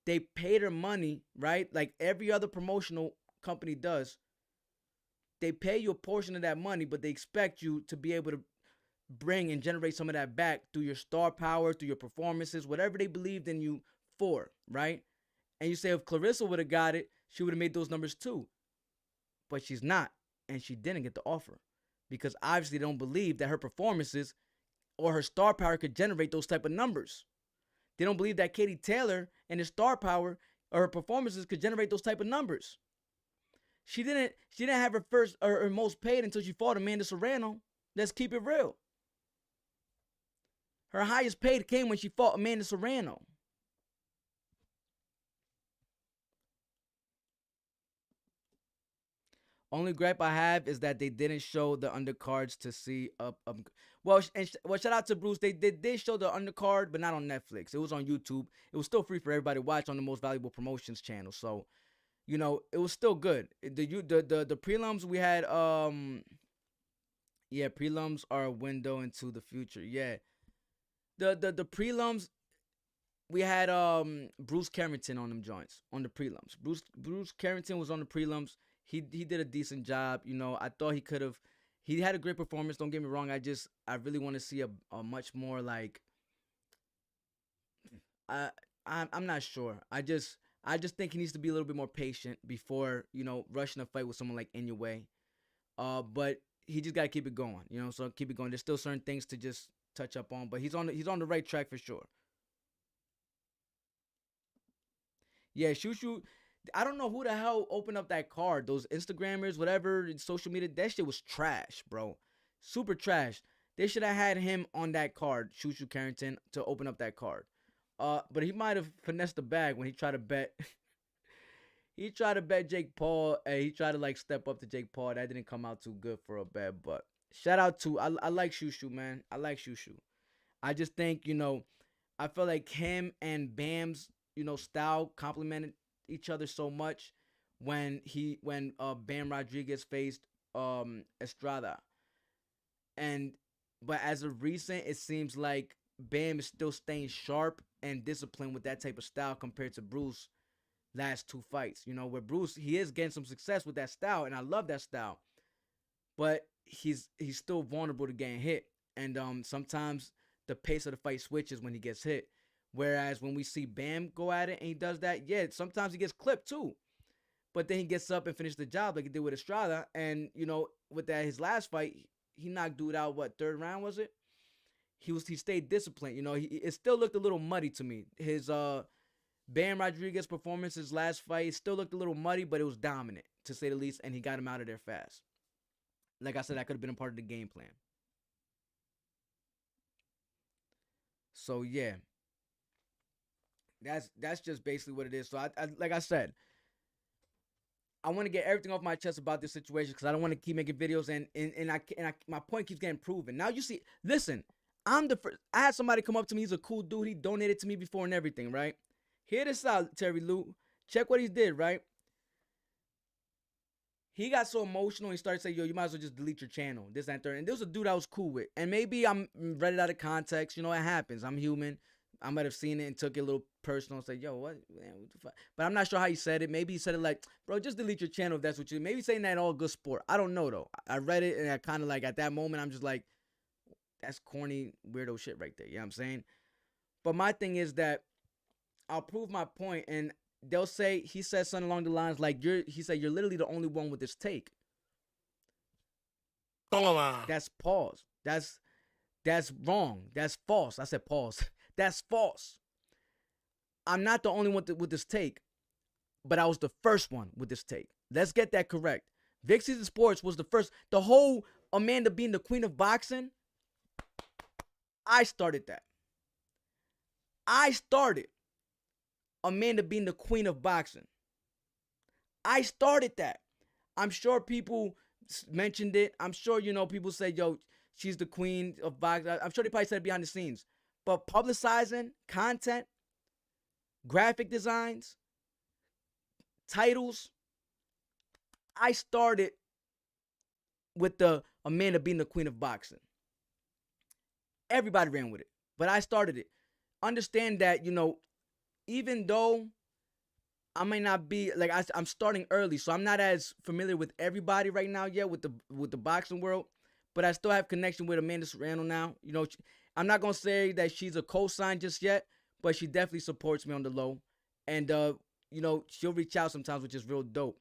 They paid her money, right? Like every other promotional company does. They pay you a portion of that money, but they expect you to be able to bring and generate some of that back through your star power, through your performances, whatever they believed in you for, right? And you say if Clarissa would have got it, she would have made those numbers too. But she's not, and she didn't get the offer because obviously they don't believe that her performances or her star power could generate those type of numbers. They don't believe that Katie Taylor and her star power or her performances could generate those type of numbers. She didn't have her first or her most paid until she fought Amanda Serrano. Let's keep it real. Her highest paid came when she fought Amanda Serrano. Only gripe I have is that they didn't show the undercards to see up. Well, shout out to Bruce. They did show the undercard, but not on Netflix. It was on YouTube. It was still free for everybody to watch on the Most Valuable Promotions channel. So, you know, it was still good. The prelims we had. Yeah, prelims are a window into the future. Yeah, the prelims we had Bruce Carrington on them joints on the prelims. Bruce Carrington was on the prelims. He did a decent job. You know, I thought he could have he had a great performance. Don't get me wrong. I really want to see a much more like. I'm not sure. I just think he needs to be a little bit more patient before rushing a fight with someone like Inoue. But he just gotta keep it going. So keep it going. There's still certain things to just touch up on, but he's on the right track for sure. Yeah, Shushu. I don't know who the hell opened up that card. Those Instagrammers, whatever, social media, that shit was trash, bro. Super trash. They should have had him on that card, Shushu Carrington, to open up that card. But he might have finessed the bag when he tried to bet. He tried to bet Jake Paul, and he tried to like step up to Jake Paul. That didn't come out too good for a bet. But shout out to I like Shushu, man. I like Shushu. I just think I feel like him and Bam's style complemented each other so much when Bam Rodriguez faced Estrada. But as of recent, it seems like Bam is still staying sharp and disciplined with that type of style compared to Bruce last 2 fights. Where Bruce, he is getting some success with that style, and I love that style. But he's still vulnerable to getting hit. And sometimes the pace of the fight switches when he gets hit. Whereas when we see Bam go at it and he does that, yeah, sometimes he gets clipped too. But then he gets up and finishes the job like he did with Estrada. And, with that his last fight, he knocked dude out, what, 3rd round was it? He stayed disciplined. It still looked a little muddy to me. His Bam Rodriguez performance, his last fight, it still looked a little muddy, but it was dominant, to say the least, and he got him out of there fast. Like I said, that could have been a part of the game plan. So, yeah. That's just basically what it is. So I like I said, I want to get everything off my chest about this situation because I don't want to keep making videos and my point keeps getting proven. Now you see, listen, I'm the first. I had somebody come up to me. He's a cool dude. He donated to me before and everything, right? Hear this out, Terry Lou. Check what he did, right? He got so emotional. He started saying, "Yo, you might as well just delete your channel." This and third. And there was a dude I was cool with, and maybe I'm read it out of context. It happens. I'm human. I might have seen it and took it a little personal and said, yo, what, man, what the fuck? But I'm not sure how he said it. Maybe he said it like, bro, just delete your channel if that's what you, maybe saying that all good sport. I don't know, though. I read it and I kind of like, at that moment, I'm just like, that's corny, weirdo shit right there. You know what I'm saying? But my thing is that I'll prove my point and they'll say, he said something along the lines like, he said, you're literally the only one with this take. That's pause. That's wrong. That's false. I said pause. That's false. I'm not the only one with this take, but I was the first one with this take. Let's get that correct. Vic Season Sports was the first. The whole Amanda being the queen of boxing, I started that. I started Amanda being the queen of boxing. I started that. I'm sure people mentioned it. I'm sure, people say, yo, she's the queen of boxing. I'm sure they probably said it behind the scenes. But publicizing content, graphic designs, titles, I started with the Amanda being the queen of boxing. Everybody ran with it, but I started it. Understand that, even though I may not be, like, I'm starting early, so I'm not as familiar with everybody right now yet with the boxing world, but I still have connection with Amanda Serrano now. I'm not going to say that she's a cosign just yet, but she definitely supports me on the low. And, she'll reach out sometimes, which is real dope.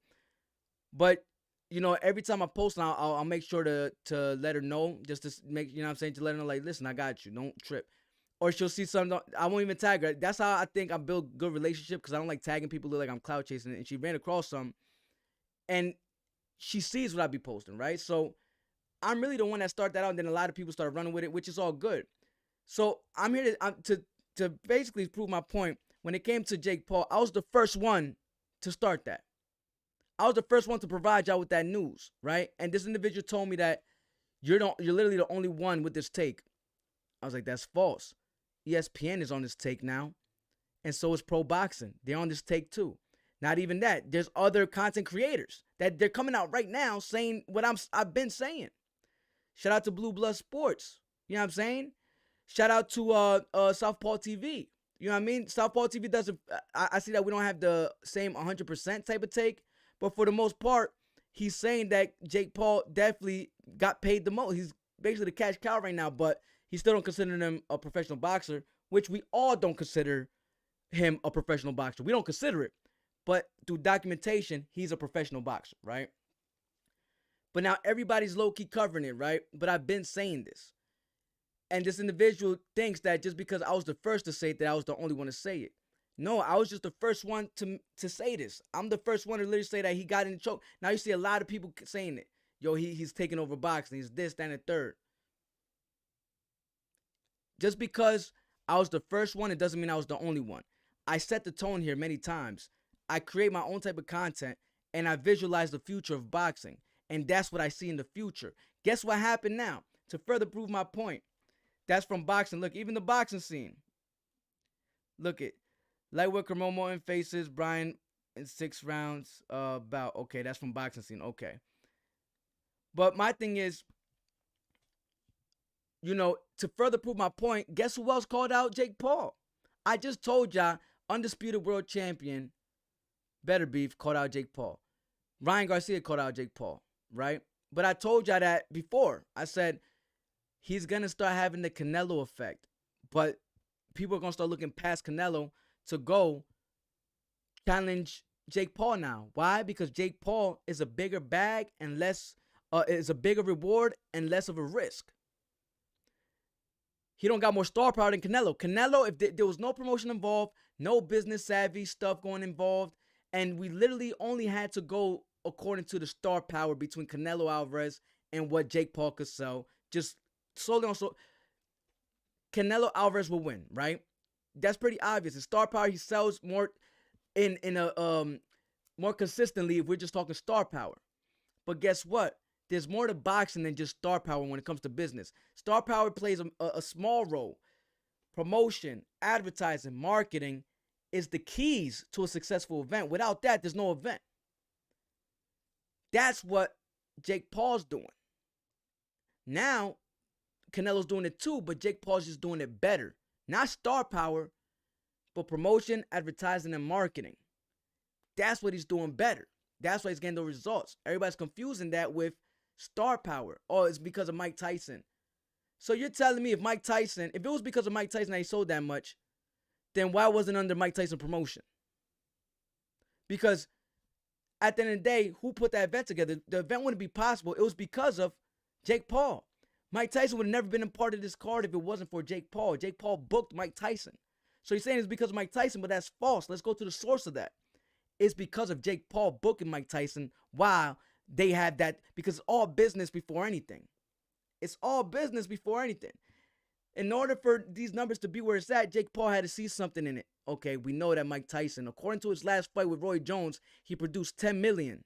But, every time I post, I'll make sure to let her know, just to make, to let her know, like, listen, I got you. Don't trip. Or she'll see something, I won't even tag her. That's how I think I build good relationship, because I don't like tagging people who look like I'm cloud chasing. And she ran across some, and she sees what I be posting, right? So I'm really the one that started that out, and then a lot of people started running with it, which is all good. So I'm here to basically prove my point. When it came to Jake Paul, I was the first one to start that. I was the first one to provide y'all with that news, right? And this individual told me that you're literally the only one with this take. I was like, that's false. ESPN is on this take now, and so is Pro Boxing. They're on this take too. Not even that. There's other content creators that they're coming out right now saying what I've been saying. Shout out to Blue Blood Sports. You know what I'm saying? Shout out to Southpaw TV. You know what I mean? Southpaw TV doesn't. I see that we don't have the same 100% type of take, but for the most part, he's saying that Jake Paul definitely got paid the most. He's basically the cash cow right now, but he still don't consider him a professional boxer, which we all don't consider him a professional boxer. We don't consider it. But through documentation, he's a professional boxer, right? But now everybody's low-key covering it, right? But I've been saying this. And this individual thinks that just because I was the first to say it, that I was the only one to say it. No, I was just the first one to say this. I'm the first one to literally say that he got in the choke. Now you see a lot of people saying it. Yo, he's taking over boxing. He's this, that, and the third. Just because I was the first one, it doesn't mean I was the only one. I set the tone here many times. I create my own type of content, and I visualize the future of boxing. And that's what I see in the future. Guess what happened now? To further prove my point. That's from boxing. Look, even the boxing scene. Look it. Lightweight Carmomo and faces Brian in 6 rounds. Bout. Okay, that's from boxing scene. Okay. But my thing is, you know, to further prove my point, guess who else called out Jake Paul? I just told y'all, undisputed world champion, Better Beef, called out Jake Paul. Ryan Garcia called out Jake Paul, right? But I told y'all that before. I said, he's going to start having the Canelo effect. But people are going to start looking past Canelo to go challenge Jake Paul now. Why? Because Jake Paul is a bigger bag and less, is a bigger reward and less of a risk. He don't got more star power than Canelo. Canelo, if there was no promotion involved, no business savvy stuff going involved, and we literally only had to go according to the star power between Canelo Alvarez and what Jake Paul could sell, just solely on Canelo Alvarez will win, right? That's pretty obvious. The star power, he sells more in a more consistently if we're just talking star power. But guess what? There's more to boxing than just star power when it comes to business. Star power plays a small role. Promotion, advertising, marketing is the keys to a successful event. Without that, there's no event. That's what Jake Paul's doing. Now, Canelo's doing it too, but Jake Paul's just doing it better. Not star power, but promotion, advertising, and marketing. That's what he's doing better. That's why he's getting the results. Everybody's confusing that with star power. Oh, it's because of Mike Tyson. So you're telling me if it was because of Mike Tyson that he sold that much, then why wasn't it under Mike Tyson promotion? Because at the end of the day, who put that event together? The event wouldn't be possible. It was because of Jake Paul. Mike Tyson would have never been a part of this card if it wasn't for Jake Paul. Jake Paul booked Mike Tyson. So you're saying it's because of Mike Tyson, but that's false. Let's go to the source of that. It's because of Jake Paul booking Mike Tyson while they had that, because it's all business before anything. It's all business before anything. In order for these numbers to be where it's at, Jake Paul had to see something in it. Okay, we know that Mike Tyson, according to his last fight with Roy Jones, he produced $10 million.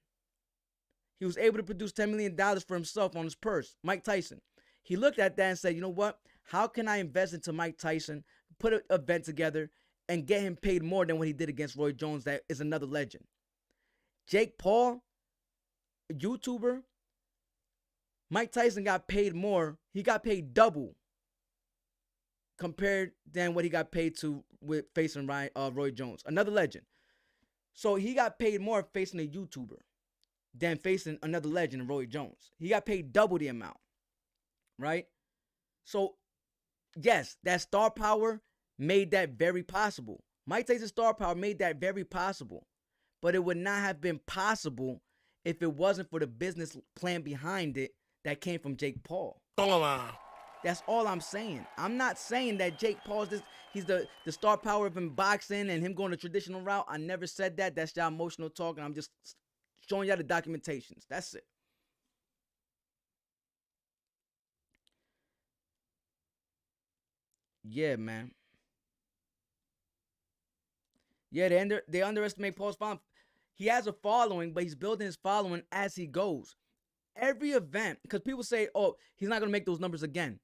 He was able to produce $10 million for himself on his purse. Mike Tyson. He looked at that and said, you know what? How can I invest into Mike Tyson, put an event together, and get him paid more than what he did against Roy Jones? That is another legend. Jake Paul, YouTuber, Mike Tyson got paid more. He got paid double compared than what he got paid to with facing Roy Jones, another legend. So he got paid more facing a YouTuber than facing another legend, Roy Jones. He got paid double the amount, right? So yes, that star power made that very possible. Mike Tyson's star power made that very possible, but it would not have been possible if it wasn't for the business plan behind it that came from Jake Paul. That's all I'm saying. I'm not saying that Jake Paul's he's the star power of him boxing and him going the traditional route. I never said that. That's y'all emotional talk, and I'm just showing y'all the documentations. That's it. Yeah, man. Yeah, they underestimate Paul's following. He has a following, but he's building his following as he goes. Every event, because people say, oh, he's not going to make those numbers again.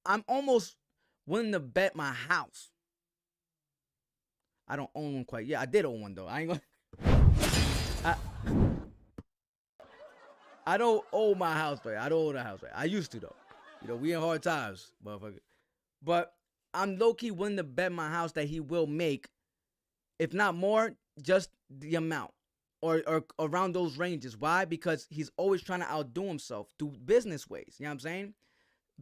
I'm almost willing to bet my house. I don't own one quite. Yeah, I did own one, though. I ain't gonna... I don't own my house, right? I don't own a house, right? I used to, though. You know, we in hard times, motherfucker. But I'm low-key willing to bet my house that he will make, if not more, just the amount. or around those ranges. Why? Because he's always trying to outdo himself through business ways. You know what I'm saying?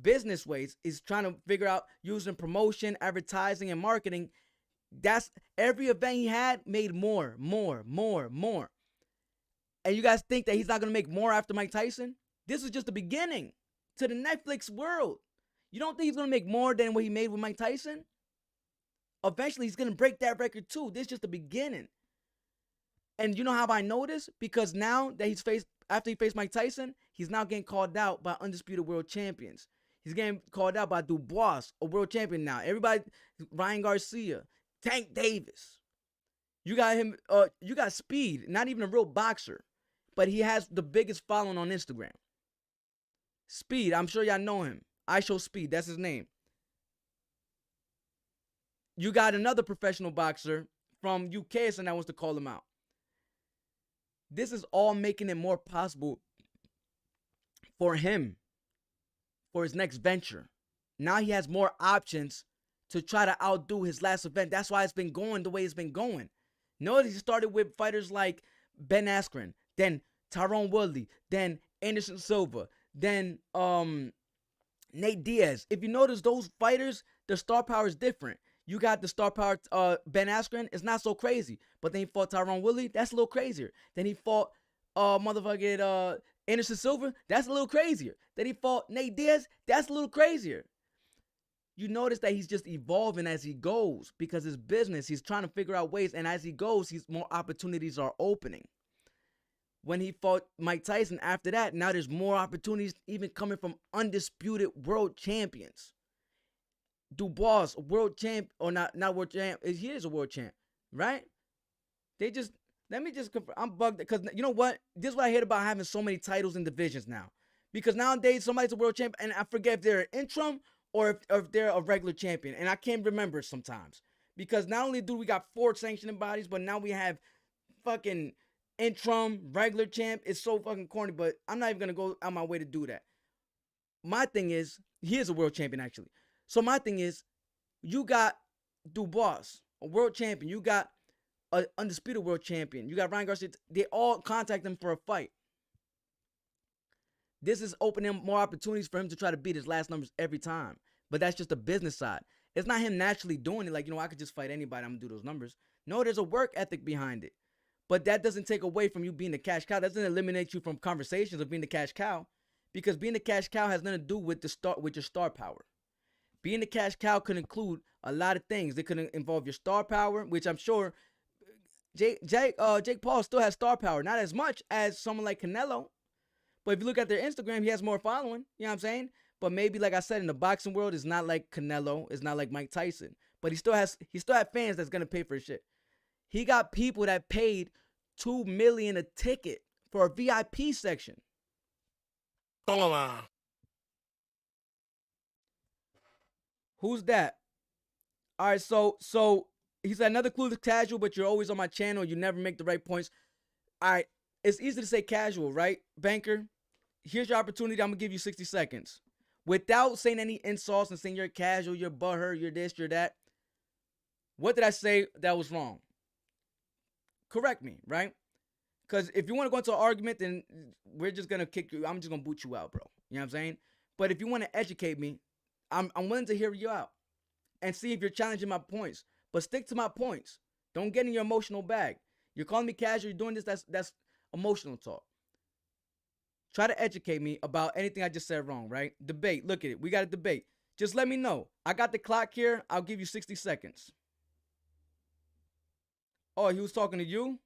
Business ways is trying to figure out using promotion, advertising, and marketing. That's every event he had made more. And you guys think that he's not gonna make more after Mike Tyson? This is just the beginning to the Netflix world. You don't think he's gonna make more than what he made with Mike Tyson? Eventually, he's gonna break that record too. This is just the beginning. And you know how I know this? Because now that after he faced Mike Tyson, he's now getting called out by undisputed world champions. He's getting called out by Dubois, a world champion now. Everybody, Ryan Garcia, Tank Davis. You got him. You got Speed, not even a real boxer, but he has the biggest following on Instagram. Speed, I'm sure y'all know him. I Show Speed, that's his name. You got another professional boxer from UK, and that wants to call him out. This is all making it more possible for him, for his next venture. Now he has more options to try to outdo his last event. That's why it's been going the way it's been going. Notice he started with fighters like Ben Askren, then Tyrone Woodley, then Anderson Silva, then Nate Diaz. If you notice, those fighters, their star power is different. You got the star power, Ben Askren, it's not so crazy. But then he fought Tyrone Woodley, that's a little crazier. Then he fought Anderson Silva, that's a little crazier. Then he fought Nate Diaz, that's a little crazier. You notice that he's just evolving as he goes because his business, he's trying to figure out ways, and as he goes, more opportunities are opening. When he fought Mike Tyson, after that, now there's more opportunities even coming from undisputed world champions. Dubois, world champ, or not world champ, he is a world champ, right? Let me just confirm, I'm bugged, because you know what? This is what I hate about having so many titles and divisions now. Because nowadays, somebody's a world champ, and I forget if they're an interim or if they're a regular champion, and I can't remember sometimes. Because not only do we got 4 sanctioning bodies, but now we have fucking interim, regular champ. It's so fucking corny, but I'm not even going to go out my way to do that. My thing is, he is a world champion, actually. So my thing is, you got Dubois, a world champion. You got an undisputed world champion. You got Ryan Garcia. They all contact him for a fight. This is opening more opportunities for him to try to beat his last numbers every time. But that's just the business side. It's not him naturally doing it. Like, I could just fight anybody. I'm going to do those numbers. No, there's a work ethic behind it. But that doesn't take away from you being the cash cow. That doesn't eliminate you from conversations of being the cash cow. Because being the cash cow has nothing to do with your star power. Being the cash cow could include a lot of things. It could involve your star power, which I'm sure Jake Paul still has star power. Not as much as someone like Canelo. But if you look at their Instagram, he has more following. You know what I'm saying? But maybe, like I said, in the boxing world, it's not like Canelo. It's not like Mike Tyson. But he still has fans that's going to pay for his shit. He got people that paid $2 million a ticket for a VIP section. Toma. Who's that? All right, so he said another clue is casual, but you're always on my channel. You never make the right points. All right, it's easy to say casual, right, Banker? Here's your opportunity. I'm going to give you 60 seconds. Without saying any insults and saying you're casual, you're butthurt, you're this, you're that. What did I say that was wrong? Correct me, right? Because if you want to go into an argument, then we're just going to kick you. I'm just going to boot you out, bro. You know what I'm saying? But if you want to educate me, I'm willing to hear you out and see if you're challenging my points. But stick to my points. Don't get in your emotional bag. You're calling me casual. You're doing this. That's emotional talk. Try to educate me about anything I just said wrong, right? Debate. Look at it. We got a debate. Just let me know. I got the clock here. I'll give you 60 seconds. Oh, he was talking to you?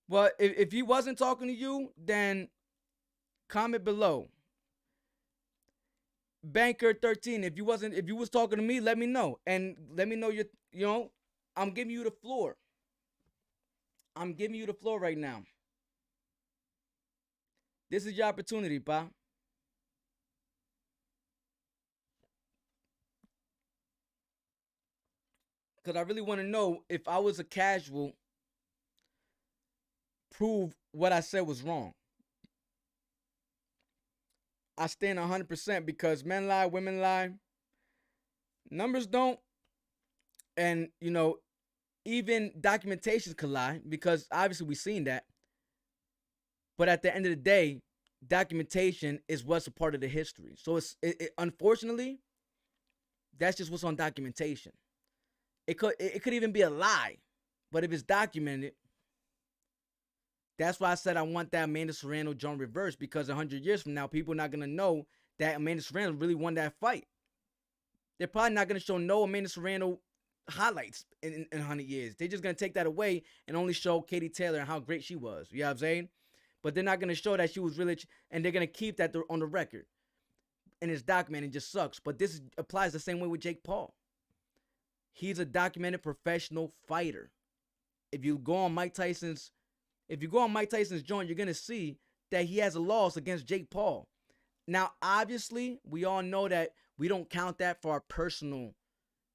Well, if he wasn't talking to you, then comment below. Banker 13, if you was talking to me, let me know. And let me know I'm giving you the floor. I'm giving you the floor right now. This is your opportunity, pa. Because I really want to know, if I was a casual, prove what I said was wrong. I stand 100% because men lie, women lie. Numbers don't. And, even documentations could lie, because obviously we've seen that. But at the end of the day, documentation is what's a part of the history. So unfortunately, that's just what's on documentation. It could even be a lie, but if it's documented, that's why I said I want that Amanda Serrano joint reversed, because 100 years from now, people are not gonna know that Amanda Serrano really won that fight. They're probably not gonna show no Amanda Serrano highlights in 100 years. They're just gonna take that away and only show Katie Taylor and how great she was. You know what I'm saying? But they're not gonna show that she was really, and they're gonna keep that on the record. And it's documented. It just sucks. But this applies the same way with Jake Paul. He's a documented professional fighter. If you go on Mike Tyson's joint, you're gonna see that he has a loss against Jake Paul. Now, obviously, we all know that we don't count that for our personal,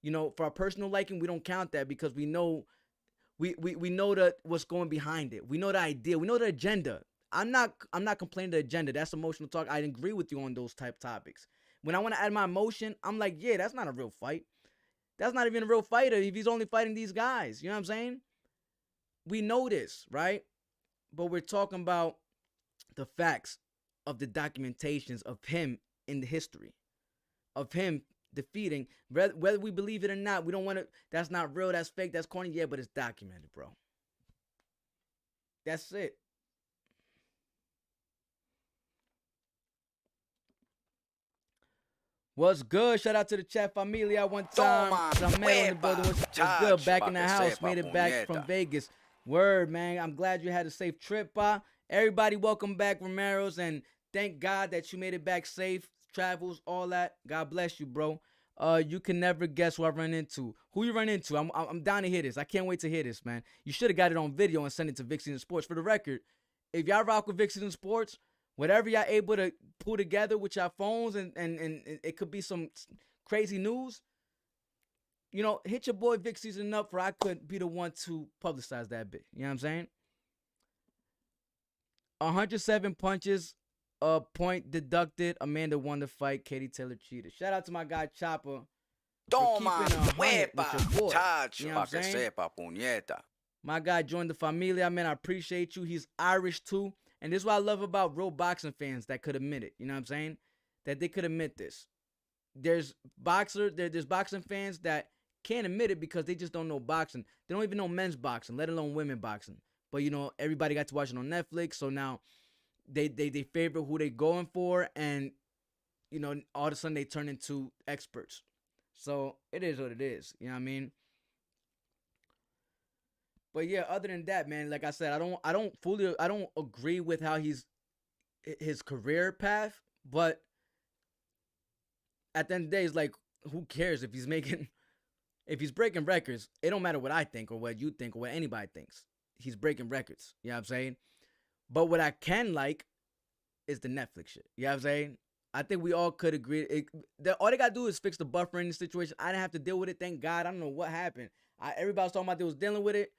for our personal liking. We don't count that because we know, we know what's going behind it. We know the idea. We know the agenda. I'm not complaining the agenda. That's emotional talk. I agree with you on those type topics. When I want to add my emotion, I'm like, yeah, that's not a real fight. That's not even a real fighter if he's only fighting these guys. You know what I'm saying? We know this, right? But we're talking about the facts of the documentations of him in the history, of him defeating, whether we believe it or not. We don't want to, that's not real, that's fake, that's corny. Yeah, but it's documented, bro. That's it. What's good? Shout out to the chat familia one time. Ramel in the building. What's good? Back in the house. Made it back from Vegas. Word, man. I'm glad you had a safe trip, everybody, welcome back, Romero's, and thank God that you made it back safe. Travels, all that. God bless you, bro. You can never guess who I run into. Who you run into? I'm down to hear this. I can't wait to hear this, man. You should have got it on video and sent it to Vic Season Sports. For the record, if y'all rock with Vic Season Sports, whatever y'all able to pull together with your phones, and it could be some crazy news, hit your boy Vic Season up, for I could be the one to publicize that bit. You know what I'm saying? 107 punches, point deducted. Amanda won the fight. Katie Taylor cheated. Shout out to my guy Chopper for keeping 100 with your boy. You know what I'm saying? My guy joined the familia, man. I appreciate you. He's Irish too. And this is what I love about real boxing fans that could admit it. You know what I'm saying? That they could admit this. There's boxing fans that can't admit it because they just don't know boxing. They don't even know men's boxing, let alone women boxing. But, everybody got to watch it on Netflix. So now they favor who they going for. And, all of a sudden they turn into experts. So it is what it is. You know what I mean? But yeah, other than that, man, like I said, I don't agree with how his career path, but at the end of the day, it's like, who cares if he's breaking records? It don't matter what I think or what you think or what anybody thinks. He's breaking records. You know what I'm saying? But what I can like is the Netflix shit. You know what I'm saying? I think we all could agree. All they got to do is fix the buffering situation. I didn't have to deal with it. Thank God. I don't know what happened. Everybody was talking about they was dealing with it.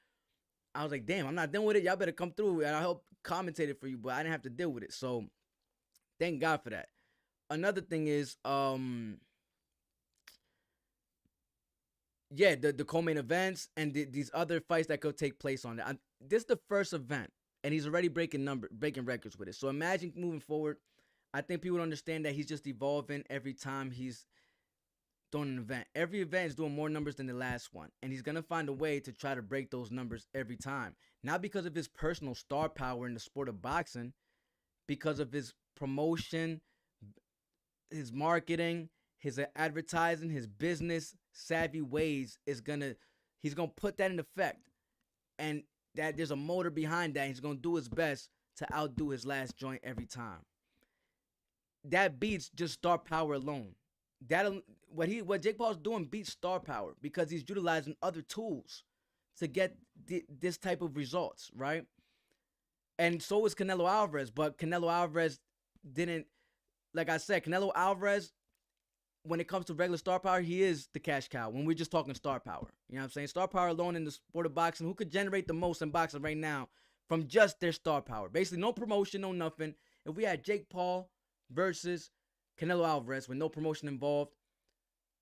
I was like, damn, I'm not dealing with it. Y'all better come through. And I help commentate it for you, but I didn't have to deal with it. So thank God for that. Another thing is, the co-main events and these other fights that could take place on that. This is the first event, and he's already breaking records with it. So imagine moving forward. I think people understand that he's just evolving every time he's doing an event. Every event is doing more numbers than the last one, and he's gonna find a way to try to break those numbers every time. Not because of his personal star power in the sport of boxing, because of his promotion, his marketing, his advertising, his business savvy ways. He's gonna put that in effect, and that there's a motor behind that. He's gonna do his best to outdo his last joint every time. That beats just star power alone. What Jake Paul's doing beats star power because he's utilizing other tools to get this type of results, right? And so is Canelo Alvarez, but Canelo Alvarez didn't, like I said, Canelo Alvarez, when it comes to regular star power, he is the cash cow when we're just talking star power. You know what I'm saying? Star power alone in the sport of boxing, who could generate the most in boxing right now from just their star power? Basically, no promotion, no nothing. If we had Jake Paul versus Canelo Alvarez with no promotion involved,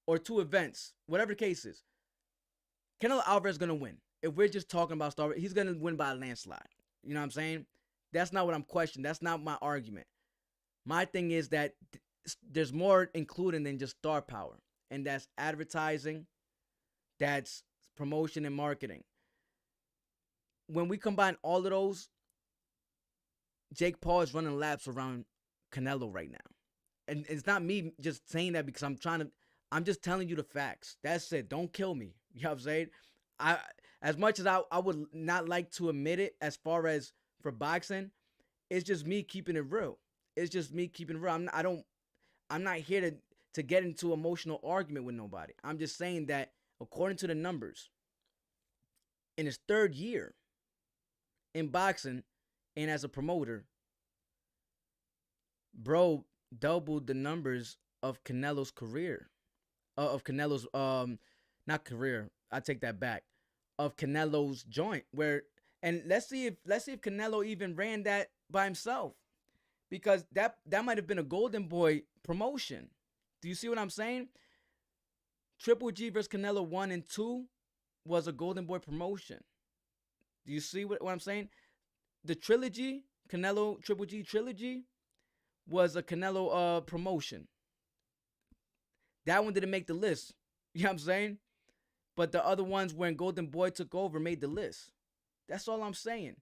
or two events, whatever the case is, Canelo Alvarez is going to win. if we're just talking about star, he's gonna win by a landslide. You know what I'm saying? That's not what I'm questioning. That's not my argument. My thing is that there's more including than just star power, and that's advertising, that's promotion and marketing. When we combine all of those, Jake Paul is running laps around Canelo right now. And it's not me just saying that because I'm just telling you the facts. That's it. Don't kill me. You know what I'm saying? As much as I would not like to admit it as far as for boxing, it's just me keeping it real. It's just me keeping it real. I'm not here to get into emotional argument with nobody. I'm just saying that according to the numbers, in his third year in boxing and as a promoter, bro doubled the numbers of Canelo's career. Of Canelo's not career. I take that back. Of Canelo's joint. And let's see if Canelo even ran that by himself. Because that might have been a Golden Boy promotion. Do you see what I'm saying? Triple G versus Canelo 1 and 2 was a Golden Boy promotion. Do you see what I'm saying? The trilogy, Canelo Triple G trilogy, was a Canelo promotion. That one didn't make the list. You know what I'm saying? But the other ones when Golden Boy took over made the list. That's all I'm saying.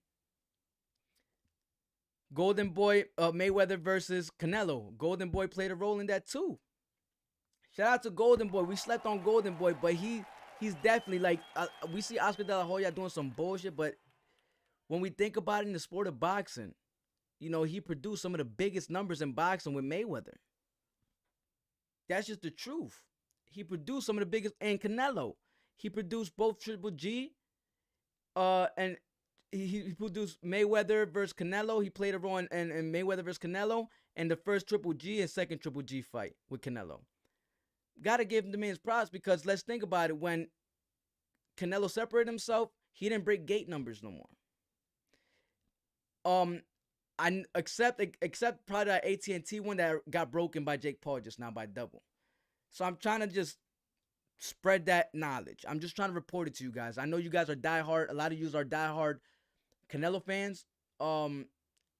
Golden Boy, Mayweather versus Canelo. Golden Boy played a role in that too. Shout out to Golden Boy. We slept on Golden Boy, but he's definitely like, we see Oscar De La Hoya doing some bullshit, but when we think about it in the sport of boxing, you know, he produced some of the biggest numbers in boxing with Mayweather. That's just the truth. He produced some of the biggest, and Canelo. He produced both Triple G, and he produced Mayweather versus Canelo. He played a role in Mayweather versus Canelo, and the first Triple G and second Triple G fight with Canelo. Gotta give him the man's props because let's think about it. When Canelo separated himself, he didn't break gate numbers no more. I except probably that AT&T one that got broken by Jake Paul just now by double. So I'm trying to just spread that knowledge. I'm just trying to report it to you guys. I know you guys are diehard. A lot of you are diehard Canelo fans. I'm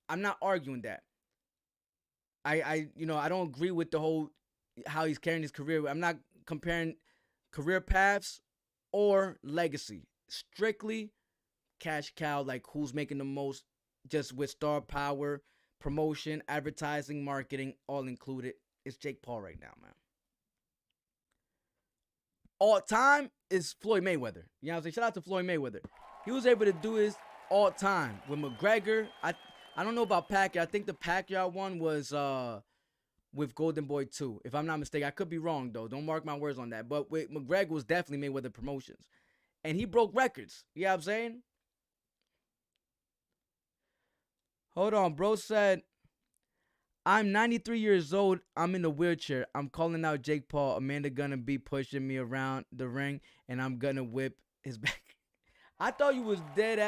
not arguing that. I don't agree with the whole how he's carrying his career. I'm not comparing career paths or legacy. Strictly cash cow, like who's making the most, just with star power, promotion, advertising, marketing, all included. It's Jake Paul right now, man. All time is Floyd Mayweather. You know what I'm saying? Shout out to Floyd Mayweather. He was able to do his all time. With McGregor, I don't know about Pacquiao. I think the Pacquiao one was with Golden Boy 2. If I'm not mistaken. I could be wrong, though. Don't mark my words on that. But with McGregor was definitely Mayweather Promotions. And he broke records. You know what I'm saying? Hold on. Bro said, I'm 93 years old. I'm in a wheelchair. I'm calling out Jake Paul. Amanda gonna be pushing me around the ring, and I'm gonna whip his back. I thought you was dead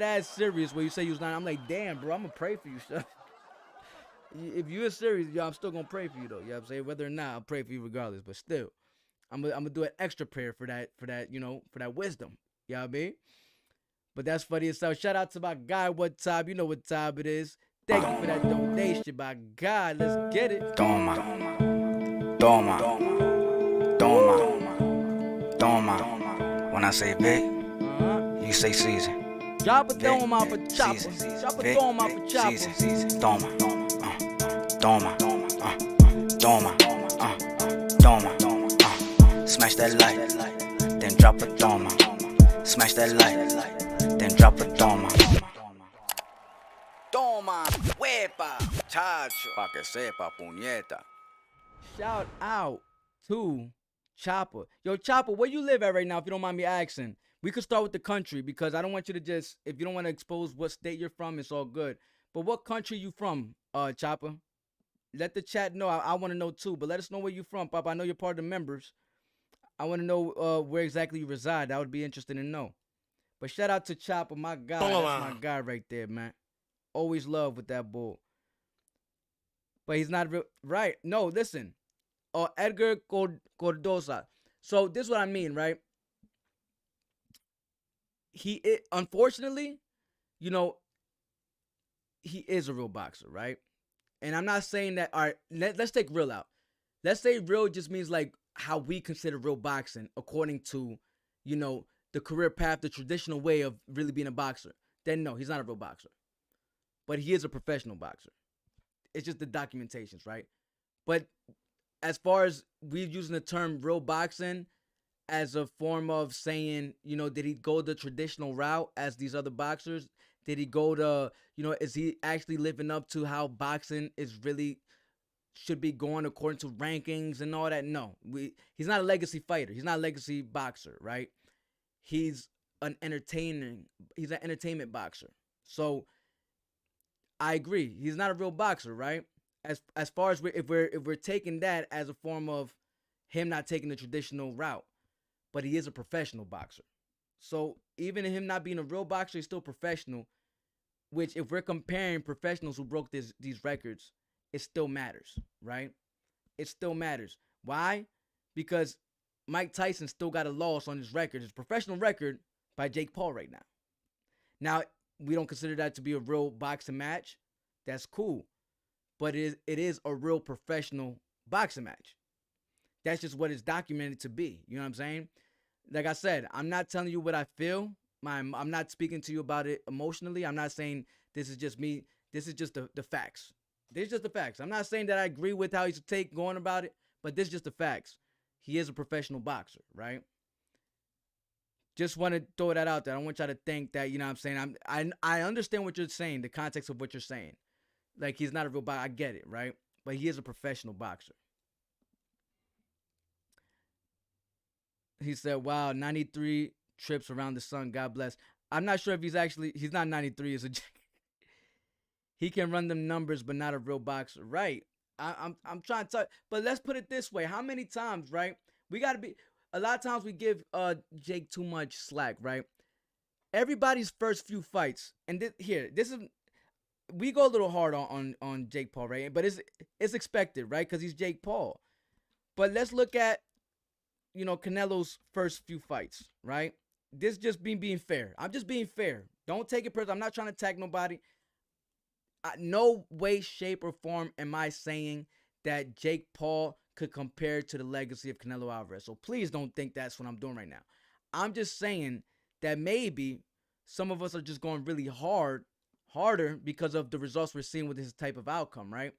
ass serious when you say you was not. I'm like, damn, bro. I'm gonna pray for you, son. If you're serious, yo, I'm still gonna pray for you though. You know what I'm saying? Whether or not, I'll pray for you regardless. But still, I'm gonna do an extra prayer for that, for that wisdom. You know what I mean? But that's funny as hell. Shout out to my guy. What time? You know what time it is. Thank you for that donation, my God. Let's get it. Toma, toma, toma, toma. When I say Vic, you say season. Drop a thumb out for chopper. Drop a thumb out for chopper. Season. Toma, toma, toma, toma. Smash that light, then drop a toma. Smash that light, then drop a toma. Toma, huepa, chacho, pa que sepa, puñeta. Shout out to Chopper. Yo, Chopper, where you live at right now, if you don't mind me asking? We could start with the country because I don't want you to just, if you don't want to expose what state you're from, it's all good. But what country you from, Chopper? Let the chat know. I want to know too, but let us know where you from, Papa. I know you're part of the members. I want to know where exactly you reside. That would be interesting to know. But shout out to Chopper, my guy. That's my guy right there, man. Always love with that bull. But he's not right. No, listen. Edgar Cordoza. So this is what I mean, right? unfortunately, you know, he is a real boxer, right? And I'm not saying that. All right, let's take real out. Let's say real just means like how we consider real boxing according to, you know, the career path, the traditional way of really being a boxer. Then no, he's not a real boxer, but he is a professional boxer. It's just the documentations, right? But as far as we're using the term real boxing as a form of saying, you know, did he go the traditional route as these other boxers? Did he go to, you know, is he actually living up to how boxing is really should be going according to rankings and all that? No, he's not a legacy fighter. He's not a legacy boxer, right? He's an entertaining. He's an entertainment boxer. So I agree. He's not a real boxer, right? As far as if we're taking that as a form of him not taking the traditional route, but he is a professional boxer. So even him not being a real boxer, he's still professional. Which, if we're comparing professionals who broke these records, it still matters, right? It still matters. Why? Because Mike Tyson still got a loss on his record, his professional record, by Jake Paul right now. Now, we don't consider that to be a real boxing match. That's cool. But it is a real professional boxing match. That's just what it's documented to be. You know what I'm saying? Like I said, I'm not telling you what I feel. I'm not speaking to you about it emotionally. I'm not saying this is just me. This is just the facts. This is just the facts. I'm not saying that I agree with how he's going about it, but this is just the facts. He is a professional boxer, right? Just want to throw that out there. I don't want y'all to think that, you know what I'm saying? I understand what you're saying, the context of what you're saying. Like, he's not a real boxer. I get it, right? But he is a professional boxer. He said, wow, 93 trips around the sun. God bless. I'm not sure if he's not 93. He can run them numbers, but not a real boxer. Right. I'm trying to tell you. But let's put it this way. How many times, right? We got to be, a lot of times we give Jake too much slack, right? Everybody's first few fights, and this is, we go a little hard on Jake Paul, right? But it's expected, right? Because he's Jake Paul. But let's look at, you know, Canelo's first few fights, right? This just being fair. I'm just being fair. Don't take it personal. I'm not trying to attack nobody. No way, shape, or form am I saying that Jake Paul could compare to the legacy of Canelo Alvarez. So please don't think that's what I'm doing right now. I'm just saying that maybe some of us are just going really harder because of the results we're seeing with this type of outcome, right?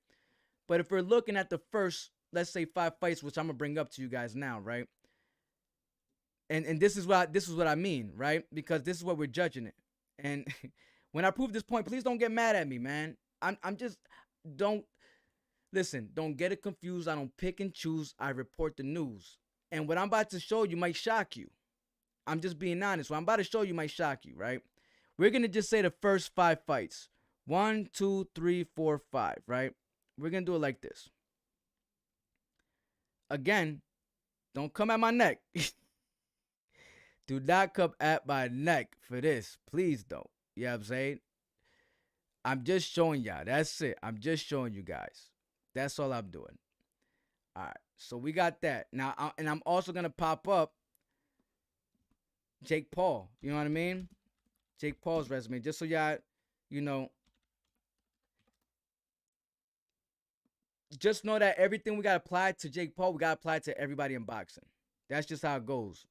But if we're looking at the first, let's say 5 fights, which I'm gonna bring up to you guys now, right? And this is what I mean, right? Because this is what we're judging it. And when I prove this point, please don't get mad at me, man. I'm just, don't get it confused. I don't pick and choose. I report the news. And what I'm about to show you might shock you. I'm just being honest. What I'm about to show you might shock you, right? We're going to just say the first 5 fights. 1, 2, 3, 4, 5, right? We're going to do it like this. Again, don't come at my neck. Do not come at my neck for this. Please don't. You know what I'm saying? I'm just showing y'all. That's it. I'm just showing you guys. That's all I'm doing. All right. So we got that. Now, and I'm also going to pop up Jake Paul. You know what I mean? Jake Paul's resume. Just so y'all, you know. Just know that everything we got applied to Jake Paul, we got applied to everybody in boxing. That's just how it goes.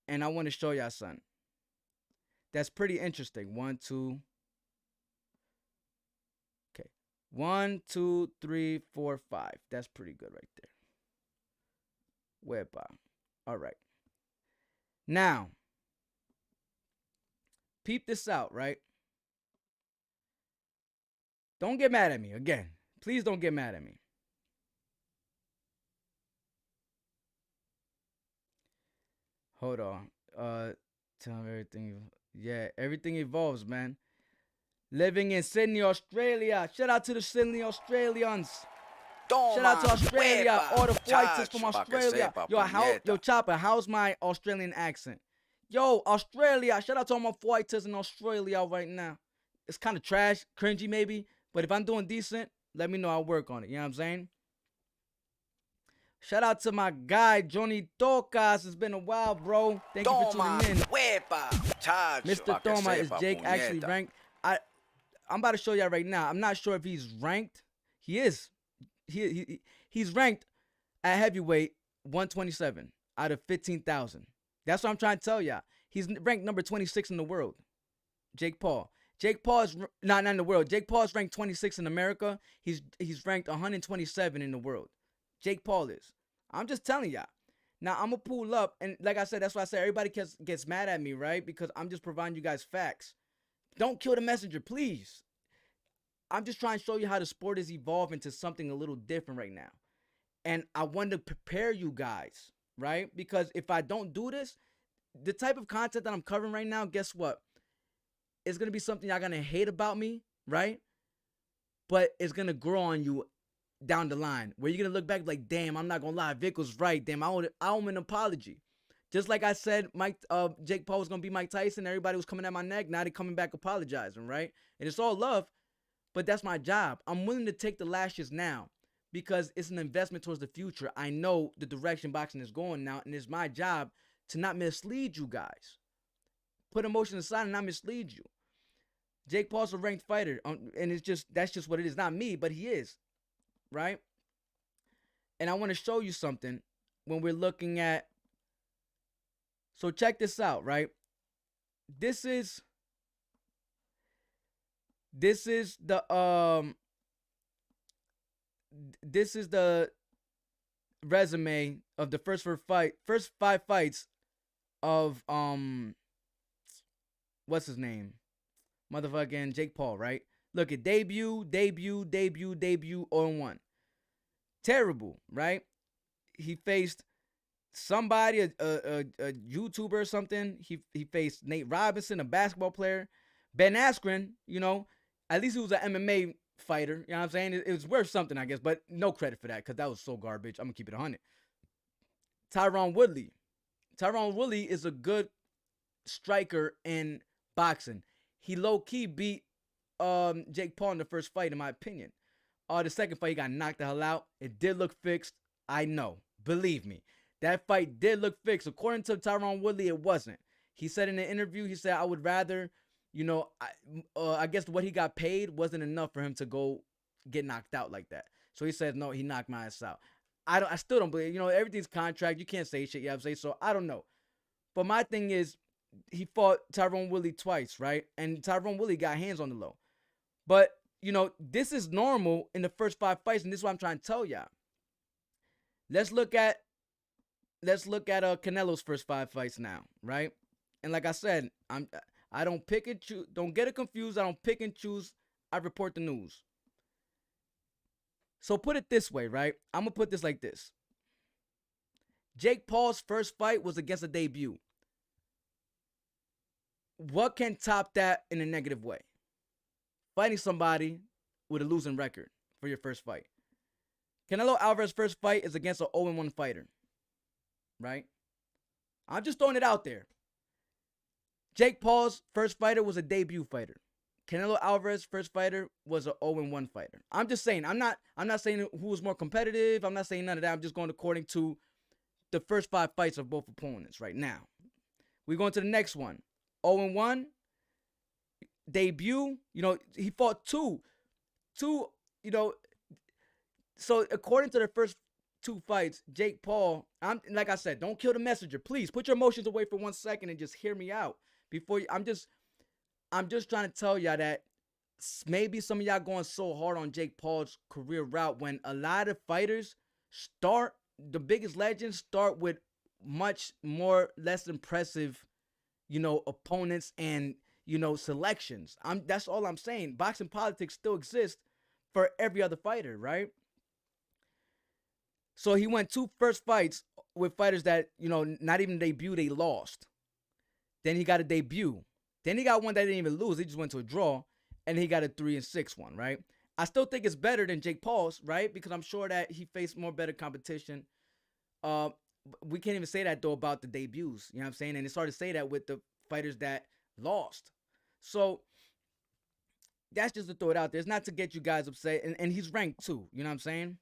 And I want to show y'all something. That's pretty interesting. 1, 2. Okay. 1, 2, 3, 4, 5. That's pretty good right there. Wepa. All right. Now, peep this out, right? Don't get mad at me. Again, please don't get mad at me. Hold on. Tell me everything. Yeah, everything evolves, man. Living in Sydney, Australia. Shout out to the Sydney Australians. Shout out to Australia. All the fighters from Australia. Yo, Chopper, how's my Australian accent? Yo, Australia. Shout out to all my fighters in Australia right now. It's kind of trash, cringy maybe. But if I'm doing decent, let me know. I'll work on it. You know what I'm saying? Shout out to my guy, Johnny Tocas. It's been a while, bro. Thank you for Toma, tuning in. huepa, chacho. Mr. Pa' que Thoma, is sepa, Jake actually puñeta. ranked? I'm about to show y'all right now. I'm not sure if he's ranked. He is. He's ranked at heavyweight 127 out of 15,000. That's what I'm trying to tell y'all. He's ranked number 26 in the world. Jake Paul. Jake Paul is not in the world. Jake Paul is ranked 26 in America. He's ranked 127 in the world. Jake Paul is. I'm just telling y'all. Now I'm gonna pull up, and like I said, that's why I said everybody gets mad at me, right? Because I'm just providing you guys facts. Don't kill the messenger, please. I'm just trying to show you how the sport is evolving to something a little different right now. And I want to prepare you guys, right? Because if I don't do this, the type of content that I'm covering right now, guess what? It's going to be something y'all going to hate about me, right? But it's going to grow on you down the line where you're going to look back like, damn, I'm not going to lie. Vic was right. Damn, I owe him an apology. Just like I said, Jake Paul was going to be Mike Tyson. Everybody was coming at my neck. Now they're coming back apologizing, right? And it's all love, but that's my job. I'm willing to take the lashes now because it's an investment towards the future. I know the direction boxing is going now, and it's my job to not mislead you guys. Put emotion aside and not mislead you. Jake Paul's a ranked fighter, and that's just what it is. Not me, but he is, right? And I want to show you something when we're looking at. So check this out, right? This is the resume of the first 5 fights of what's his name? Motherfucking Jake Paul, right? Look at debut, 0-1. Terrible, right? He faced somebody, a YouTuber or something. He faced Nate Robinson, a basketball player. Ben Askren, you know, at least he was an MMA fighter. You know what I'm saying? It was worth something, I guess, but no credit for that because that was so garbage. I'm going to keep it 100. Tyron Woodley. Tyron Woodley is a good striker in boxing. He low-key beat Jake Paul in the first fight, in my opinion. The second fight, he got knocked the hell out. It did look fixed. I know. Believe me. That fight did look fixed. According to Tyron Woodley, it wasn't. He said in an interview, he said, I would rather, you know, I guess what he got paid wasn't enough for him to go get knocked out like that. So he said, no, he knocked my ass out. I still don't believe, you know, everything's contract. You can't say shit, you know what I'm saying? So I don't know. But my thing is, he fought Tyron Woodley twice, right? And Tyron Woodley got hands on the low. But, you know, this is normal in the first 5 fights, and this is what I'm trying to tell y'all. Let's look at Canelo's first 5 fights now, right? And like I said, I don't pick and choose. Don't get it confused. I don't pick and choose. I report the news. So put it this way, right? I'm gonna put this like this. Jake Paul's first fight was against a debut. What can top that in a negative way? Fighting somebody with a losing record for your first fight. Canelo Alvarez's first fight is against an 0-1 fighter. Right? I'm just throwing it out there. Jake Paul's first fighter was a debut fighter. Canelo Alvarez's first fighter was an 0-1 fighter. I'm just saying, I'm not saying who was more competitive. I'm not saying none of that. I'm just going according to the first 5 fights of both opponents right now. We're going to the next one. 0-1 debut. You know, he fought two, you know. So according to the first 2 fights, Jake Paul, like I said, don't kill the messenger. Please put your emotions away for 1 second and just hear me out. I'm just trying to tell y'all that maybe some of y'all going so hard on Jake Paul's career route when a lot of fighters the biggest legends start with much more less impressive, you know, opponents and, you know, selections. That's all I'm saying. Boxing politics still exists for every other fighter, right? So he went 2 first fights with fighters that, you know, not even debut, they lost. Then he got a debut. Then he got one that didn't even lose. He just went to a draw. And he got a 3-6 one, right? I still think it's better than Jake Paul's, right? Because I'm sure that he faced more better competition. We can't even say that, though, about the debuts. You know what I'm saying? And it's hard to say that with the fighters that lost. So that's just to throw it out there. It's not to get you guys upset. And he's ranked too. You know what I'm saying?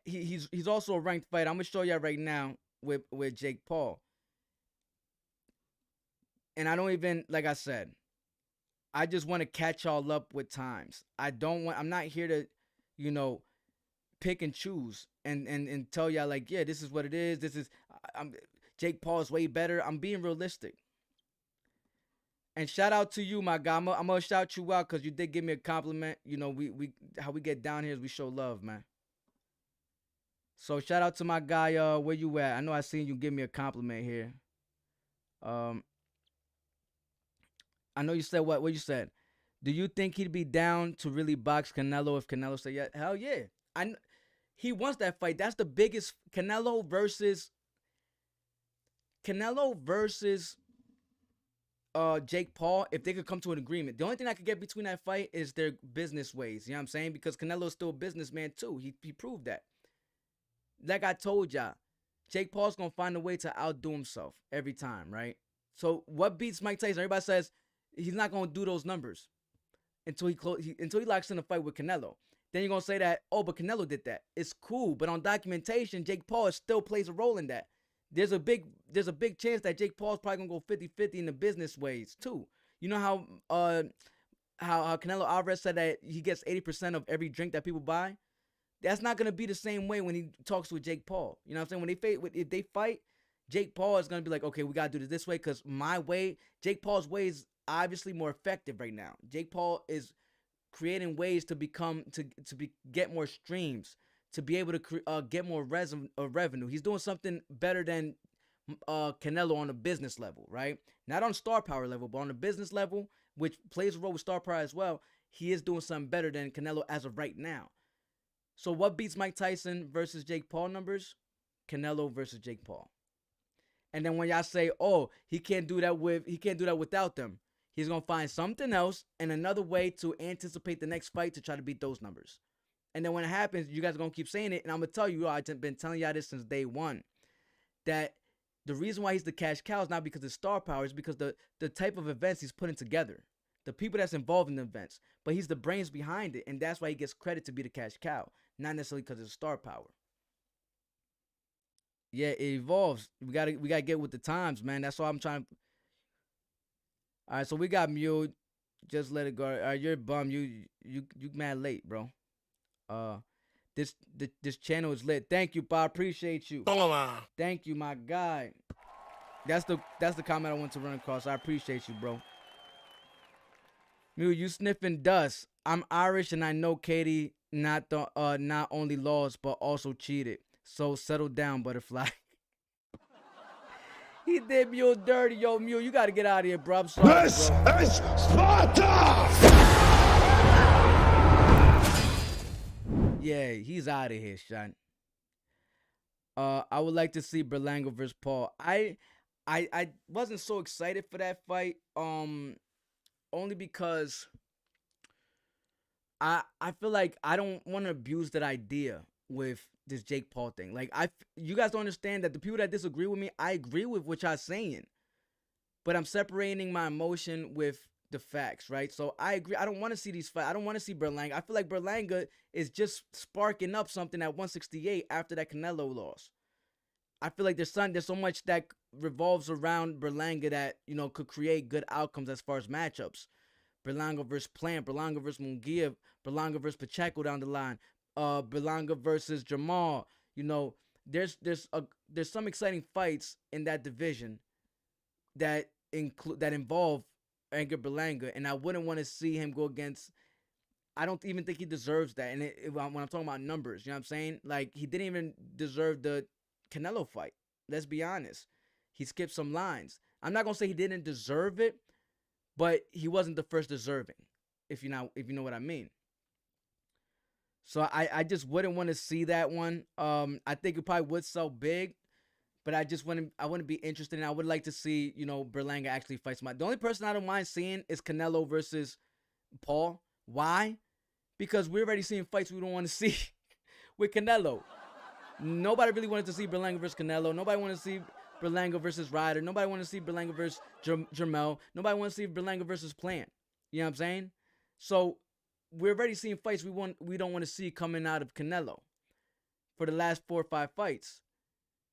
he's also a ranked fighter. I'm gonna show y'all right now with Jake Paul. And I don't even, like I said, I just want to catch y'all up with times. I'm not here to, you know, pick and choose and tell y'all like, yeah, this is what it is. Jake Paul is way better. I'm being realistic. And shout out to you, my guy. I'm gonna shout you out because you did give me a compliment. You know, we how we get down here is we show love, man. So shout out to my guy. Where you at? I know I seen you give me a compliment here. I know you said what you said. Do you think he'd be down to really box Canelo if Canelo said yeah? Hell yeah. He wants that fight. That's the biggest. Canelo versus Jake Paul, if they could come to an agreement. The only thing I could get between that fight is their business ways. You know what I'm saying? Because Canelo's still a businessman too. He proved that. Like I told y'all, Jake Paul's gonna find a way to outdo himself every time, right? So what beats Mike Tyson? Everybody says he's not gonna do those numbers until he locks in a fight with Canelo. Then you're gonna say that, oh, but Canelo did that. It's cool, but on documentation, Jake Paul still plays a role in that. There's a big chance that Jake Paul's probably gonna go 50-50 in the business ways too. You know how Canelo Alvarez said that he gets 80% of every drink that people buy? That's not gonna be the same way when he talks with Jake Paul. You know what I'm saying? If they fight, Jake Paul is gonna be like, okay, we gotta do this way because my way, Jake Paul's way is obviously more effective right now. Jake Paul is creating ways to get more streams, to be able to get more revenue. He's doing something better than Canelo on a business level, right? Not on star power level, but on a business level, which plays a role with star power as well. He is doing something better than Canelo as of right now. So what beats Mike Tyson versus Jake Paul numbers? Canelo versus Jake Paul. And then when y'all say, oh, he can't do that without them, he's gonna find something else and another way to anticipate the next fight to try to beat those numbers. And then when it happens, you guys are gonna keep saying it, and I'm gonna tell you, I've been telling y'all this since day one, that the reason why he's the cash cow is not because of star power, it's because the type of events he's putting together, the people that's involved in the events. But he's the brains behind it, and that's why he gets credit to be the cash cow, not necessarily because of star power. Yeah, it evolves. We gotta get with the times, man. That's all I'm trying. All right, so we got Mule. Just let it go. All right, you're a bum. You mad late, bro. This channel is lit. Thank you, Bob. Appreciate you. Thank you, my guy. That's the comment I want to run across. I appreciate you, bro. Mule, you sniffing dust. I'm Irish and I know Katie not only lost but also cheated. So settle down, butterfly. He did Mule dirty, yo. Mule, you gotta get out of here, bro. I'm sorry, This bro. is Sparta! Yeah, he's out of here, son. I would like to see Berlanga versus Paul. I wasn't so excited for that fight. Only because I feel like I don't want to abuse that idea with this Jake Paul thing. Like, you guys don't understand that the people that disagree with me, I agree with what y'all saying, but I'm separating my emotion with the facts, right? So I agree. I don't want to see these fights. I don't want to see Berlanga. I feel like Berlanga is just sparking up something at 168 after that Canelo loss. I feel like there's so much that revolves around Berlanga that, you know, could create good outcomes as far as matchups. Berlanga versus Plant, Berlanga versus Munguia, Berlanga versus Pacheco down the line, Berlanga versus Jamal. You know, there's some exciting fights in that division that involve Edgar Berlanga, and I wouldn't want to see him go against. I don't even think he deserves that. And when I'm talking about numbers, you know what I'm saying? Like, he didn't even deserve the Canelo fight. Let's be honest. He skipped some lines. I'm not gonna say he didn't deserve it, but he wasn't the first deserving, if you know what I mean. So I just wouldn't want to see that one. I think it probably would sell big, but I wouldn't be interested in it. I would like to see, you know, Berlanga actually fight somebody. The only person I don't mind seeing is Canelo versus Paul. Why? Because we're already seeing fights we don't want to see with Canelo. Nobody really wanted to see Berlanga versus Canelo. Nobody wanted to see Berlanga versus Ryder. Nobody wanted to see Berlanga versus Jermel. Nobody wanted to see Berlanga versus Plant. You know what I'm saying? So we're already seeing fights we don't want to see coming out of Canelo. for the last 4 or 5 fights.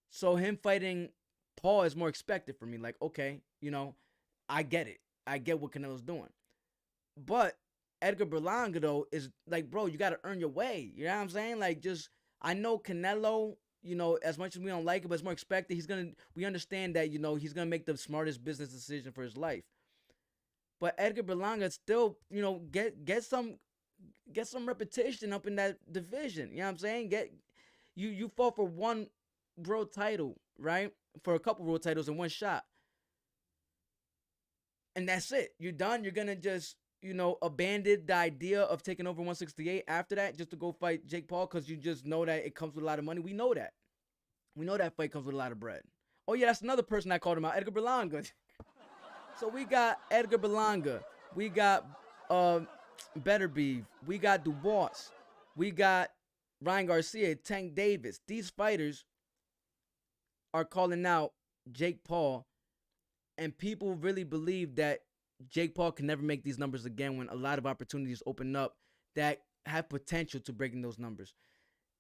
So him fighting Paul is more expected for me. Like, okay, you know, I get it. I get what Canelo's doing. But Edgar Berlanga, though, is like, bro, you got to earn your way. You know what I'm saying? Like, just, I know Canelo, you know, as much as we don't like it, but it's more expected. We understand that, you know, he's going to make the smartest business decision for his life. But Edgar Berlanga still, you know, get some repetition up in that division. You know what I'm saying? You fought for one world title, right? For a couple world titles in one shot. And that's it. You're done. You're going to just, you know, abandon the idea of taking over 168 after that just to go fight Jake Paul because you just know that it comes with a lot of money. We know that. We know that fight comes with a lot of bread. Oh, yeah, that's another person I called him out, Edgar Berlanga. So we got Edgar Berlanga. We got Better Beef. We got Dubois. We got Ryan Garcia, Tank Davis. These fighters are calling out Jake Paul, and people really believe that Jake Paul can never make these numbers again when a lot of opportunities open up that have potential to breaking those numbers.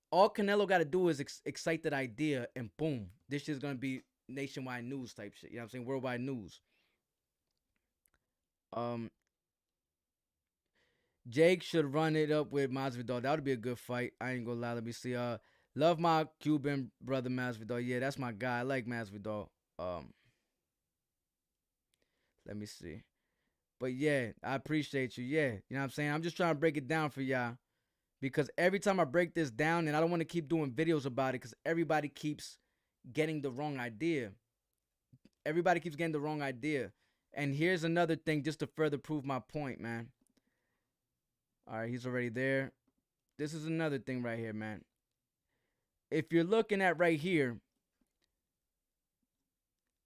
All Canelo got to do is excite that idea, and boom, this shit's going to be nationwide news type shit. You know what I'm saying? Worldwide news. Jake should run it up with Masvidal. That would be a good fight. I ain't gonna lie. Let me see. Love my Cuban brother Masvidal. Yeah, that's my guy. I like Masvidal. Let me see. But yeah, I appreciate you. Yeah, you know what I'm saying? I'm just trying to break it down for y'all. Because every time I break this down, and I don't want to keep doing videos about it because everybody keeps getting the wrong idea. Everybody keeps getting the wrong idea. And here's another thing just to further prove my point, man. All right, he's already there. This is another thing right here, man. If you're looking at right here,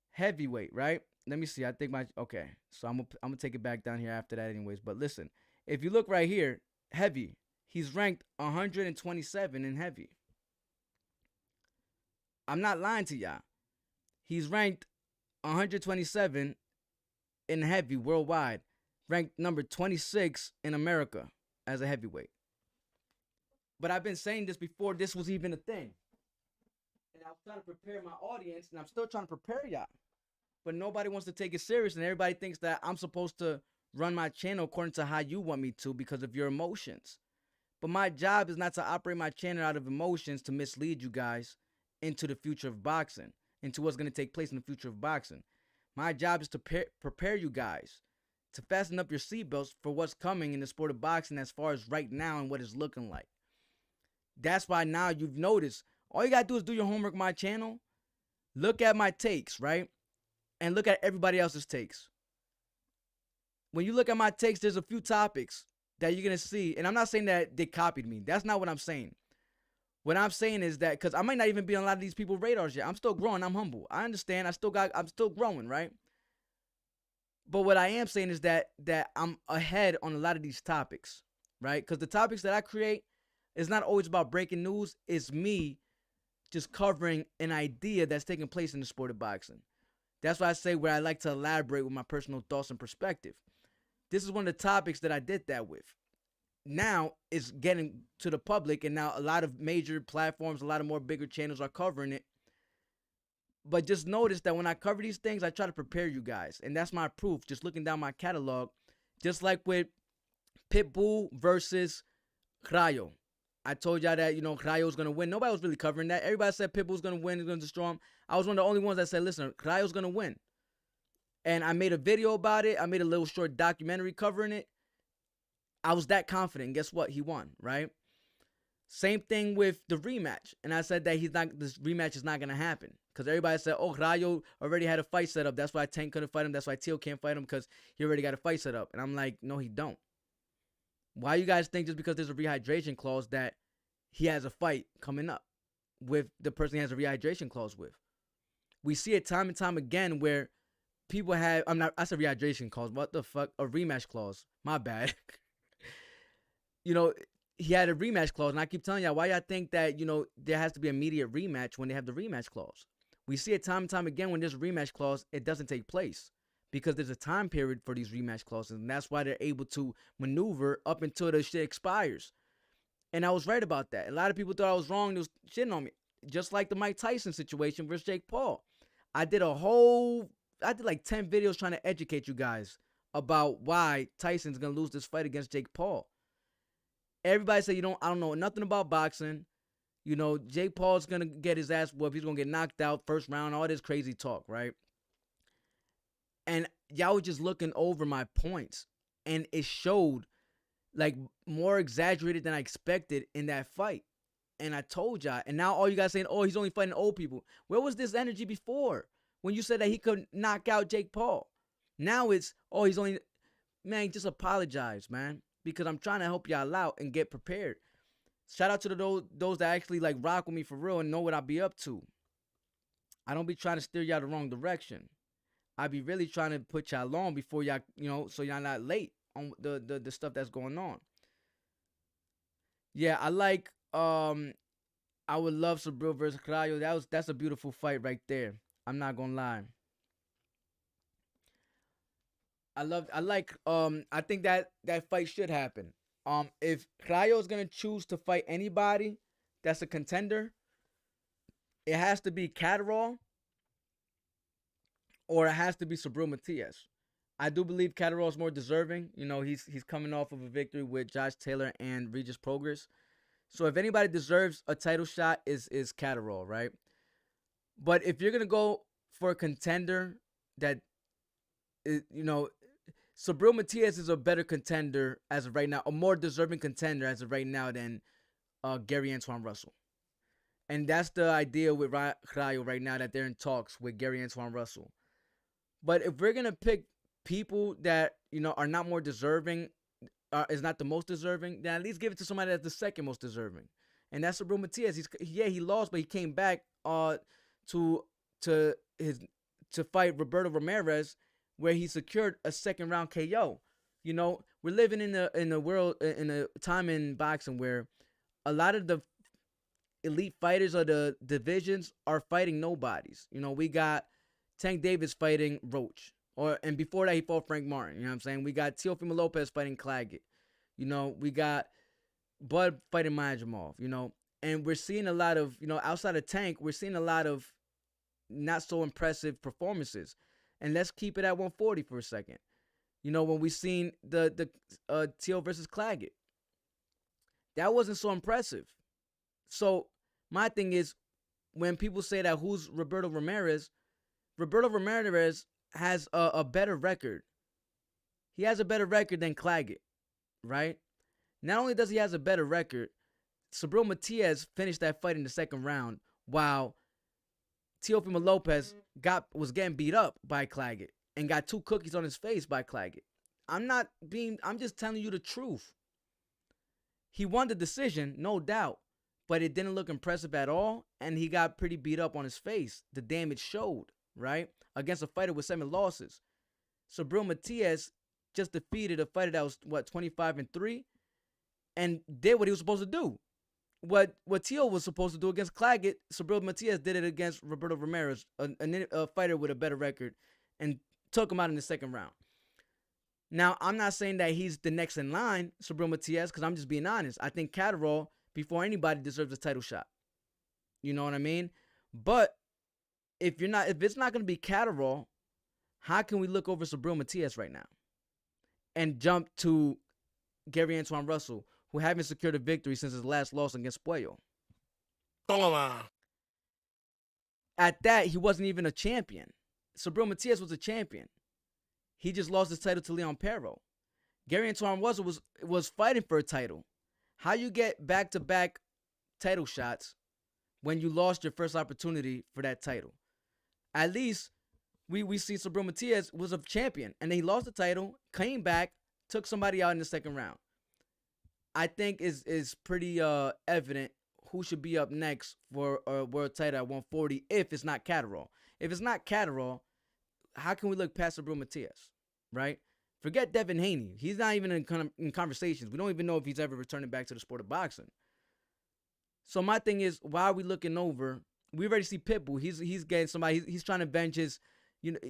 heavyweight, right? Let me see. I think okay. So I'm gonna take it back down here after that anyways. But listen, if you look right here, heavy, he's ranked 127 in heavy. I'm not lying to y'all. He's ranked 127 in heavy worldwide, ranked number 26 in America as a heavyweight. But I've been saying this before this was even a thing. And I was trying to prepare my audience, and I'm still trying to prepare y'all. But nobody wants to take it serious, and everybody thinks that I'm supposed to run my channel according to how you want me to because of your emotions. But my job is not to operate my channel out of emotions to mislead you guys into the future of boxing, into what's going to take place in the future of boxing. My job is to prepare you guys to fasten up your seatbelts for what's coming in the sport of boxing as far as right now and what it's looking like. That's why now you've noticed, all you got to do is do your homework on my channel, look at my takes, right? And look at everybody else's takes. When you look at my takes, there's a few topics that you're going to see. And I'm not saying that they copied me. That's not what I'm saying. What I'm saying is that, because I might not even be on a lot of these people's radars yet. I'm still growing. I'm humble. I understand. I'm still growing, right? But what I am saying is that I'm ahead on a lot of these topics, right? Because the topics that I create is not always about breaking news. It's me just covering an idea that's taking place in the sport of boxing. That's why I say where I like to elaborate with my personal thoughts and perspective. This is one of the topics that I did that with. Now it's getting to the public, and now a lot of major platforms, a lot of more bigger channels are covering it. But just notice that when I cover these things, I try to prepare you guys. And that's my proof, just looking down my catalog. Just like with Pitbull versus Rayo. I told y'all that, you know, Rayo's going to win. Nobody was really covering that. Everybody said Pitbull's going to win. He's going to destroy him. I was one of the only ones that said, listen, Rayo's going to win. And I made a video about it. I made a little short documentary covering it. I was that confident. Guess what? He won, right? Same thing with the rematch. And I said that this rematch is not going to happen. Because everybody said, oh, Rayo already had a fight set up. That's why Tank couldn't fight him. That's why Teal can't fight him, because he already got a fight set up. And I'm like, no, he don't. Why you guys think just because there's a rehydration clause that he has a fight coming up with the person he has a rehydration clause with? We see it time and time again where people have, I said rehydration clause. What the fuck? A rematch clause. My bad. You know, he had a rematch clause. And I keep telling y'all, why y'all think that, you know, there has to be immediate rematch when they have the rematch clause? We see it time and time again when there's a rematch clause, it doesn't take place. Because there's a time period for these rematch clauses. And that's why they're able to maneuver up until the shit expires. And I was right about that. A lot of people thought I was wrong. They was shitting on me. Just like the Mike Tyson situation versus Jake Paul. I did like 10 videos trying to educate you guys about why Tyson's going to lose this fight against Jake Paul. Everybody said, I don't know nothing about boxing. Jake Paul's going to get his ass whooped. He's going to get knocked out first round. All this crazy talk, right? And y'all was just looking over my points. And it showed like more exaggerated than I expected in that fight. And I told y'all. And now all you guys saying, oh, he's only fighting old people. Where was this energy before? When you said that he could knock out Jake Paul. Now it's, oh, he's only, man, just apologize, man. Because I'm trying to help y'all out and get prepared. Shout out to those that actually like rock with me for real and know what I be up to. I don't be trying to steer y'all the wrong direction. I be really trying to put y'all on before y'all, so y'all not late on the stuff that's going on. Yeah, I like, I would love Subriel versus Carallo. That's a beautiful fight right there. I'm not gonna lie. I think that fight should happen. If Carallo is gonna choose to fight anybody that's a contender, it has to be Catterall or it has to be Subriel Matias. I do believe Catterall is more deserving. He's coming off of a victory with Josh Taylor and Regis Progress. So if anybody deserves a title shot, is Catterall, right? But if you're gonna go for a contender that, Subriel Matias is a better contender as of right now, a more deserving contender as of right now than Gary Antoine Russell. And that's the idea with Carallo right now, that they're in talks with Gary Antoine Russell. But if we're gonna pick people that are not more deserving, is not the most deserving, then at least give it to somebody that's the second most deserving, and that's Subriel Matias. He lost, but he came back to fight Roberto Ramirez, where he secured a second round KO. We're living in a world, in a time in boxing where a lot of the elite fighters of the divisions are fighting nobodies. We got Tank Davis fighting Roach. And before that, he fought Frank Martin. You know what I'm saying? We got Teofimo Lopez fighting Claggett. We got Bud fighting Majamov. And we're seeing a lot of, outside of Tank, we're seeing a lot of not so impressive performances. And let's keep it at 140 for a second. When we seen the Teo versus Claggett, that wasn't so impressive. So my thing is, when people say that who's Roberto Ramirez has a better record. He has a better record than Claggett, right? Not only does he has a better record, Subriel Matias finished that fight in the second round, while Teofimo Lopez was getting beat up by Claggett and got 2 cookies on his face by Claggett. I'm just telling you the truth. He won the decision, no doubt, but it didn't look impressive at all, and he got pretty beat up on his face. The damage showed, right? Against a fighter with 7 losses. Subriel Matias just defeated a fighter that was 25-3 and did what he was supposed to do. What Teo was supposed to do against Claggett, Subriel Matias did it against Roberto Ramirez, a fighter with a better record, and took him out in the second round. Now, I'm not saying that he's the next in line, Subriel Matias, because I'm just being honest. I think Catterall, before anybody, deserves a title shot. You know what I mean? But if it's not going to be Catterall, how can we look over Subriel Matias right now and jump to Gary Antoine Russell, who haven't secured a victory since his last loss against Puello? Toma. At that, he wasn't even a champion. Subriel Matias was a champion. He just lost his title to Leon Pero. Gary Antoine Russell was fighting for a title. How you get back-to-back title shots when you lost your first opportunity for that title? At least we see Subriel Matias was a champion, and then he lost the title, came back, took somebody out in the second round. I think is pretty evident who should be up next for a world title at 140 if it's not Catterall. If it's not Catterall, how can we look past Subriel Matias, right? Forget Devin Haney. He's not even in conversations. We don't even know if he's ever returning back to the sport of boxing. So my thing is, why are we looking over? We already see Pitbull. He's getting somebody. He's trying to avenge his,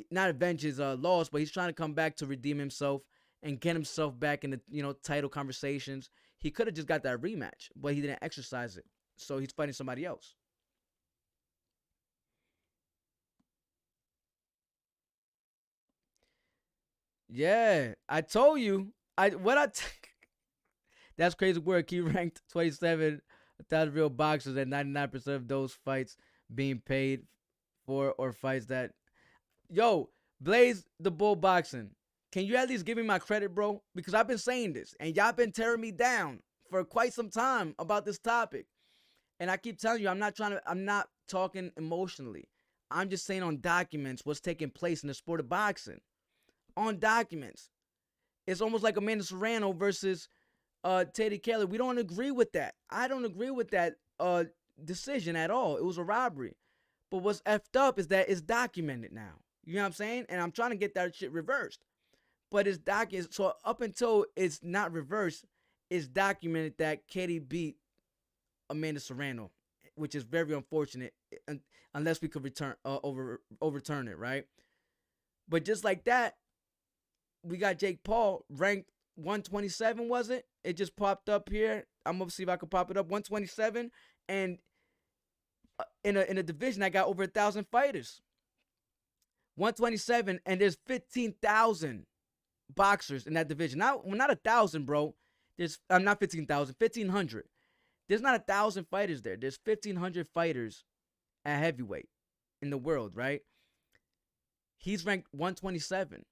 not avenge his loss, but he's trying to come back to redeem himself. and get himself back in the, title conversations. He could have just got that rematch, but he didn't exercise it. So he's fighting somebody else. Yeah, I told you. That's crazy word. He ranked 27,000 real boxers, and 99% of those fights being paid for, or fights that. Yo, Blaze the Bull Boxing. Can you at least give me my credit, bro? Because I've been saying this, and y'all been tearing me down for quite some time about this topic. And I keep telling you, I'm not talking emotionally. I'm just saying on documents what's taking place in the sport of boxing. On documents. It's almost like Amanda Serrano versus Teddy Kelly. We don't agree with that. I don't agree with that decision at all. It was a robbery. But what's effed up is that it's documented now. You know what I'm saying? And I'm trying to get that shit reversed. But it's documented. So up until it's not reversed, it's documented that Katie beat Amanda Serrano, which is very unfortunate unless we could overturn it, right? But just like that, we got Jake Paul ranked 127, was it? It just popped up here. I'm gonna see if I can pop it up. 127, and in a division I got over 1,000 fighters. 127, and there's 15,000 boxers in that division. Not 1,000, bro. There's not 15,000, 1,500. There's not 1,000 fighters there. There's 1,500 fighters at heavyweight in the world, right? He's ranked 127.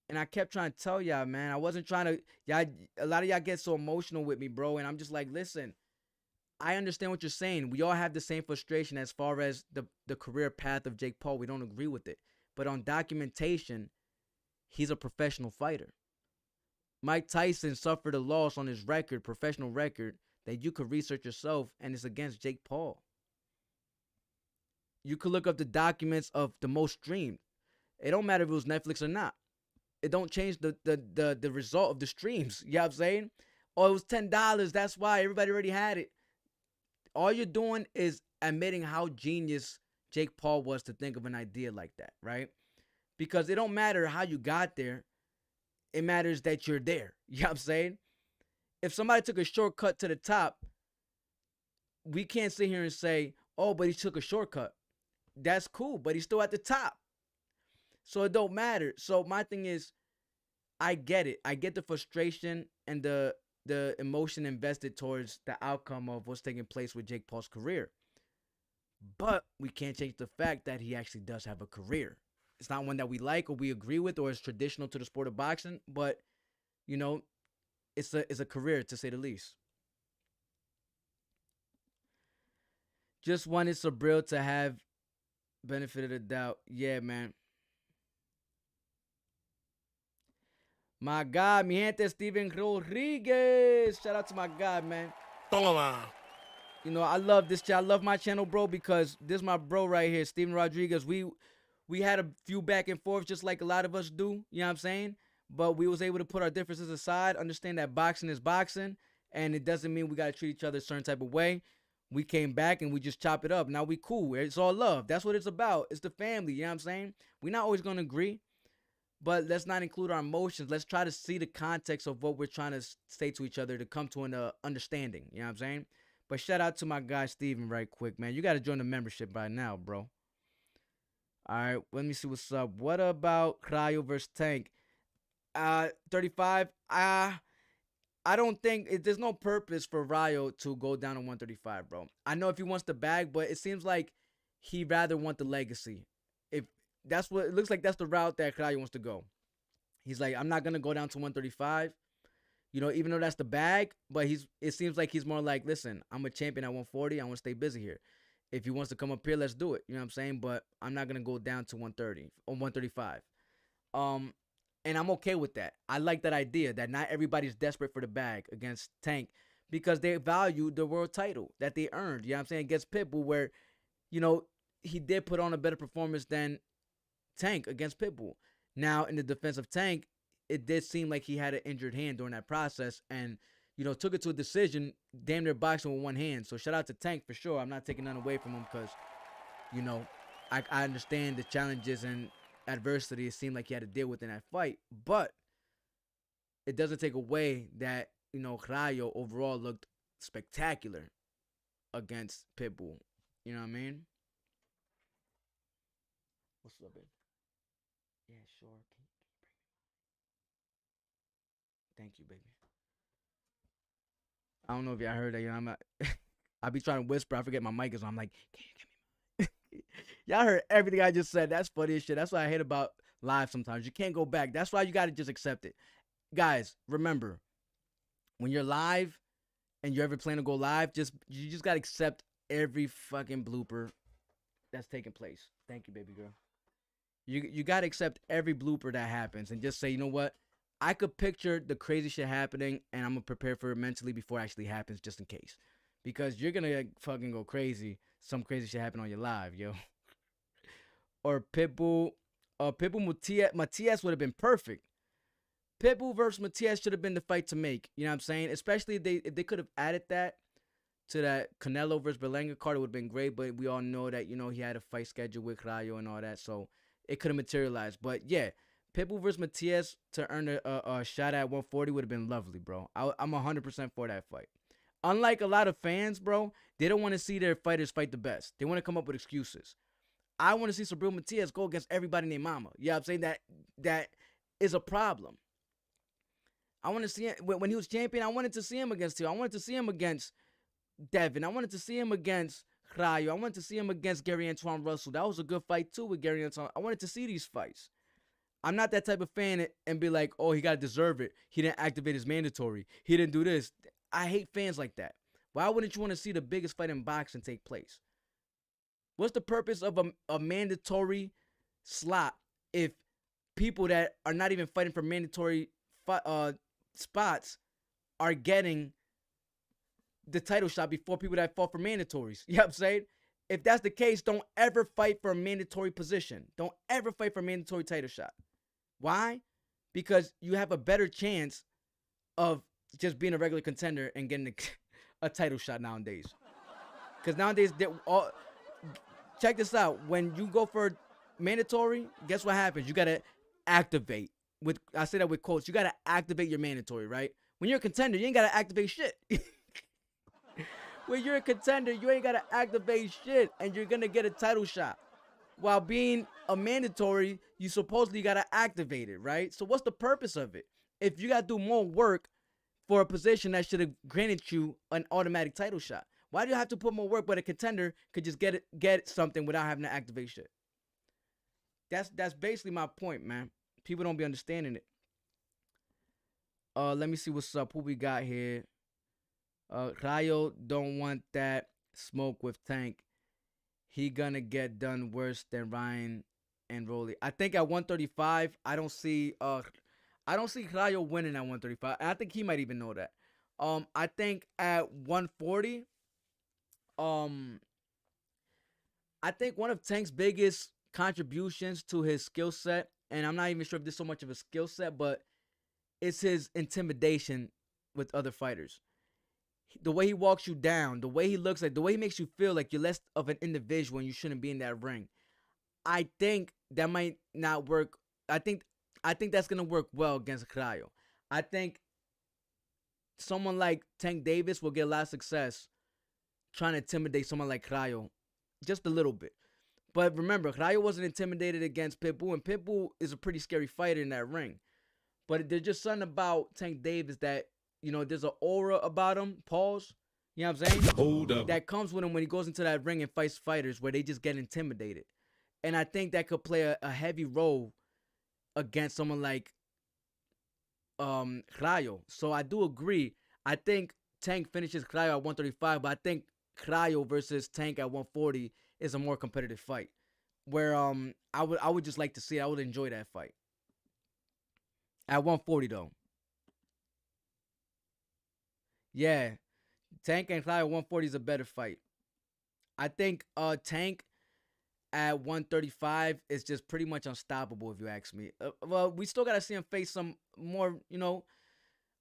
And I kept trying to tell y'all, man, I wasn't trying to, y'all, a lot of y'all get so emotional with me, bro. And I'm just like, listen, I understand what you're saying. We all have the same frustration as far as the career path of Jake Paul. We don't agree with it. But on documentation, he's a professional fighter. Mike Tyson suffered a loss on his record, professional record, that you could research yourself, and it's against Jake Paul. You could look up the documents of the most streamed. It don't matter if it was Netflix or not. It don't change the result of the streams. You know what I'm saying? Oh, it was $10. That's why everybody already had it. All you're doing is admitting how genius Jake Paul was to think of an idea like that, right? Because it don't matter how you got there. It matters that you're there. You know what I'm saying? If somebody took a shortcut to the top, we can't sit here and say, oh, but he took a shortcut. That's cool, but he's still at the top. So it don't matter. So my thing is, I get it. I get the frustration and the emotion invested towards the outcome of what's taking place with Jake Paul's career. But we can't change the fact that he actually does have a career. It's not one that we like or we agree with or is traditional to the sport of boxing, but, you know, it's a career, to say the least. Just wanted Sabril to have benefit of the doubt. Yeah, man. My God, mi gente, Steven Rodriguez. Shout out to my God, man. Toma. You know, I love this channel. I love my channel, bro, because this is my bro right here, Steven Rodriguez. We had a few back and forth just like a lot of us do, you know what I'm saying? But we was able to put our differences aside, understand that boxing is boxing, and it doesn't mean we got to treat each other a certain type of way. We came back and we just chop it up. Now we cool. It's all love. That's what it's about. It's the family, you know what I'm saying? We're not always going to agree, but let's not include our emotions. Let's try to see the context of what we're trying to say to each other to come to an understanding, you know what I'm saying? But shout out to my guy Steven right quick, man. You got to join the membership by now, bro. All right, let me see what's up. What about Cryo versus Tank? 35. I don't think there's no purpose for Ryo to go down to 135, bro. I know if he wants the bag, but it seems like he rather want the legacy. If that's what it looks like, that's the route that Cryo wants to go. He's like, I'm not gonna go down to 135. You know, even though that's the bag, but it seems like he's more like, listen, I'm a champion at 140. I want to stay busy here. If he wants to come up here, let's do it. You know what I'm saying? But I'm not gonna go down to 130 or 135. And I'm okay with that. I like that idea that not everybody's desperate for the bag against Tank because they value the world title that they earned. You know what I'm saying? Against Pitbull, where, you know, he did put on a better performance than Tank against Pitbull. Now, in the defense of Tank, it did seem like he had an injured hand during that process and, you know, took it to a decision, damn near boxing with one hand. So shout out to Tank for sure. I'm not taking none away from him because, you know, I understand the challenges and adversity it seemed like he had to deal with in that fight. But it doesn't take away that, Rayo overall looked spectacular against Pitbull. You know what I mean? What's up, babe? Yeah, sure. Thank you, baby. I don't know if y'all heard that. I'm not, I be trying to whisper. I forget my mic is on. I'm like, can you give me y'all heard everything I just said. That's funny as shit. That's what I hate about live sometimes. You can't go back. That's why you got to just accept it. Guys, remember, when you're live and you're ever planning to go live, you just got to accept every fucking blooper that's taking place. Thank you, baby girl. You got to accept every blooper that happens and just say, you know what? I could picture the crazy shit happening, and I'm going to prepare for it mentally before it actually happens, just in case. Because you're going to fucking go crazy. Some crazy shit happen on your live, yo. Or Pitbull Matias would have been perfect. Pitbull versus Matias should have been the fight to make. You know what I'm saying? Especially if they could have added that to that Canelo versus Berlanga card, it would have been great. But we all know that, he had a fight scheduled with Rayo and all that. So it could have materialized. But yeah, Pitbull versus Matias to earn a shot at 140 would have been lovely, bro. I'm 100% for that fight. Unlike a lot of fans, bro, they don't want to see their fighters fight the best. They want to come up with excuses. I want to see Subriel Matias go against everybody named Mama. You know what I'm saying? That is a problem. I want to see him when he was champion. I wanted to see him against Tio. I wanted to see him against Devin. I wanted to see him against Rayo. I wanted to see him against Gary Antoine Russell. That was a good fight too with Gary Antoine. I wanted to see these fights. I'm not that type of fan and be like, oh, he got to deserve it. He didn't activate his mandatory. He didn't do this. I hate fans like that. Why wouldn't you want to see the biggest fight in boxing take place? What's the purpose of a mandatory slot if people that are not even fighting for mandatory spots are getting the title shot before people that fought for mandatories? You know what I'm saying? If that's the case, don't ever fight for a mandatory position. Don't ever fight for a mandatory title shot. Why? Because you have a better chance of just being a regular contender and getting a title shot nowadays. Because nowadays, check this out. When you go for mandatory, guess what happens? You got to activate. I say that with quotes. You got to activate your mandatory, right? When you're a contender, you ain't got to activate shit. When you're a contender, you ain't got to activate shit, and you're going to get a title shot. While being a mandatory, you supposedly got to activate it, right? So what's the purpose of it? If you got to do more work for a position that should have granted you an automatic title shot, why do you have to put more work but a contender could just get something without having to activate shit? That's basically my point, man. People don't be understanding it. Let me see what's up. Who we got here? Rayo don't want that smoke with Tank. He gonna get done worse than Ryan and Rolly. I think at 135, I don't see Rayo winning at 135. And I think he might even know that. I think at 140, I think one of Tank's biggest contributions to his skill set, and I'm not even sure if this is so much of a skill set, but it's his intimidation with other fighters. The way he walks you down, the way he looks like, the way he makes you feel like you're less of an individual and you shouldn't be in that ring. I think that might not work. I think that's gonna work well against Rayo. I think someone like Tank Davis will get a lot of success trying to intimidate someone like Rayo, just a little bit. But remember, Rayo wasn't intimidated against Pitbull, and Pitbull is a pretty scary fighter in that ring. But there's just something about Tank Davis that, there's an aura about him, pause, you know what I'm saying? Hold up. That comes with him when he goes into that ring and fights fighters where they just get intimidated. And I think that could play a heavy role against someone like Rayo. So I do agree. I think Tank finishes Rayo at 135, but I think Rayo versus Tank at 140 is a more competitive fight. Where I would just like to see it. I would enjoy that fight. At 140 though. Yeah. Tank and Rayo 140 is a better fight. I think Tank at 135 is just pretty much unstoppable if you ask me. Well, we still got to see him face some more,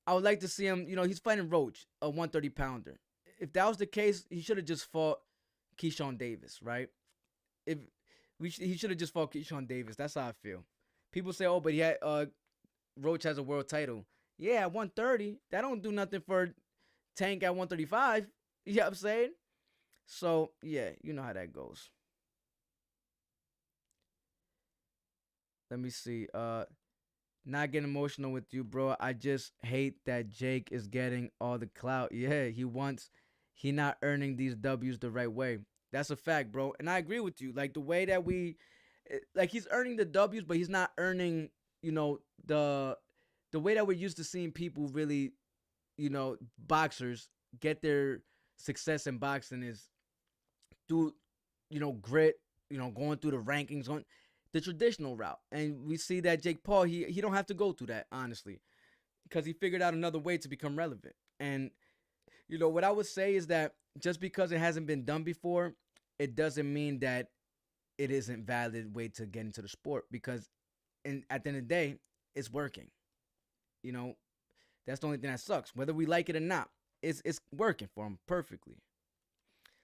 I would like to see him, he's fighting Roach, a 130 pounder. If that was the case, he should have just fought Keyshawn Davis, right? He should have just fought Keyshawn Davis. That's how I feel. People say, oh, but Roach has a world title. Yeah, at 130, that don't do nothing for Tank at 135. You know what I'm saying? So, yeah, you know how that goes. Let me see. Not getting emotional with you, bro. I just hate that Jake is getting all the clout. Yeah, he not earning these W's the right way. That's a fact, bro. And I agree with you. Like the way that like he's earning the W's, but he's not earning, you know, the way that we're used to seeing people really, you know, boxers get their success in boxing is through, you know, grit, you know, going through the rankings on the traditional route. And we see that Jake Paul, he don't have to go through that, honestly, because he figured out another way to become relevant. And, you know, what I would say is that just because it hasn't been done before, it doesn't mean that it isn't valid way to get into the sport, because at the end of the day, it's working. You know, that's the only thing that sucks. Whether we like it or not, it's working for him perfectly.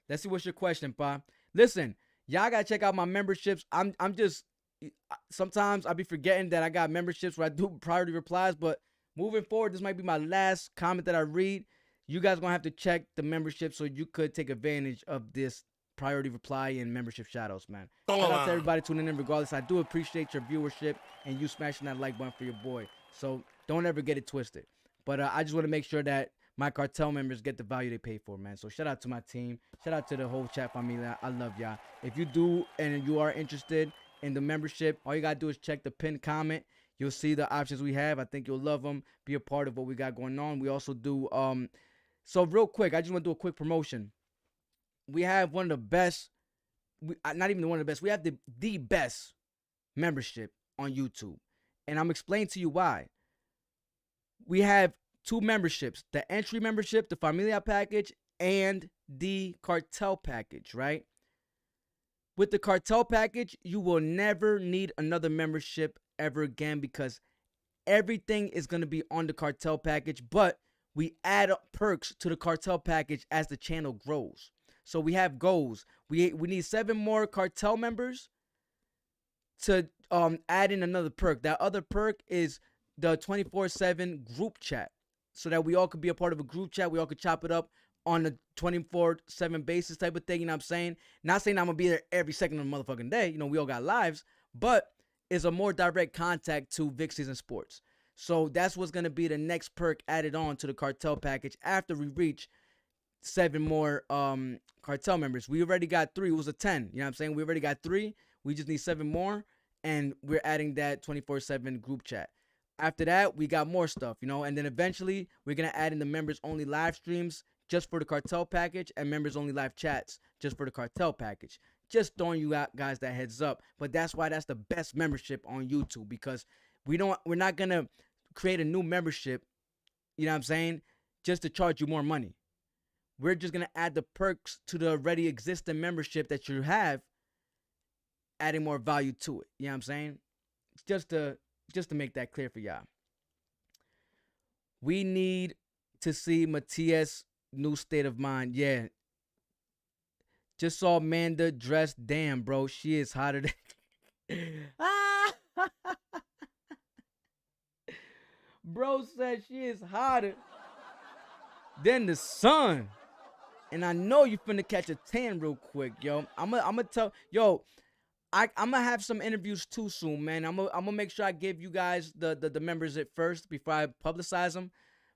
Let's see what's your question, Pa. Listen, y'all gotta check out my memberships. I'm just sometimes I be forgetting that I got memberships where I do priority replies, but moving forward, this might be my last comment that I read. You guys gonna have to check the membership so you could take advantage of this priority reply and membership shadows, man. Shout out to everybody tuning in regardless. I do appreciate your viewership and you smashing that like button for your boy. So don't ever get it twisted. But I just want to make sure that my cartel members get the value they pay for, man. So shout out to my team. Shout out to the whole chat family. I love y'all. If you do and you are interested in the membership, all you got to do is check the pinned comment. You'll see the options we have. I think you'll love them. Be a part of what we got going on. We also do, so real quick, I just want to do a quick promotion. We have one of the best, not even one of the best, we have the best membership on YouTube. And I'm explaining to you why. We have two memberships, the entry membership, the Familia package, and the cartel package, right? With the cartel package, you will never need another membership ever again because everything is going to be on the cartel package, but we add up perks to the cartel package as the channel grows. So we have goals. We need 7 more cartel members to add in another perk. That other perk is the 24/7 group chat, so that we all could be a part of a group chat. We all could chop it up on a 24/7 basis type of thing. You know what I'm saying? Not saying I'm gonna be there every second of the motherfucking day. You know, we all got lives, but it's a more direct contact to Vic Season Sports. So that's what's gonna be the next perk added on to the cartel package after we reach 7 more cartel members. We already got 3. It was a 10. You know what I'm saying? We already got 3. We just need 7 more, and we're adding that 24/7 group chat. After that, we got more stuff, you know, and then eventually we're going to add in the members only live streams just for the cartel package and members only live chats just for the cartel package. Just throwing you out guys that heads up. But that's why that's the best membership on YouTube, because we're not going to create a new membership, you know what I'm saying, just to charge you more money. We're just going to add the perks to the already existing membership that you have, adding more value to it. You know what I'm saying? Just to make that clear for y'all. We need to see Matias' new state of mind. Yeah. Just saw Amanda dressed. Damn, bro. She is hotter than... Bro said she is hotter than the sun. And I know you finna catch a tan real quick, yo. I'm gonna tell... Yo... I'm gonna have some interviews too soon, man. I'm gonna make sure I give you guys the members it first before I publicize them.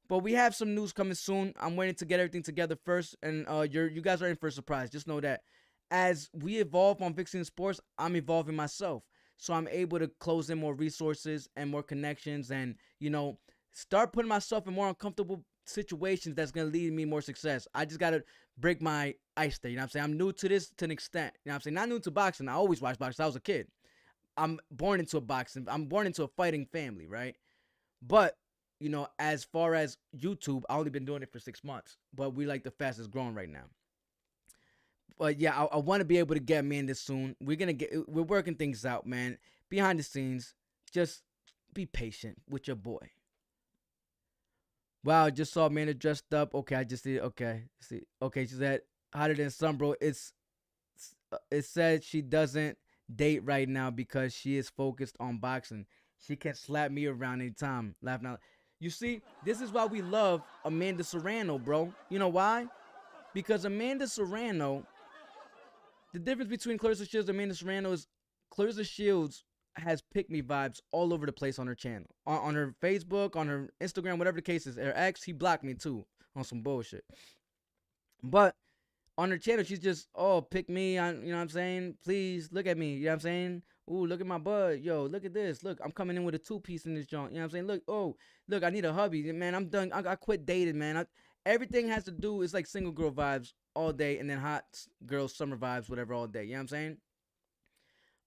But we have some news coming soon. I'm waiting to get everything together first, and you guys are in for a surprise. Just know that as we evolve on Vixen Sports, I'm evolving myself, so I'm able to close in more resources and more connections, and you know, start putting myself in more uncomfortable situations that's gonna lead me more success. I just gotta break my ice there, you know what I'm saying? I'm new to this to an extent, you know what I'm saying? Not new to boxing. I always watched boxing. I was a kid. I'm born into a fighting family, right? But, you know, as far as YouTube, I only been doing it for 6 months, but we like the fastest growing right now. But yeah, I want to be able to get me in this soon. We're working things out, man. Behind the scenes, just be patient with your boy. Wow, I just saw Amanda dressed up. Okay, I just see it. Okay, see. Okay, she said hotter than sun, bro. It said she doesn't date right now because she is focused on boxing. She can slap me around anytime. Laughing out. You see, this is why we love Amanda Serrano, bro. You know why? Because Amanda Serrano, the difference between Clarissa Shields and Amanda Serrano is Clarissa Shields has pick-me vibes all over the place on her channel. On her Facebook, on her Instagram, whatever the case is. Her ex, he blocked me too on some bullshit. But on her channel, she's just, oh, pick me on, you know what I'm saying? Please, look at me, you know what I'm saying? Ooh, look at my butt. Yo, look at this. Look, I'm coming in with a 2-piece in this joint. You know what I'm saying? Look, oh, look, I need a hubby. Man, I'm done. I quit dating, man. Everything has to do, it's like single girl vibes all day and then hot girl summer vibes, whatever, all day. You know what I'm saying?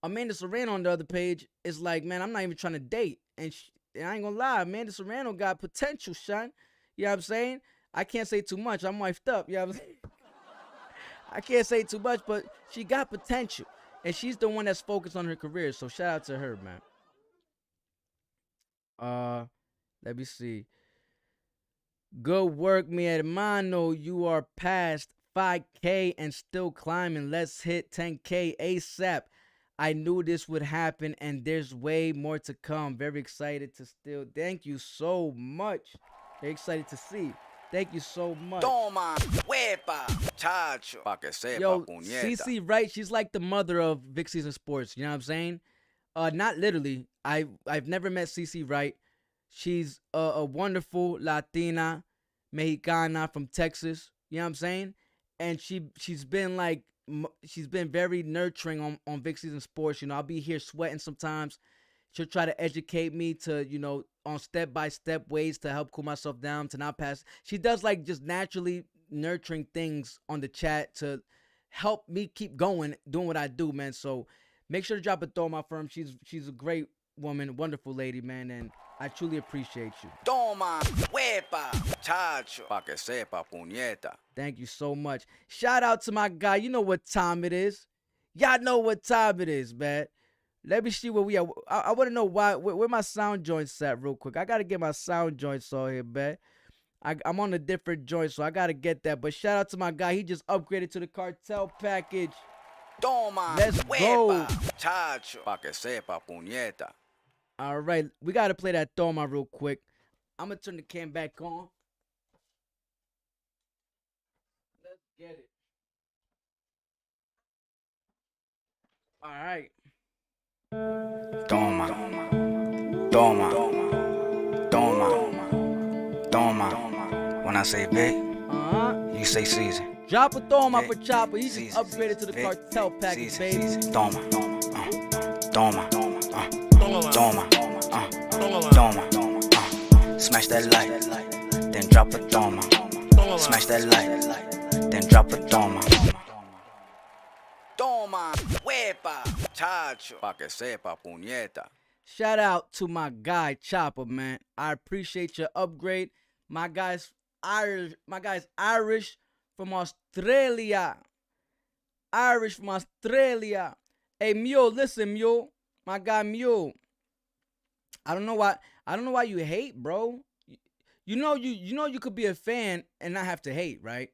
Amanda Serrano on the other page is like, man, I'm not even trying to date. And I ain't gonna lie, Amanda Serrano got potential, son. You know what I'm saying? I can't say too much. I'm wifed up. You know what I'm saying? I can't say too much, but she got potential. And she's the one that's focused on her career. So shout out to her, man. Let me see. Good work, mi hermano. You are past 5K and still climbing. Let's hit 10K ASAP. I knew this would happen, and there's way more to come. Very excited to still. Thank you so much. Very excited to see. Thank you so much. Toma, huepa, chacho, pa que sepa, Yo, puñeta. CC Wright, she's like the mother of Vic Season Sports. You know what I'm saying? Not literally. I've never met CC Wright. She's a wonderful Latina, Mexicana from Texas. You know what I'm saying? And she's been like, she's been very nurturing on Vic Season Sports. You know, I'll be here sweating sometimes. She'll try to educate me to, you know, on step-by-step ways to help cool myself down, to not pass. She does like just naturally nurturing things on the chat to help me keep going, doing what I do, man. So make sure to drop a throw on my firm. She's a great woman, wonderful lady, man, and I truly appreciate you. Toma, huepa, chacho, pa que sepa, puñeta. Thank you so much. Shout out to my guy. You know what time it is. Y'all know what time it is, man. Let me see where we are. I want to know where my sound joints at real quick. I got to get my sound joints on here, man. I'm on a different joint, so I got to get that. But shout out to my guy. He just upgraded to the cartel package. Toma, Let's huepa, go. chacho, pa que sepa, puñeta. All right. We got to play that Toma real quick. I'm going to turn the cam back on. Let's get it. All right. Toma, toma, toma, toma. When I say Vic, you say season. Drop a Toma for Vic, Chopper. He just season, upgraded to the Vic, cartel package, season, baby. season. Toma, toma, Toma, toma, toma. Smash that light, then drop a toma. Smash that light, then drop a toma. Toma, huepa, chacho, pa que sepa, puñeta. Shout out to my guy Chopper, man. I appreciate your upgrade. My guy's Irish. My guy's Irish from Australia. Irish from Australia. Hey Mule, listen, Mule. My guy Mule. I don't know why you hate, bro. You know you could be a fan and not have to hate, right?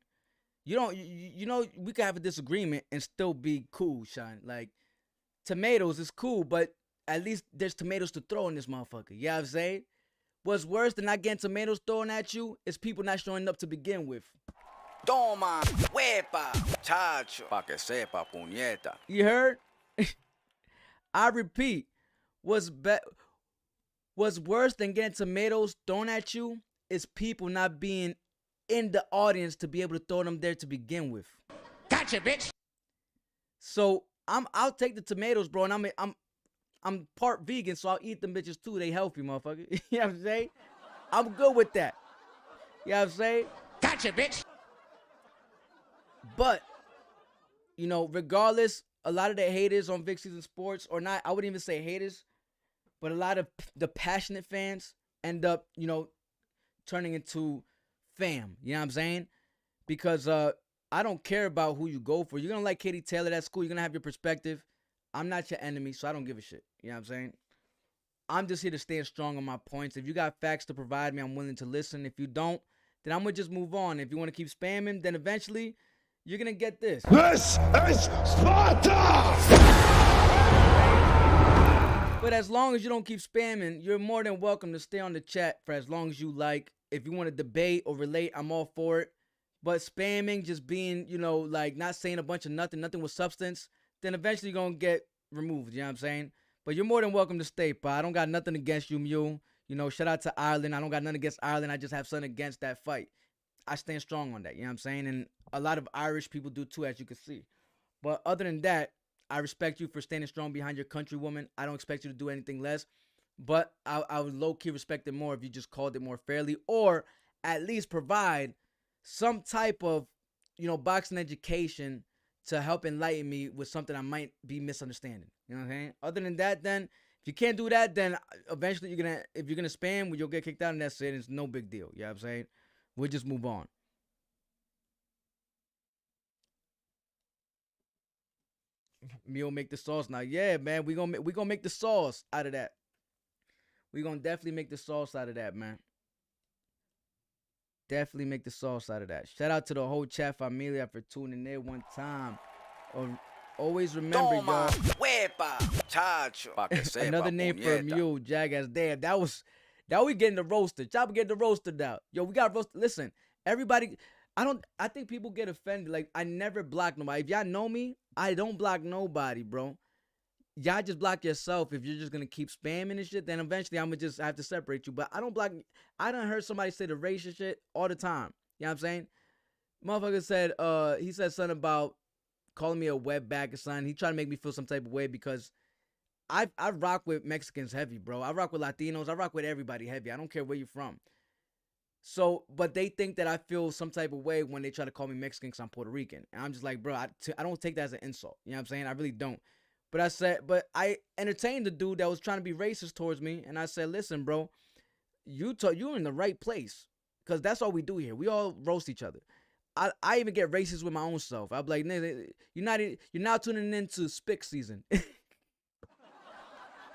You know we could have a disagreement and still be cool, Sean. Like tomatoes is cool, but at least there's tomatoes to throw in this motherfucker. You know what I'm saying? What's worse than not getting tomatoes thrown at you is people not showing up to begin with. Toma, huepa, chacho, pa que sepa, puñeta. You heard? I repeat, what's worse than getting tomatoes thrown at you is people not being in the audience to be able to throw them there to begin with. Gotcha, bitch. So I'll take the tomatoes, bro, and I'm part vegan, so I'll eat them bitches too. They healthy, motherfucker. You know what I'm saying? I'm good with that. You know what I'm saying? Gotcha, bitch. But, you know, regardless, a lot of the haters on Vic Season Sports, or not, I wouldn't even say haters, but a lot of the passionate fans end up, you know, turning into fam. You know what I'm saying? Because I don't care about who you go for. You're going to like Katie Taylor, that's cool. You're going to have your perspective. I'm not your enemy, so I don't give a shit. You know what I'm saying? I'm just here to stand strong on my points. If you got facts to provide me, I'm willing to listen. If you don't, then I'm going to just move on. If you want to keep spamming, then eventually you're going to get this. This is Sparta! But as long as you don't keep spamming, you're more than welcome to stay on the chat for as long as you like. If you want to debate or relate, I'm all for it. But spamming, just being, like not saying a bunch of nothing with substance, then eventually you're going to get removed. You know what I'm saying? But you're more than welcome to stay, pa. I don't got nothing against you, Mule. Shout out to Ireland. I don't got nothing against Ireland. I just have something against that fight. I stand strong on that. You know what I'm saying? And a lot of Irish people do too, as you can see. But other than that, I respect you for standing strong behind your countrywoman. I don't expect you to do anything less. But I would low-key respect it more if you just called it more fairly, or at least provide some type of, boxing education to help enlighten me with something I might be misunderstanding. You know what I'm saying? Other than that, then, if you can't do that, then eventually if you're gonna spam, you'll get kicked out, and that's it. It's no big deal. You know what I'm saying? We'll just move on. Me'll make the sauce now. Yeah, man, we gonna make the sauce out of that. We gonna definitely make the sauce out of that, man. Definitely make the sauce out of that. Shout out to the whole chat familia for tuning in one time. Always remember, y'all. Another name for Mule, Jackass. Damn, that we getting the roasted. Chopper getting the roasted out. Yo, we got roasted. Listen, everybody, I think people get offended. Like, I never block nobody. If y'all know me, I don't block nobody, bro. Y'all just block yourself if you're just gonna keep spamming and shit. Then eventually I'm gonna just have to separate you. But I don't block. I done heard somebody say the racist shit all the time. You know what I'm saying? Motherfucker said, he said something about calling me a wetback or something. He tried to make me feel some type of way because I rock with Mexicans heavy, bro. I rock with Latinos. I rock with everybody heavy. I don't care where you're from. So, but they think that I feel some type of way when they try to call me Mexican because I'm Puerto Rican. And I'm just like, bro, I don't take that as an insult. You know what I'm saying? I really don't. But I entertained the dude that was trying to be racist towards me. And I said, listen, bro, you're in the right place. Because that's all we do here. We all roast each other. I even get racist with my own self. I'm like, nigga, you're now tuning into Spick season.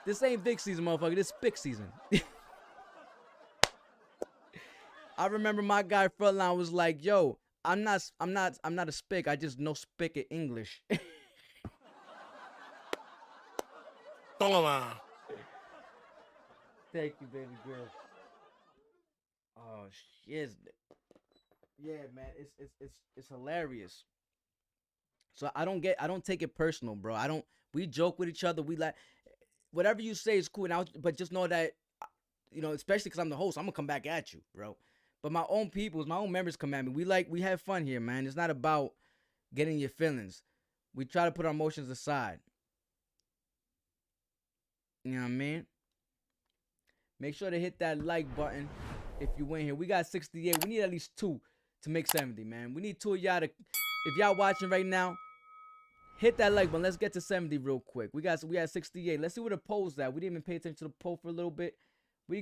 This ain't Vic season, motherfucker. This Spick season. I remember my guy Frontline was like, yo, I'm not a Spick. I just know Spick in English. Toma. Thank you, baby girl. Oh shit. Yeah, man, it's hilarious. So I don't take it personal, bro. We joke with each other. We like whatever you say is cool. But just know that, especially because I'm the host, I'm gonna come back at you, bro. But my own members come at me. We have fun here, man. It's not about getting your feelings. We try to put our emotions aside. You know what I mean? Make sure to hit that like button if you win here. We got 68. We need at least 2 to make 70, man. We need 2 of y'all to, if y'all watching right now, hit that like button. Let's get to 70 real quick. We got 68. Let's see where the poll's at. We didn't even pay attention to the poll for a little bit. We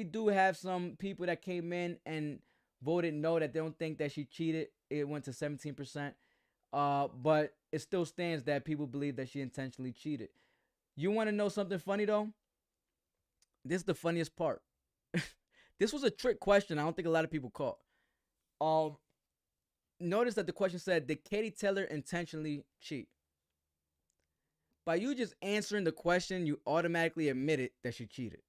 do have some people that came in and voted no, that they don't think that she cheated. It went to 17%. But it still stands that people believe that she intentionally cheated. You want to know something funny, though? This is the funniest part. This was a trick question. I don't think a lot of people caught. Notice that the question said, did Katie Taylor intentionally cheat? By you just answering the question, you automatically admitted that she cheated.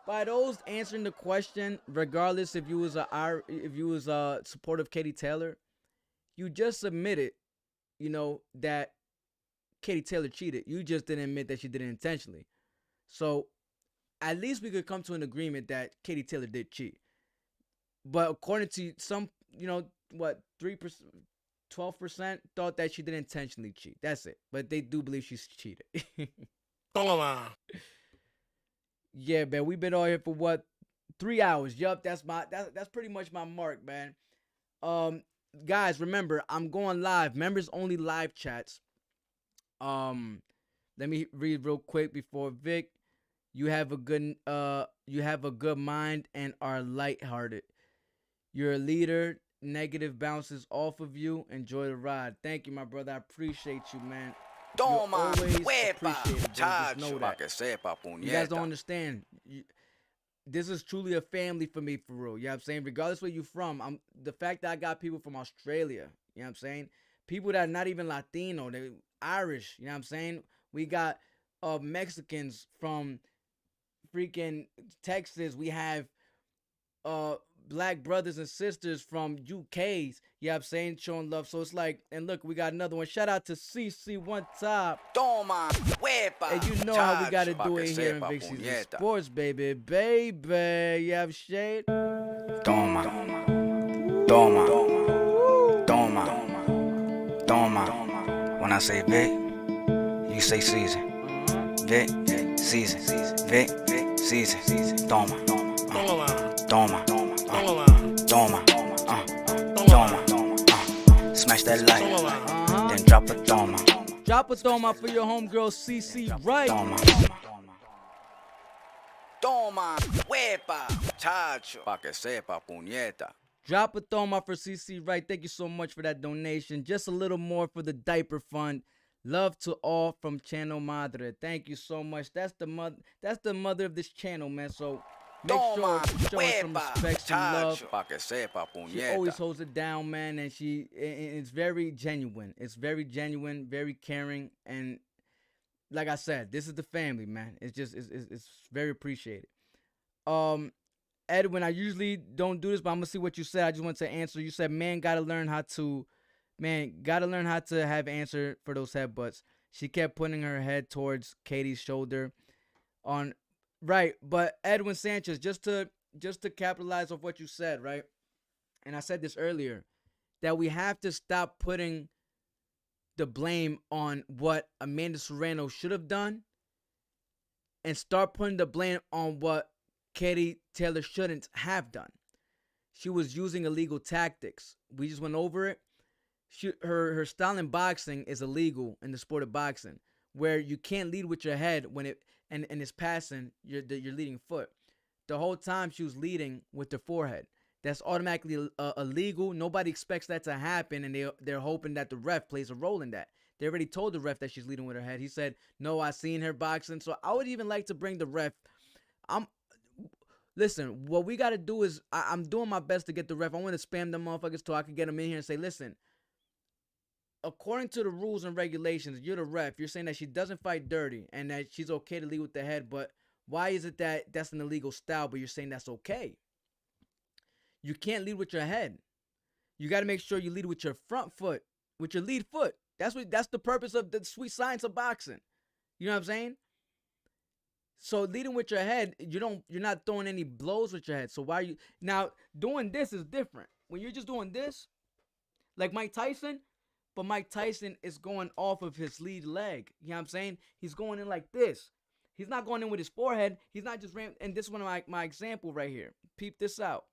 By those answering the question, regardless if you was a supporter of Katie Taylor, you just admitted, that Katie Taylor cheated. You just didn't admit that she did it intentionally. So at least we could come to an agreement that Katie Taylor did cheat. But according to some, 3%, 12% thought that she didn't intentionally cheat. That's it. But they do believe she's cheated. Toma. Yeah, man. We've been on here for what? 3 hours. Yup, that's pretty much my mark, man. Guys, remember, I'm going live. Members only live chats. Let me read real quick before Vic. You have a good mind and are lighthearted. You're a leader. Negative bounces off of you. Enjoy the ride. Thank you, my brother. I appreciate you, man. Toma, You guys don't understand. This is truly a family for me, for real. You know what I'm saying? Regardless where you from, the fact that I got people from Australia, you know what I'm saying? People that are not even Latino, Irish. You know what I'm saying? We got Mexicans from freaking Texas. We have black brothers and sisters from UKs. You know what I'm saying? Showing love. So it's like, and look, we got another one. Shout out to CC one time. Toma, huepa. And you know how we gotta Chacho, do pa' it que here in sepa, Big Season puñeta. Sports, baby. Baby, you have shade? Toma, toma, toma, toma. When I say Vic, you say season. Vic, season. Vic, season. Toma, Toma. toma, Toma. toma, toma. Smash that like, Toma. then drop a toma. Drop a thoma for your homegirl CC right. Toma, toma, huepa. Chacho, pa' que sepa, puñeta. Drop a thoma for CC right. Thank you so much for that donation. Just a little more for the diaper fund. Love to all from Channel Madre. Thank you so much. That's the mother of this channel, man. So make sure you show her some respect, some love. Pa' que sepa, She always puñeta. holds it down, man, and it's very genuine. It's very genuine, very caring, and like I said, this is the family, man. It's very appreciated. Edwin, I usually don't do this, but I'm gonna see what you said. I just want to answer. You said, gotta learn how to have answer for those headbutts. She kept putting her head towards Katie's shoulder. Right, but Edwin Sanchez, just to capitalize off what you said, right? And I said this earlier, that we have to stop putting the blame on what Amanda Serrano should have done and start putting the blame on what Katie Taylor shouldn't have done. She was using illegal tactics. We just went over it. Her style in boxing is illegal in the sport of boxing, where you can't lead with your head when it's passing your leading foot. The whole time she was leading with the forehead. That's automatically illegal. Nobody expects that to happen, and they're hoping that the ref plays a role in that. They already told the ref that she's leading with her head. He said, "No, I seen her boxing." So I would even like to bring the ref. Listen, what we got to do is I'm doing my best to get the ref. I want to spam them motherfuckers so I can get them in here and say, listen, according to the rules and regulations, you're the ref. You're saying that she doesn't fight dirty and that she's okay to lead with the head, but why is it that that's an illegal style, but you're saying that's okay? You can't lead with your head. You got to make sure you lead with your front foot, with your lead foot. That's the purpose of the sweet science of boxing. You know what I'm saying? So leading with your head, you're not throwing any blows with your head. So why are you now doing this is different. When you're just doing this, like Mike Tyson, but Mike Tyson is going off of his lead leg. You know what I'm saying? He's going in like this. He's not going in with his forehead. He's not just and this is one of my example right here. Peep this out.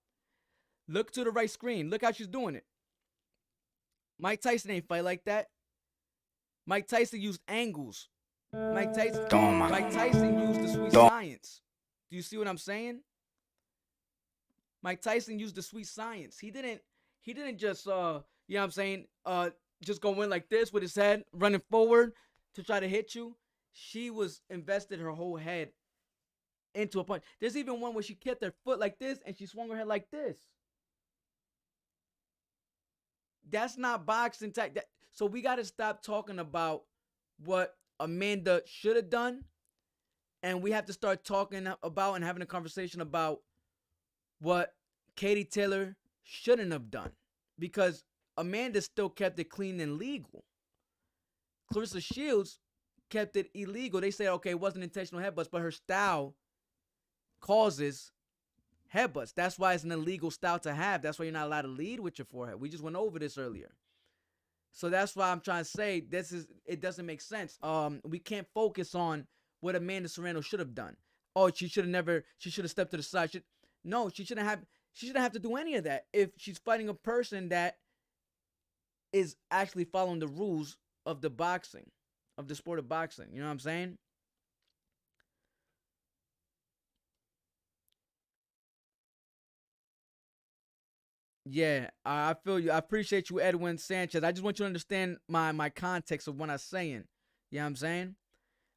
Look to the right screen. Look how she's doing it. Mike Tyson ain't fight like that. Mike Tyson used angles. Mike Tyson used the sweet science. Do you see what I'm saying? Mike Tyson used the sweet science. He didn't just you know what I'm saying, just go in like this with his head running forward to try to hit you. She was invested her whole head into a punch. There's even one where she kept her foot like this and she swung her head like this. That's not boxing type. So we got to stop talking about what Amanda should have done, and we have to start talking about and having a conversation about what Katie Taylor shouldn't have done, because Amanda still kept it clean and legal. Clarissa Shields kept it illegal. They said, okay, it wasn't intentional headbutts, but her style causes headbutts. That's why it's an illegal style to have. That's why you're not allowed to lead with your forehead. We just went over this earlier. So that's why I'm trying to say it doesn't make sense. We can't focus on what Amanda Serrano should have done. Oh, she should have stepped to the side. She shouldn't have to do any of that if she's fighting a person that is actually following the rules of the sport of boxing. You know what I'm saying? Yeah, I feel you. I appreciate you, Edwin Sanchez. I just want you to understand my context of what I'm saying. You know what I'm saying?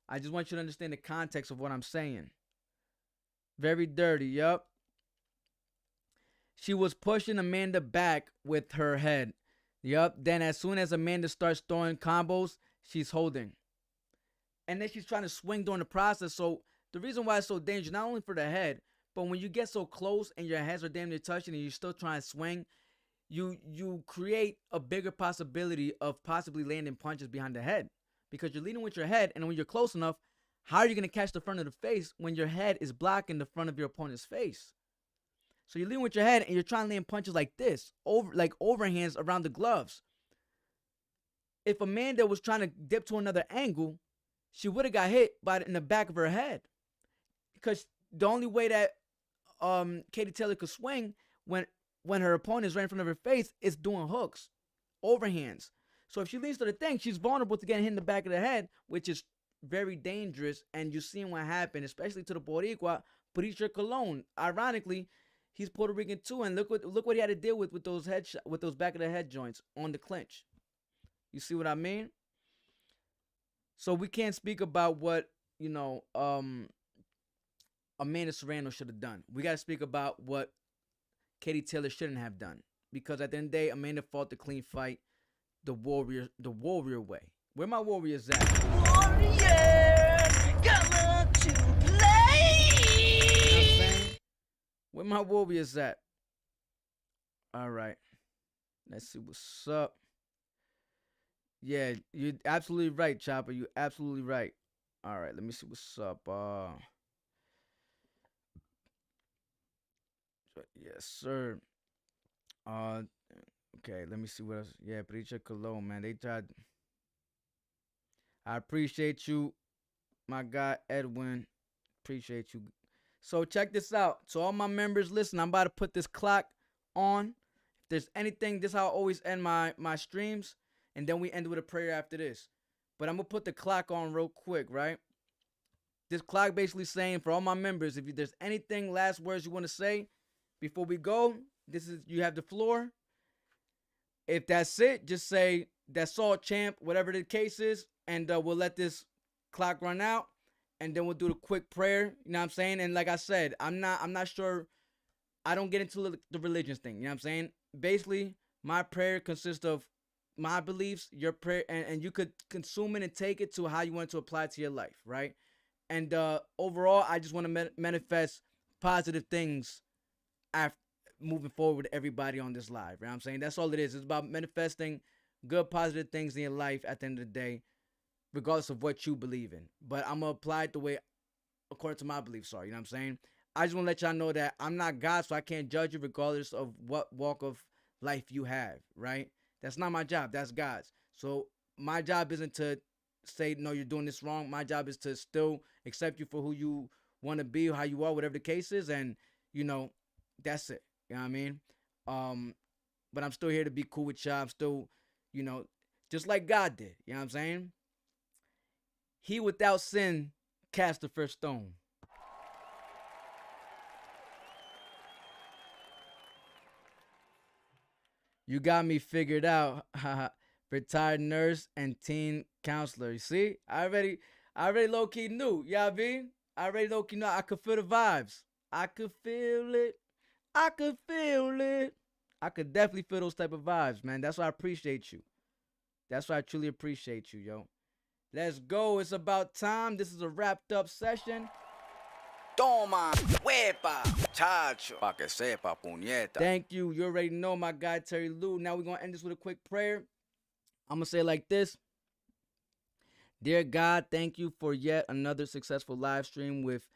I just want you to understand the context of what I'm saying. Very dirty, yup. She was pushing Amanda back with her head. Yup. Then as soon as Amanda starts throwing combos, she's holding. And then she's trying to swing during the process. So the reason why it's so dangerous, not only for the head, but when you get so close and your heads are damn near touching and you're still trying to swing, you create a bigger possibility of possibly landing punches behind the head. Because you're leading with your head, and when you're close enough, how are you going to catch the front of the face when your head is blocking the front of your opponent's face? So you're leading with your head, and you're trying to land punches like this, like overhands around the gloves. If Amanda was trying to dip to another angle, she would have got hit in the back of her head. Because the only way that Katie Taylor could swing when her opponent is right in front of her face is doing hooks, overhands. So if she leans to the thing, she's vulnerable to getting hit in the back of the head, which is very dangerous. And you're seeing what happened, especially to the Boricua, Patricia Colon. Ironically, he's Puerto Rican too, and look what he had to deal with those back of the head joints on the clinch. You see what I mean? So we can't speak about what Amanda Serrano should have done. We got to speak about what Katie Taylor shouldn't have done, because at the end of the day, Amanda fought the clean fight, the warrior way. Where my warriors at? Warrior, come to play. You know what I'm saying? Where my warriors at? All right. Let's see what's up. Yeah, you're absolutely right, Chopper. You're absolutely right. All right, let me see what's up. Yes, sir. Okay, let me see what else. Yeah, Patricia Colon, man. They tried. I appreciate you, my guy, Edwin. Appreciate you. So check this out. So all my members, listen, I'm about to put this clock on. If there's anything, this is how I always end my streams. And then we end with a prayer after this. But I'm going to put the clock on real quick, right? This clock basically saying for all my members, if there's anything, last words you want to say before we go, you have the floor. If that's it, just say, that's all, champ, whatever the case is. And we'll let this clock run out. And then we'll do the quick prayer. You know what I'm saying? And like I said, I'm not sure. I don't get into the religious thing. You know what I'm saying? Basically, my prayer consists of my beliefs, your prayer, and you could consume it and take it to how you want to apply it to your life, right? And overall, I just want to manifest positive things after moving forward with everybody on this live. You know what I'm saying? That's all it is. It's about manifesting good, positive things in your life at the end of the day, regardless of what you believe in. But I'm going to apply it the way, according to my beliefs are. You know what I'm saying? I just want to let y'all know that I'm not God, so I can't judge you regardless of what walk of life you have, right? That's not my job. That's God's. So my job isn't to say, no, you're doing this wrong. My job is to still accept you for who you want to be, or how you are, whatever the case is. And, that's it. You know what I mean? But I'm still here to be cool with y'all. I'm still, just like God did. You know what I'm saying? He without sin cast the first stone. You got me figured out. Retired nurse and teen counselor. You see? I already low-key knew. You know what I mean? I already low-key know. I could feel the vibes. I could feel it. I could feel it. I could definitely feel those type of vibes, man. That's why I appreciate you. That's why I truly appreciate you, yo. Let's go. It's about time. This is a wrapped up session. Toma, huepa, chacho, pa que sepa, puñeta. Thank you. You already know my guy, Terry Lou. Now we're going to end this with a quick prayer. I'm going to say it like this. Dear God, thank you for yet another successful live stream with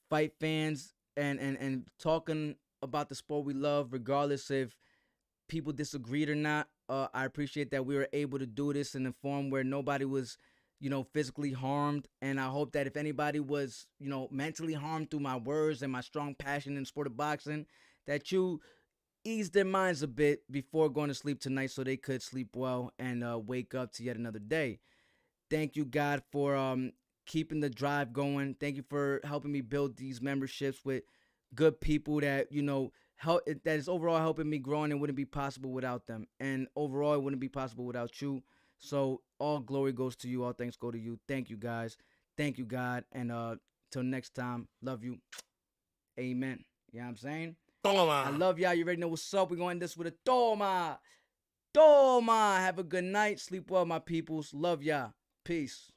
fight fans and talking about the sport we love, regardless if people disagreed or not. I appreciate that we were able to do this in a form where nobody was, physically harmed. And I hope that if anybody was, mentally harmed through my words and my strong passion in the sport of boxing, that you ease their minds a bit before going to sleep tonight so they could sleep well and wake up to yet another day. Thank you, God, for keeping the drive going. Thank you for helping me build these memberships with good people that, that is overall helping me grow, and it wouldn't be possible without them. And overall, it wouldn't be possible without you. So all glory goes to you. All thanks go to you. Thank you, guys. Thank you, God. And till next time, love you. Amen. You know what I'm saying? Toma. I love y'all. You already know what's up. We're going to end this with a toma. Toma. Have a good night. Sleep well, my peoples. Love y'all. Peace.